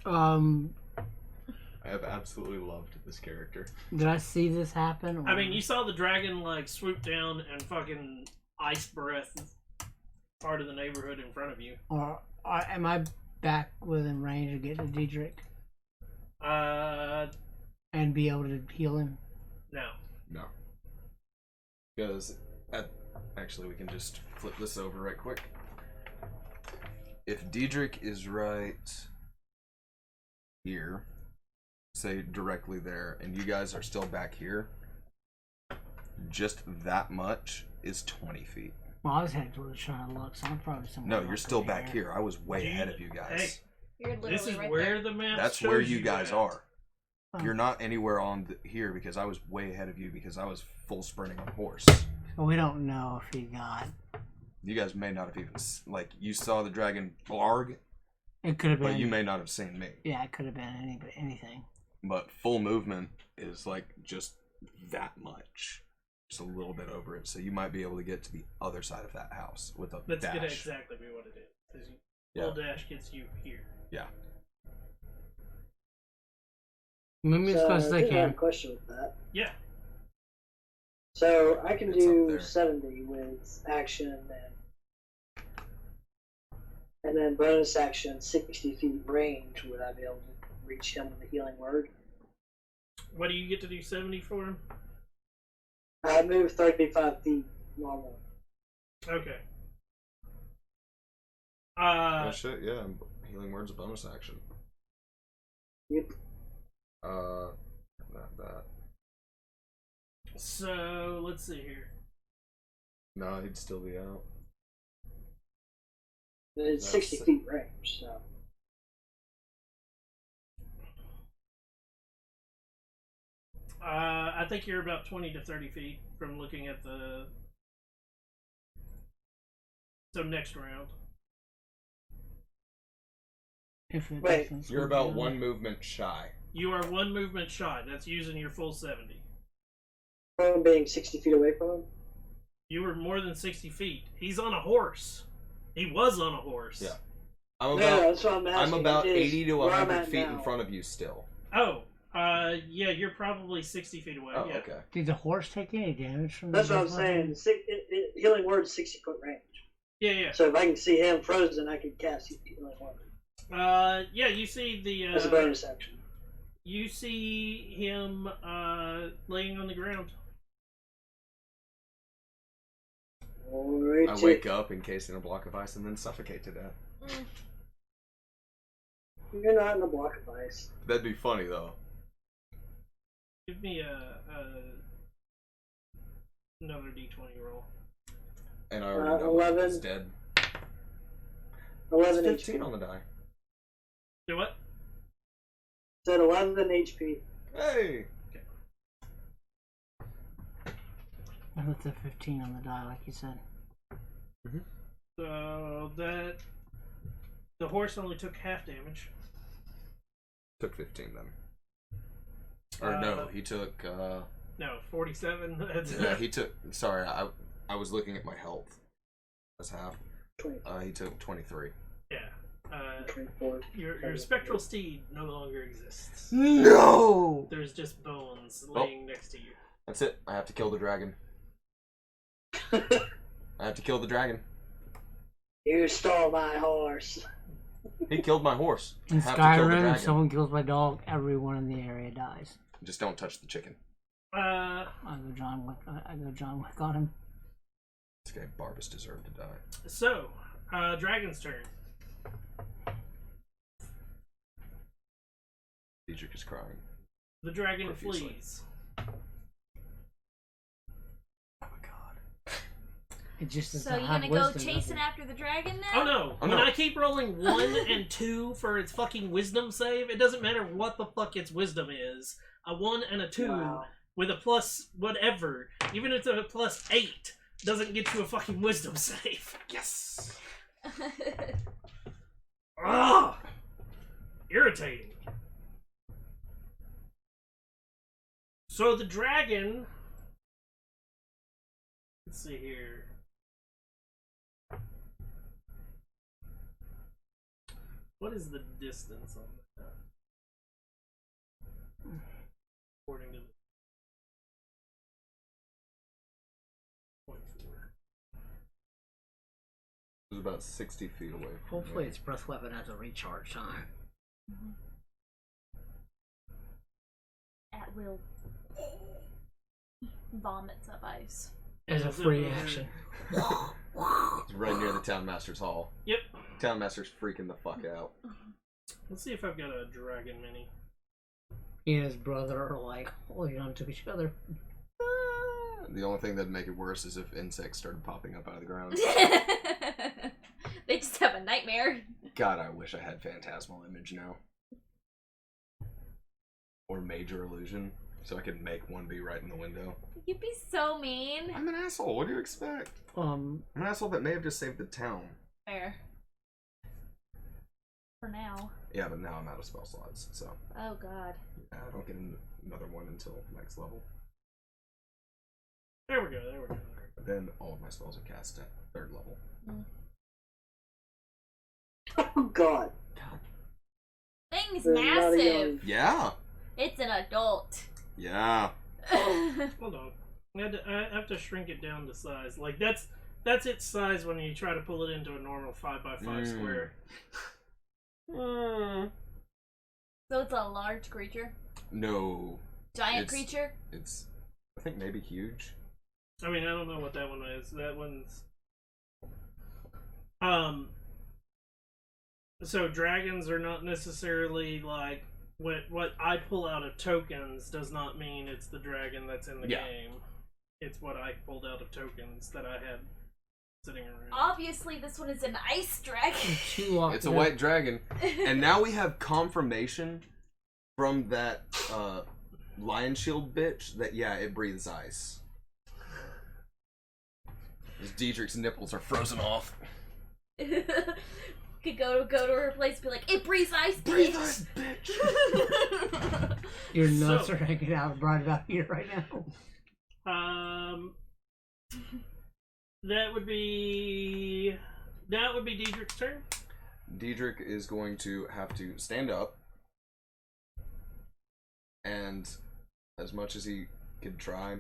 I have absolutely loved this character. Did I see this happen? Or... I mean, you saw the dragon like swoop down and fucking ice breath part of the neighborhood in front of you. Or am I back within range to get to Diedrich and be able to heal him? No. No. Because, actually, we can just flip this over right quick. If Diedrich is right here, say directly there, and you guys are still back here, just that much is 20 feet. Well, I was heading towards trying to look, so I'm probably somewhere. No, you're still back here. I was way ahead of you guys. Hey, You're literally this is right where there. the map That's shows where you guys at. are. Oh. You're not anywhere on here because I was way ahead of you because I was full sprinting on horse. Well, we don't know if he got. You guys may not have even like you saw the dragon blarg, It could have been. but you may not have seen me. Yeah, it could have been anything. But full movement is like just that much, just a little bit over it. So you might be able to get to the other side of that house with a That's dash. gonna exactly be what it is. 'Cause Yeah. Full dash gets you here. Yeah. Move me as So, close as I I did have a can. question with that. Yeah. So I can It's up do there. 70 with action and then bonus action 60 feet range. Would I be able to reach him with a healing word? What do you get to do 70 for him? I move 35 feet normal. Okay. Oh shit! Yeah, healing word's a bonus action. Yep. Not that. So let's see here. No, he'd still be out. It's That's 60 it. feet range, so. I think you're about 20 to 30 feet from looking at the. So next round. If it Wait, doesn't You're slow about down. one movement shy. You are one movement shy. That's using your full 70. From being 60 feet away from him. You were more than 60 feet. He's on a horse. He was on a horse. Yeah. I'm No, about that's what I'm asking. I'm about is 80 to where I'm 100 at feet now. in front of you still. Oh, yeah, you're probably 60 feet away. Oh, yeah. okay. Did the horse take any damage from That's the what I'm big saying. weapon? Healing word's 60-foot range. Yeah, yeah. So if I can see him frozen, I can cast healing word Yeah, you see the. as a bonus action. You see him laying on the ground. Alright. I wake up encased in a block of ice and then suffocate to death. Mm. You're not in a block of ice. That'd be funny though. Give me another d20 roll. And I already know 11. he's dead. 11 It's 15 HP. on the die. Do what? Said 11 HP. Hey! I put the 15 on the die, like you said. So that the horse only took half damage. Took 15 then. Or no, he took No, 47. That's yeah, he took sorry, I was looking at my health. That's half. 20, He took 23. yeah. 24. Your spectral steed no longer exists. No! There's just bones laying next to you. That's it. I have to kill the dragon. I have to kill the dragon. You stole my horse. He killed my horse. I In have to kill the Skyrim, if dragon. someone kills my dog, everyone in the area dies. Just don't touch the chicken. I go John Wick on him. This guy Barbas deserved to die. So, dragon's turn. Diedrich is crying. The dragon Profusely. flees. Oh my god. It just does So not you have gonna go wisdom, chasing does it? after the dragon now? Oh no! Oh, when no. I keep rolling 1 and 2 for its fucking wisdom save, it doesn't matter what the fuck its wisdom is. A 1 and a 2 Wow. with a plus whatever, even if it's a plus 8, doesn't get you a fucking wisdom save. Yes! Ugh! Irritating. So the dragon. Let's see here. What is the distance on that? According to the point 4. It was about 60 feet away from Hopefully me. its breath weapon has a recharge time. At will. Vomits up ice. As a free action. It's right near the town master's hall. Yep. Town master's freaking the fuck out. Let's see if I've got a dragon mini. He and his brother are like holding on to each other. The only thing that'd make it worse is if insects started popping up out of the ground. They just have a nightmare. God, I wish I had Phantasmal Image now. Or Major Illusion, so I could make one be right in the window. You'd be so mean. I'm an asshole, what do you expect? I'm an asshole that may have just saved the town. Fair. For now. Yeah, but now I'm out of spell slots, so Oh god. I don't get another one until next level. There we go, there we go. Then all of my spells are cast at 3rd level. Oh god. Thing's There's not a massive. Yeah! It's an adult. Yeah! Hold on. I have to shrink it down to size. Like that's its size when you try to pull it into a normal 5x5 square. So it's a large creature? No. Giant It's- creature? It's, I think maybe huge. I mean, I don't know what that one is. That one's so dragons are not necessarily like what I pull out of tokens does not mean it's the dragon that's in the Yeah. game. It's what I pulled out of tokens that I had sitting around. Obviously this one is an ice dragon. It's a white dragon. And now we have confirmation from that lion shield bitch that, yeah, it breathes ice. Diedrich's nipples are frozen off. Could go to her place and be like, it breathes ice, bitch! Breathe ice, bitch! Your nuts are hanging out right about here right now. That would be Diedrich's turn. Diedrich is going to have to stand up, and as much as he could try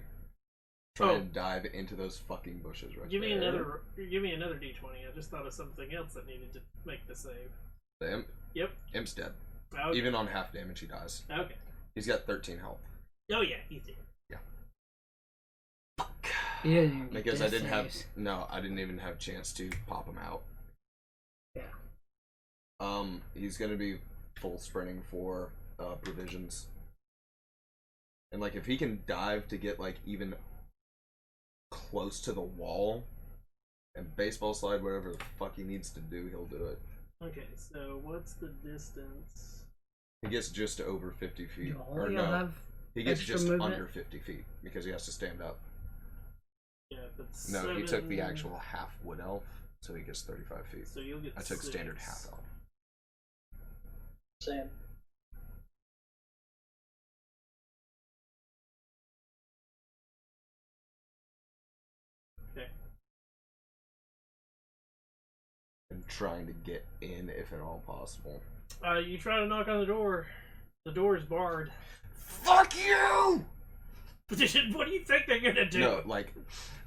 and dive into those fucking bushes right Give me there. Give me another D20. I just thought of something else that needed to make the save. The imp? Yep. Imp's dead. Okay. Even on half damage, he dies. Okay. He's got 13 health. Oh yeah, he's dead. Yeah. He didn't even get Because I death didn't saves. I didn't even have a chance to pop him out. Yeah. He's gonna be full sprinting for provisions. And like if he can dive to get like even close to the wall and baseball slide whatever the fuck he needs to do, he'll do it. Okay, so what's the distance? He gets just over 50 feet. You Or only no, have he gets extra just movement? under 50 feet because he has to stand up. Yeah, that's No, he took the 7. actual half wood elf, so he gets 35 feet. So you'll get I took 6. standard half elf. Same. Okay. And trying to get in if at all possible. You try to knock on the door. The door is barred. Fuck you! What do you think they're gonna do? No, like,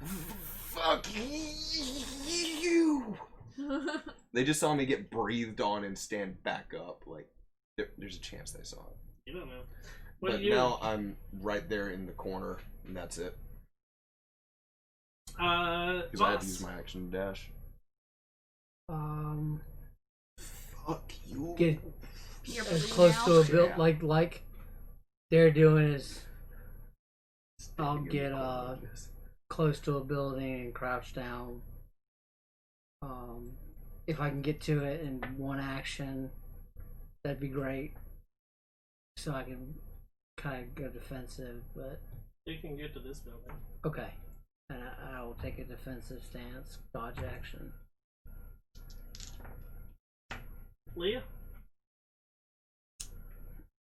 fuck you! They just saw me get breathed on and stand back up. Like, there's a chance they saw it. You don't know. What But do you now I'm right there in the corner, and that's it. Because I had to use my action to dash. Fuck you. Get You're as bleeding close out. to a build Yeah. like they're doing is I'll Standing in get the corner like this. close to a building and crouch down. If I can get to it in one action, that'd be great. So I can kind of go defensive, but You can get to this building. okay. And I will take a defensive stance, dodge action. Leah?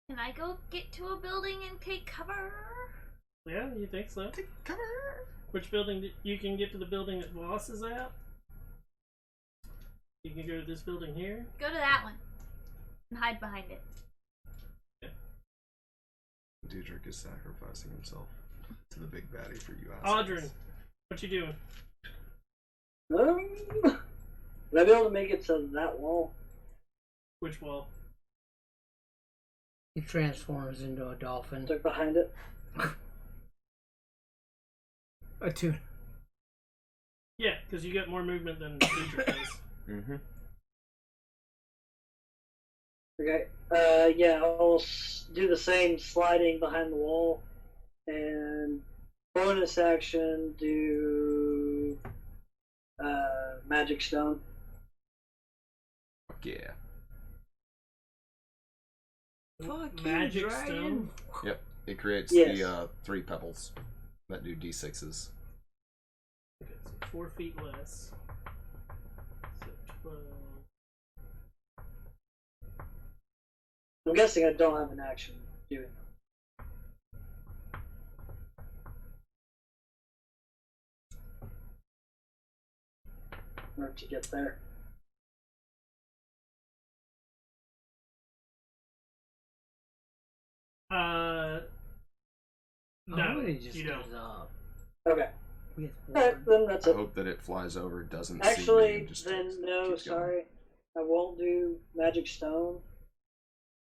Can I go get to a building and take cover? Yeah, you think so? Take cover! Which building? You can get to the building that Voss is at? You can go to this building here? Go to that one. And hide behind it. Diedrich is sacrificing himself to the big baddie for you assholes. Audrin, what you doing? Would I be able to make it to that wall? Which wall? He transforms into a dolphin. Stuck behind it? A tuna. Yeah, because you got more movement than Diedrich does. Mm-hmm. Okay. Yeah, I'll do the same sliding behind the wall, and bonus action do magic stone. Fuck yeah. Fuck Magic you, dragon. Yep. It creates Yes. the 3 pebbles that do d6s. Okay, so 4 feet less. So 12. I'm guessing I don't have an action doing that. In order to get there. No, he just you don't. goes up. Okay. He gets Alright, bored. then that's I it. hope that it flies over, doesn't see me, Actually, and just then no, keeps going. sorry. I won't do magic stone.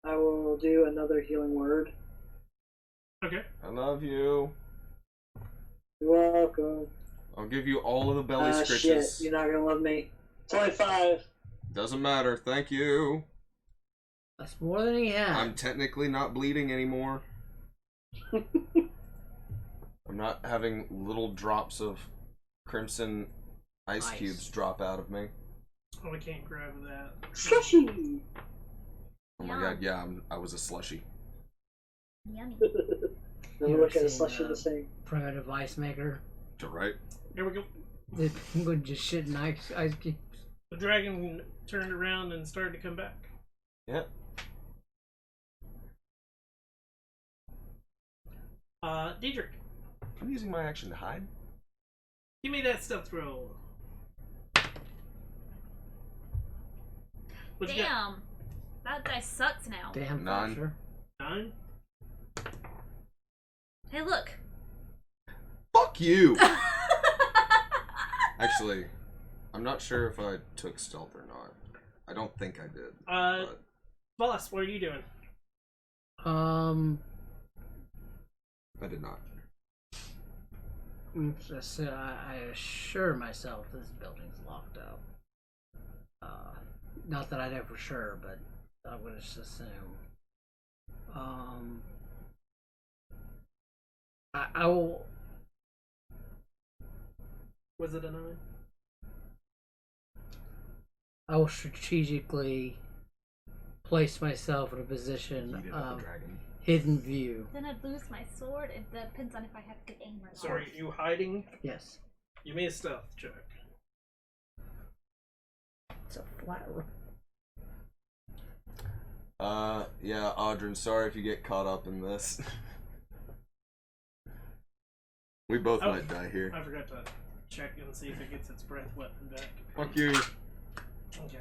I will do another healing word. Okay. I love you. You're welcome. I'll give you all of the belly Shit, scritches. you're not gonna love me. It's only 5. Doesn't matter, thank you. That's more than he had. I'm technically not bleeding anymore. I'm not having little drops of crimson ice Ice. cubes drop out of me. Oh, I can't grab that. Slushy! Oh my Yum. god, yeah, I was a slushy. Yummy. They You look ever at us seen, like the same. Primitive Ice Maker. Right. Here we go. The penguin just shitting ice cubes. The dragon turned around and started to come back. Yep. Diedrich, I'm using my action to hide. give me that stealth roll. What you got? Damn. That dice sucks now. Damn, Nine. Sure. 9? Hey, look. Fuck you! Actually, I'm not sure if I took stealth or not. I don't think I did. Boss, what are you doing? I did not. So I assure myself this building's locked up. Not that I know for sure, but I would just assume. I will. Was it a 9? I will strategically place myself in a position Eat it up, of dragon. hidden view. Then I'd lose my sword. It depends on if I have good aim or not. Sorry, are you hiding? Yes. Give me a stealth check. It's a flat room. Yeah, Audrey, sorry if you get caught up in this. We both might die here. I forgot to check and see if it gets its breath weapon back. Fuck you. Okay.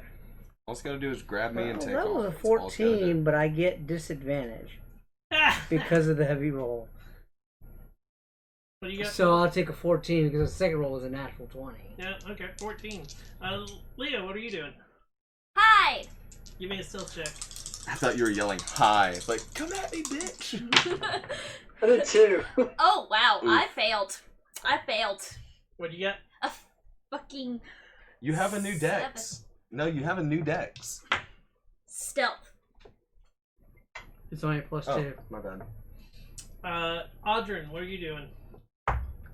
All it's gotta do is grab me and take that off. was a That's all it's gotta do. 14, but I get disadvantage Ah! because of the heavy roll. What do you got? So I'll take a 14 because the second roll was a natural 20. Yeah, okay, 14. Leah, what are you doing? Hide! Give me a stealth check. I thought you were yelling hi. It's like, come at me, bitch. I did too. Oh, wow. Oof. I failed. What do you got? A fucking You have a new dex. No, you have a new dex. stealth. It's only a plus Oh, 2. my bad. Audrin, what are you doing?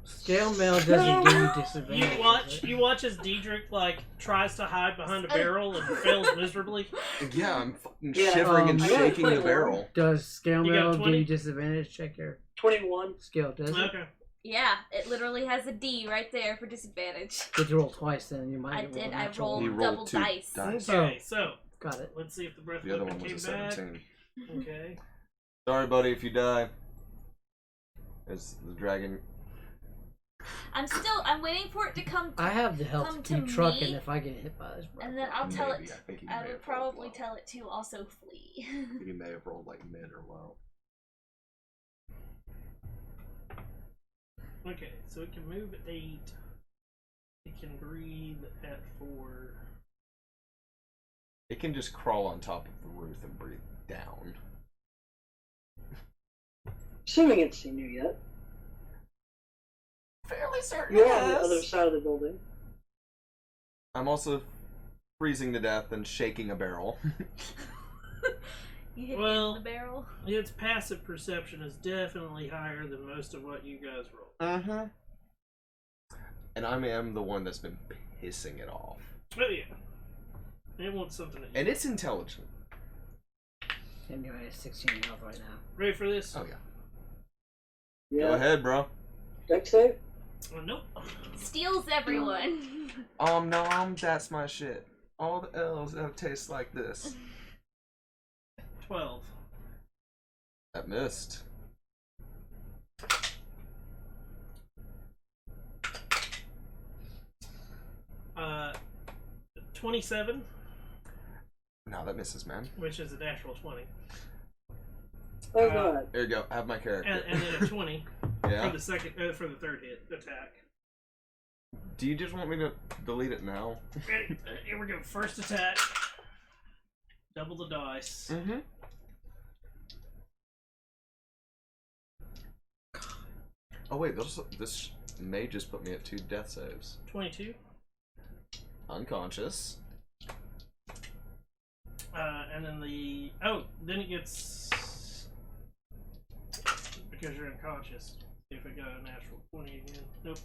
Scale mail doesn't give you disadvantage. You watch as Diedrich like tries to hide behind a barrel and fails miserably. Yeah, I'm fucking Yeah, shivering and I got shaking the 21. barrel. Does scale You got mail give 20? you disadvantage? Check your 21. skill, does it? Okay. Yeah, it literally has a D right there for disadvantage. Did you roll twice then? You might I have did, rolled a I natural rolled He one. rolled double 2 dice. dice. Okay, so Got it. let's see if the breath The other weapon one was came a back. 17. Okay. Sorry, buddy, if you die. It's the dragon. I'm waiting for it to come I have the health Come to keep to trucking me, if I get hit by this. and then I'll tell Maybe. it. I think he I may would have probably rolled tell it to also flee. low. I think he may have rolled like mid or low. Okay, so it can move at 8. It can breathe at 4. It can just crawl on top of the roof and breathe down. Assuming it's seen you yet. Fairly certain. You're on the other side of the building. I'm also freezing to death and shaking a barrel. You hit Well- me in the barrel. Its passive perception is definitely higher than most of what you guys roll. Uh-huh. And I am the one that's been pissing it off. Oh yeah. It wants something to eat. And it's intelligent. Anyway, it's 16 health right now. Ready for this? Oh, yeah. Yeah. Go ahead, bro. Dex save? Nope. Steals everyone. Nom, that's my shit. All the L's taste like this. 12. That missed. Uh, 27, No, that misses, man. which is a natural 20. Oh god. There you go. Have my character. And then a 20 Yeah. for the third hit attack. Do you just want me to delete it now? Ready? Here we go. First attack. Double the dice. Mm-hmm. Oh wait, this may just put me at 2 death saves. 22. Unconscious. And then then it gets, because you're unconscious. See if I got a natural 20 again. Nope.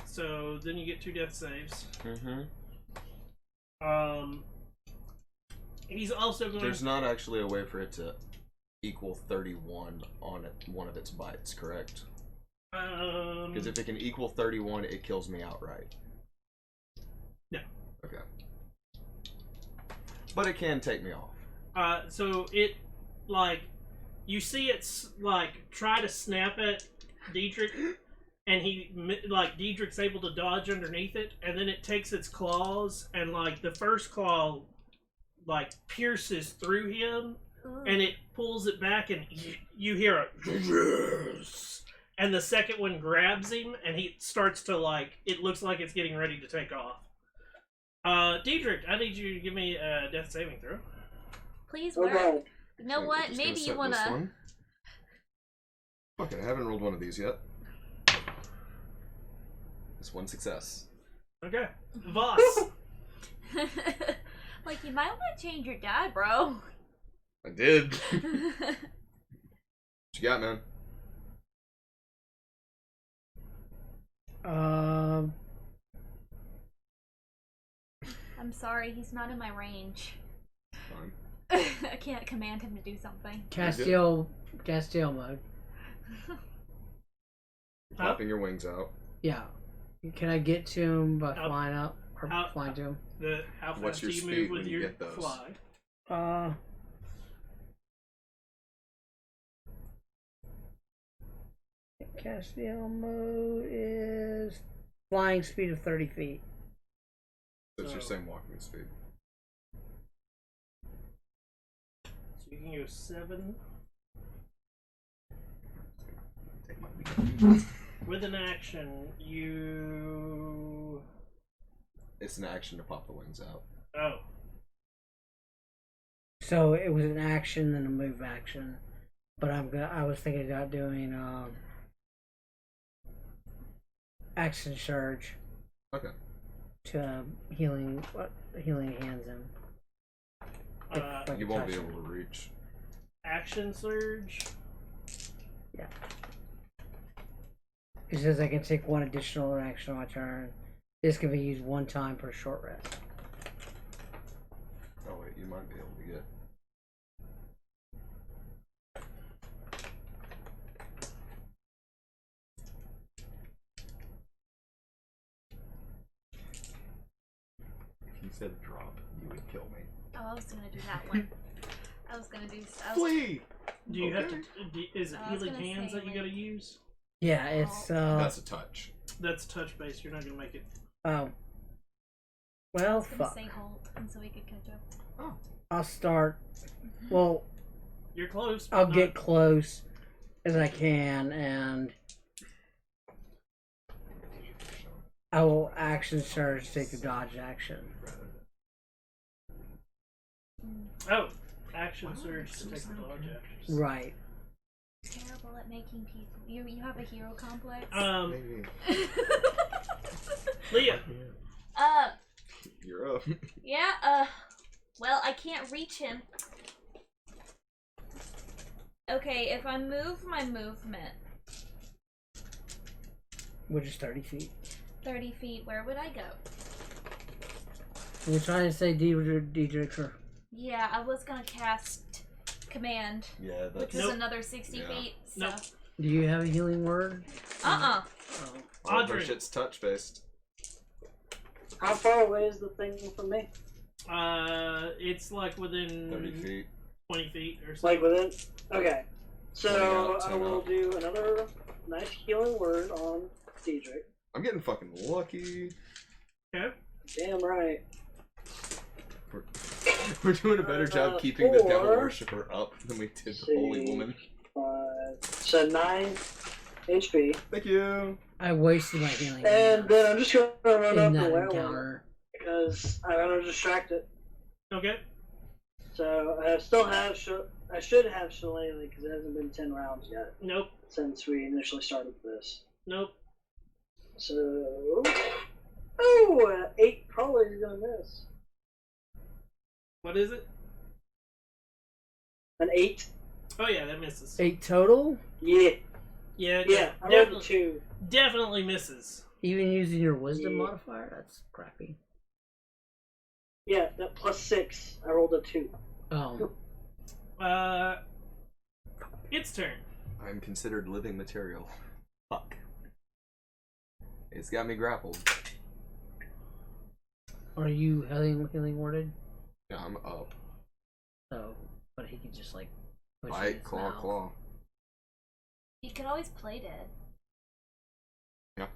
So then you get 2 death saves. Mm-hmm. He's also going. There's not actually a way for it to equal 31 on one of its bites, correct? Because if it can equal 31, it kills me outright. No. Okay. But it can take me off. So it, like, you see it's, like, try to snap at Diedrich, and Diedrich's able to dodge underneath it, and then it takes its claws, and, like, the first claw, like, pierces through him, and it pulls it back, and you hear a yes, and the second one grabs him, and he starts to, like, it looks like it's getting ready to take off. Diedrich, I need you to give me a death saving throw. Please work. Okay. You know So what? we're just Maybe gonna you set wanna. this one. Okay, I haven't rolled one of these yet. It's one success. Okay. Voss. Like, you might want to change your die, bro. I did. What you got, man? I'm sorry, he's not in my range. Fine. I can't command him to do something. Castile mode. Flapping your wings out. Yeah. Can I get to him by How- flying up or how- flying to him? How fast What's your do you speed move when with you your get those? fly? Castile mode is flying speed of 30 feet. So it's your So- same walking speed. So you can go 7. Take my lead. With an action, you... It's an action to pop the wings out. Oh. So it was an action and a move action, but I was thinking about doing action surge Okay. to healing hands him. If I You can won't be touch able him. to reach. Action surge. Yeah. It says I can take one additional action on my turn. This can be used one time per short rest. Oh wait, you might be able to get. If you said drop, you would kill me. Oh, I was gonna do that one. I was gonna do. Flee! Do you have Okay. to... Is it I was healing gonna hands say, that you like- gotta use? Yeah, it's That's a touch. That's touch based. You're not gonna make it. oh. I Well, was gonna fuck. say halt, and so we could catch up. Oh. I'll start. Well, You're close. but I'll not- get close as I can, and I will action surge to take the dodge action. Oh, action surge to take the dodge actions. Right. Terrible at making people. You have a hero complex. Maybe. Leah. You're up. Yeah. Well, I can't reach him. Okay, if I move my movement Which is 30 feet. 30 feet, where would I go? We're trying to say Diedrich or... Yeah, I was gonna cast command, Yeah, which that's. is Nope. another 60 Yeah. feet. So. Nope. Do you have a healing word? Uh-uh. Oh. All of our Audrey. shit's touch based. How far away is the thing from me? It's like within 30 feet. 20 feet or Like something. within? Okay. So 20 out, I 10 will out. do another nice healing word on Diedrich. I'm getting fucking lucky. Okay. Damn right. We're doing a better job keeping the devil 4. worshipper up than we did the holy woman. 5. So 9 HP. Thank you. I wasted my healing And hands then I'm just gonna run up in the that werewolf encounter. because I'm gonna distract it. Okay. So I still have I should have Shillelagh because it hasn't been 10 rounds yet Nope. since we initially started this. Nope. So 8 probably is gonna miss. What is it? An 8. Oh yeah, that misses. 8 total? Yeah. Yeah, Yeah. I rolled a definitely, 2. definitely misses. Even using your wisdom Yeah. modifier? That's crappy. Yeah. That plus 6. I rolled a 2. Oh. its turn. I'm considered living material. Fuck. It's got me grappled. Are you healing worded? Yeah, I'm up. So, but he could just like push Bite, his claw, mouth. claw. You could always play dead.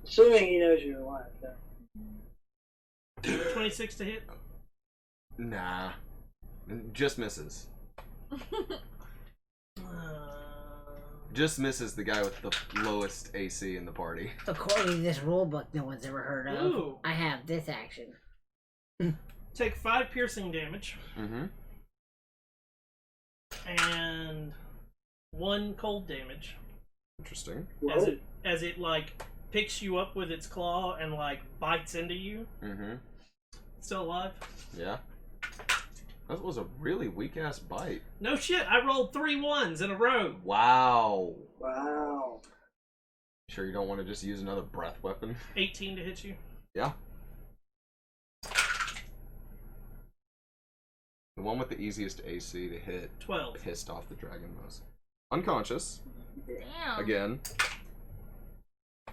Assuming he knows you're alive, though. 26 to hit. Nah. Just misses. Just misses the guy with the lowest AC in the party. According to this rule book no one's ever heard of, Ooh. I have this action. Take 5 piercing damage. Mm-hmm. And 1 cold damage. Interesting. As it like picks you up with its claw and like bites into you. Mm-hmm. Still alive? Yeah. That was a really weak-ass bite. No shit, I rolled 3 1s in a row. Wow. Wow. Sure you don't want to just use another breath weapon? 18 to hit you. Yeah. The one with the easiest AC to hit 12. pissed off the dragon most. Unconscious. Damn. Again. I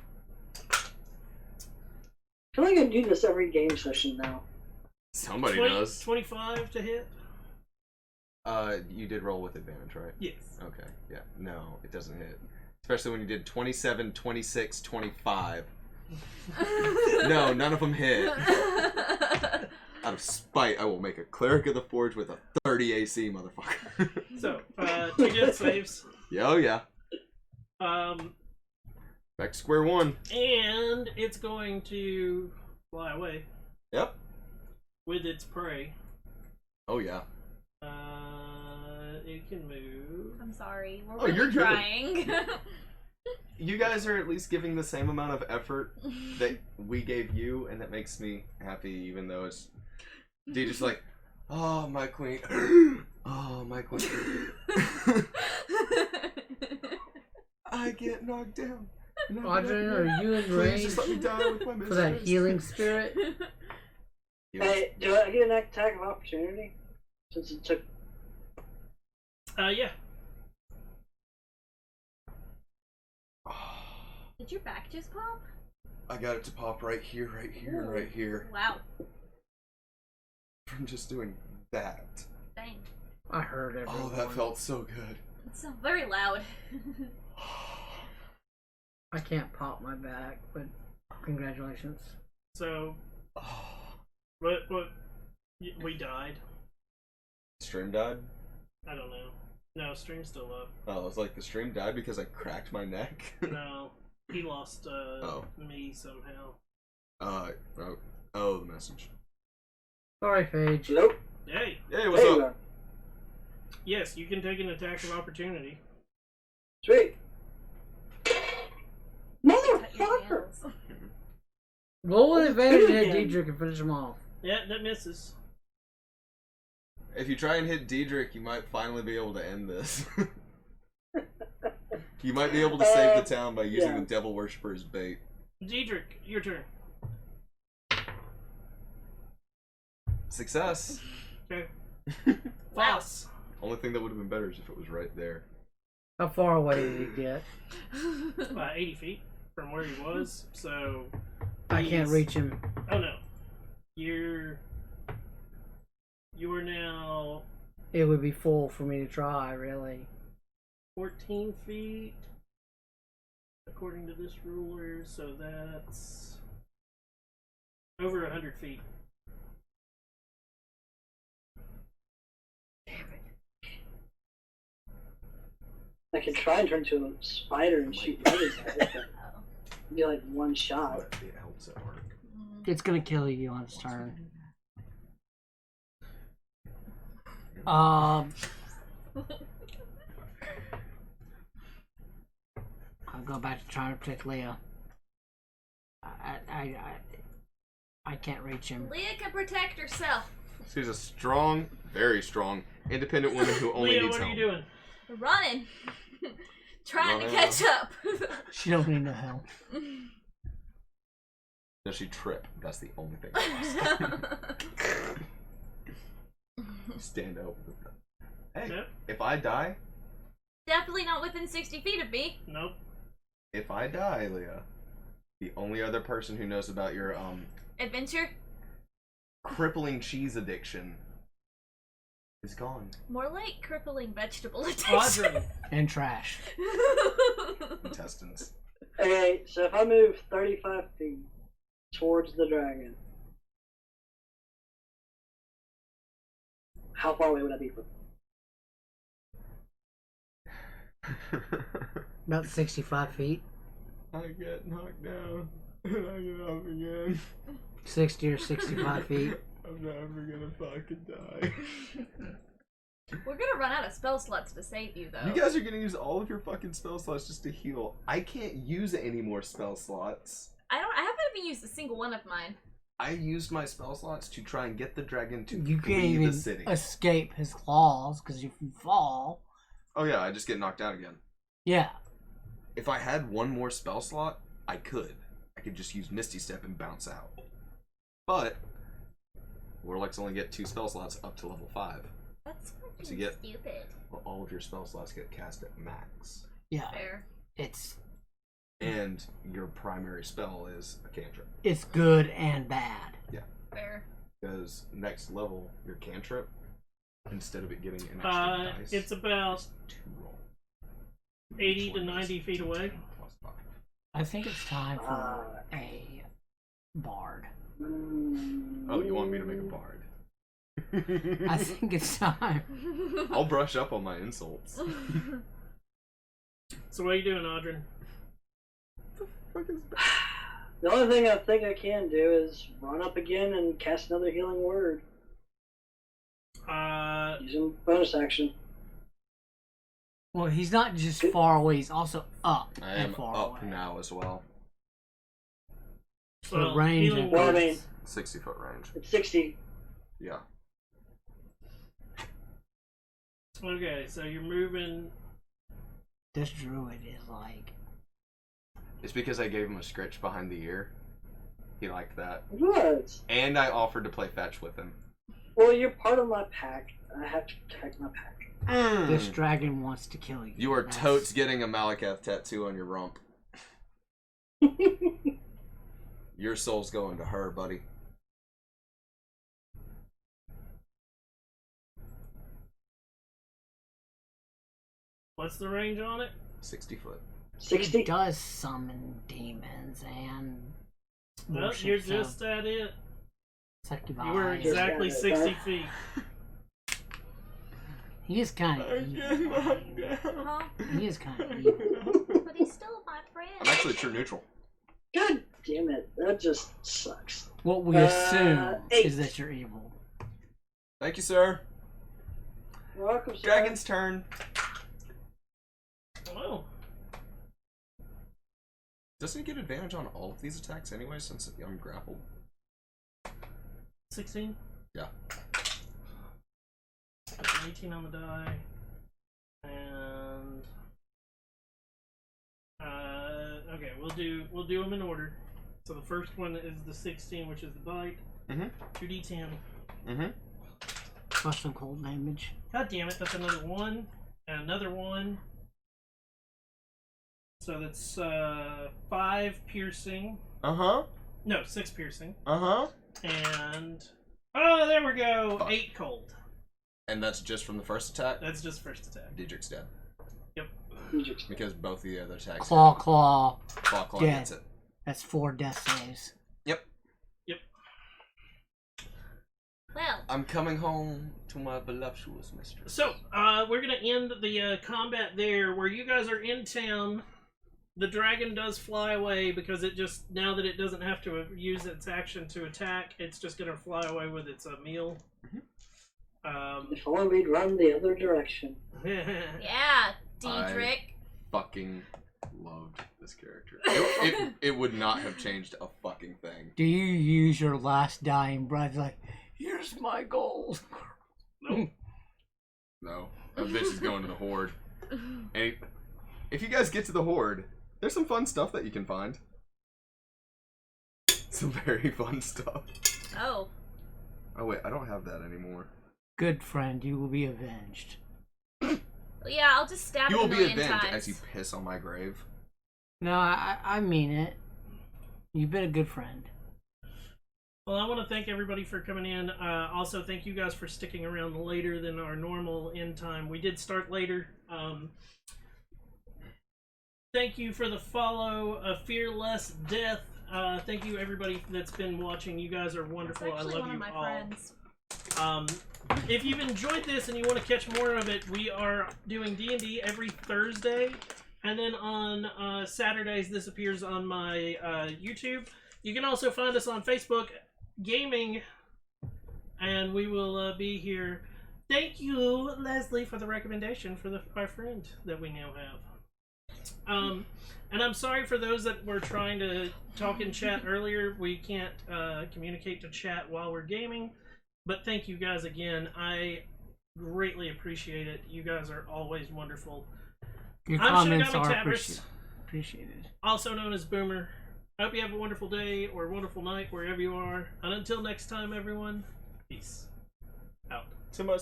feel like I do this every game session now. Somebody does. 25 to hit? You did roll with advantage, right? Yes. Okay, yeah. No, it doesn't hit. Especially when you did 27, 26, 25. No, none of them hit. Out of spite, I will make a Cleric of the Forge with a 30 AC, motherfucker. So, 2 death saves. Yeah, oh yeah. Back to square one. And it's going to fly away Yep. with its prey. Oh yeah. It can move. I'm sorry. We're Oh, really you're good. trying. You guys are at least giving the same amount of effort that we gave you, and that makes me happy, even though it's... They just like, oh, my queen. Oh, my queen. I get knocked down. Audrey, are you in Please range just let me die with my for that mistress. healing spirit? Hey, do I get an attack of opportunity? Since it took... Yeah. Did your back just pop? I got it to pop right here, right here, and right here. Wow. From just doing that. Dang. I heard everyone. Oh, that felt so good. It's so very loud. I can't pop my back, but congratulations. So, Oh. what, we died. Stream died? I don't know. No, stream's still up. Oh, I was like, the stream died because I cracked my neck? No, he lost me somehow. Oh, the message. Sorry, Phage. Nope. Hey, Hey, what's Hey, up? man. yes, you can take an attack of opportunity. Sweet. Cut your Motherfucker! nails. Roll with advantage to hit Again. Diedrich and finish him off. Yeah, that misses. If you try and hit Diedrich, you might finally be able to end this. You might be able to save the town by using yeah. the Devil Worshipper as bait. Diedrich, your turn. Success! Okay. Wow. Foss. Only thing that would have been better is if it was right there. How far away did he get? 80 feet from where he was, so... I can't he's- reach him. Oh no. You are now It would be full for me to try, really. 14 feet, according to this ruler, so that's over 100 feet. I could try and turn into a spider and shoot letters at it, but Oh. it'd be like one shot. But it helps at work. It's gonna kill you on its turn. I'll go back to trying to protect Leah. I can't reach him. Leah can protect herself. She's a strong, very strong, independent woman who only Leah, needs what are help. you doing? Running. Trying to Running. catch up. She don't need no help. Does she trip? That's the only thing I ask. Stand out with that. Hey, Yep. if I die, Definitely not within 60 feet of me. Nope. If I die, Leah, the only other person who knows about your Adventure? crippling cheese addiction is gone. More like crippling vegetable addiction. Audrey. And trash. Intestines. Okay, so if I move 35 feet towards the dragon, how far away would I be from? About 65 feet. I get knocked down and I get up again. 60 or 65 feet. I'm never gonna fucking die. We're gonna run out of spell slots to save you, though. You guys are gonna use all of your fucking spell slots just to heal. I can't use any more spell slots. I haven't even used a single one of mine. I used my spell slots to try and get the dragon to You can't flee even the city. escape his claws because if you fall. Oh yeah, I just get knocked out again. Yeah. If I had one more spell slot, I could. I could just use Misty Step and bounce out. But Warlocks only get 2 spell slots up to level 5. That's fucking So you get- stupid. Well, all of your spell slots get cast at max. Yeah. Fair. It's And your primary spell is a cantrip. good and bad. Fair. Because next level, your cantrip, instead of it getting an extra dice, It's about 2 roll. 80 to 90 feet away. Plus 5. I think it's time for a bard. Oh, you want me to make a bard? I think it's time. I'll brush up on my insults. So what are you doing, Audrey? The only thing I think I can do is run up again and cast another healing word using bonus action. Well, he's not just far away, he's also up I and am far up away. now as well. So Well, range healing and Well, I words. mean, 60-foot range. it's 60. Yeah. Okay, so you're moving. this druid is like It's because I gave him a scritch behind the ear. He liked that. What? And I offered to play fetch with him. Well, you're part of my pack. I have to protect my pack. this dragon wants to kill you. You are That's- totes getting a Malakath tattoo on your rump. Your soul's going to her, buddy. What's the range on it? 60 foot. He 60? does summon demons and Well, worships you're of just at it. succubi. You were exactly 60 feet. He is kind of evil. Huh? He is kind of evil. But he's still my friend. I'm actually true neutral. God damn it. That just sucks. What we assume 8. is that you're evil. Thank you, sir. You're welcome, sir. Dragon's turn. Oh, Doesn't he get advantage on all of these attacks anyway, since I'm grappled? 16? Yeah. 18 on the die. And okay, we'll do them in order. So the first one is the 16, which is the bite. Mhm. 2d10. Mhm. Plus some cold damage. God damn it, that's another one. And another one. So that's 5 piercing. No, 6 piercing. And oh, there we go. Fuck. 8 cold. And that's just from the first attack. That's just first attack. Diedrich's dead. Yep. Because both of the other attacks. Claw. Claw Dead. gets it. That's 4 death saves. Yep. Well, I'm coming home to my voluptuous mistress. So, we're gonna end the combat there. Where you guys are in town, the dragon does fly away because it just, now that it doesn't have to use its action to attack, it's just gonna fly away with its meal. If only we'd run the other direction. yeah, Diedrich. Fucking loved this character. It would not have changed a fucking thing. Do you use your last dying breath like, here's my gold? Nope. No. That bitch is going to the Horde. And if you guys get to the Horde, there's some fun stuff that you can find. Some very fun stuff. Oh. Oh wait, I don't have that anymore. Good friend, you will be avenged. But yeah, I'll just stab You it will a be million avenged times. as you piss on my grave. No, I mean it. You've been a good friend. Well, I want to thank everybody for coming in. Also, thank you guys for sticking around later than our normal end time. We did start later. Thank you for the follow, Fearless Death. Thank you, everybody that's been watching. You guys are wonderful. That's I actually love one you of my all. friends. If you've enjoyed this and you want to catch more of it, we are doing D&D every Thursday. And then on Saturdays, this appears on my YouTube. You can also find us on Facebook Gaming. And we will be here. Thank you, Leslie, for the recommendation for our friend that we now have. And I'm sorry for those that were trying to talk in chat earlier. We can't communicate to chat while we're gaming. But thank you guys again. I greatly appreciate it. You guys are always wonderful. Your I'm comments Shinigami are Tavris, appreciated. also known as Boomer. I hope you have a wonderful day or a wonderful night wherever you are. And until next time, everyone, peace out. To my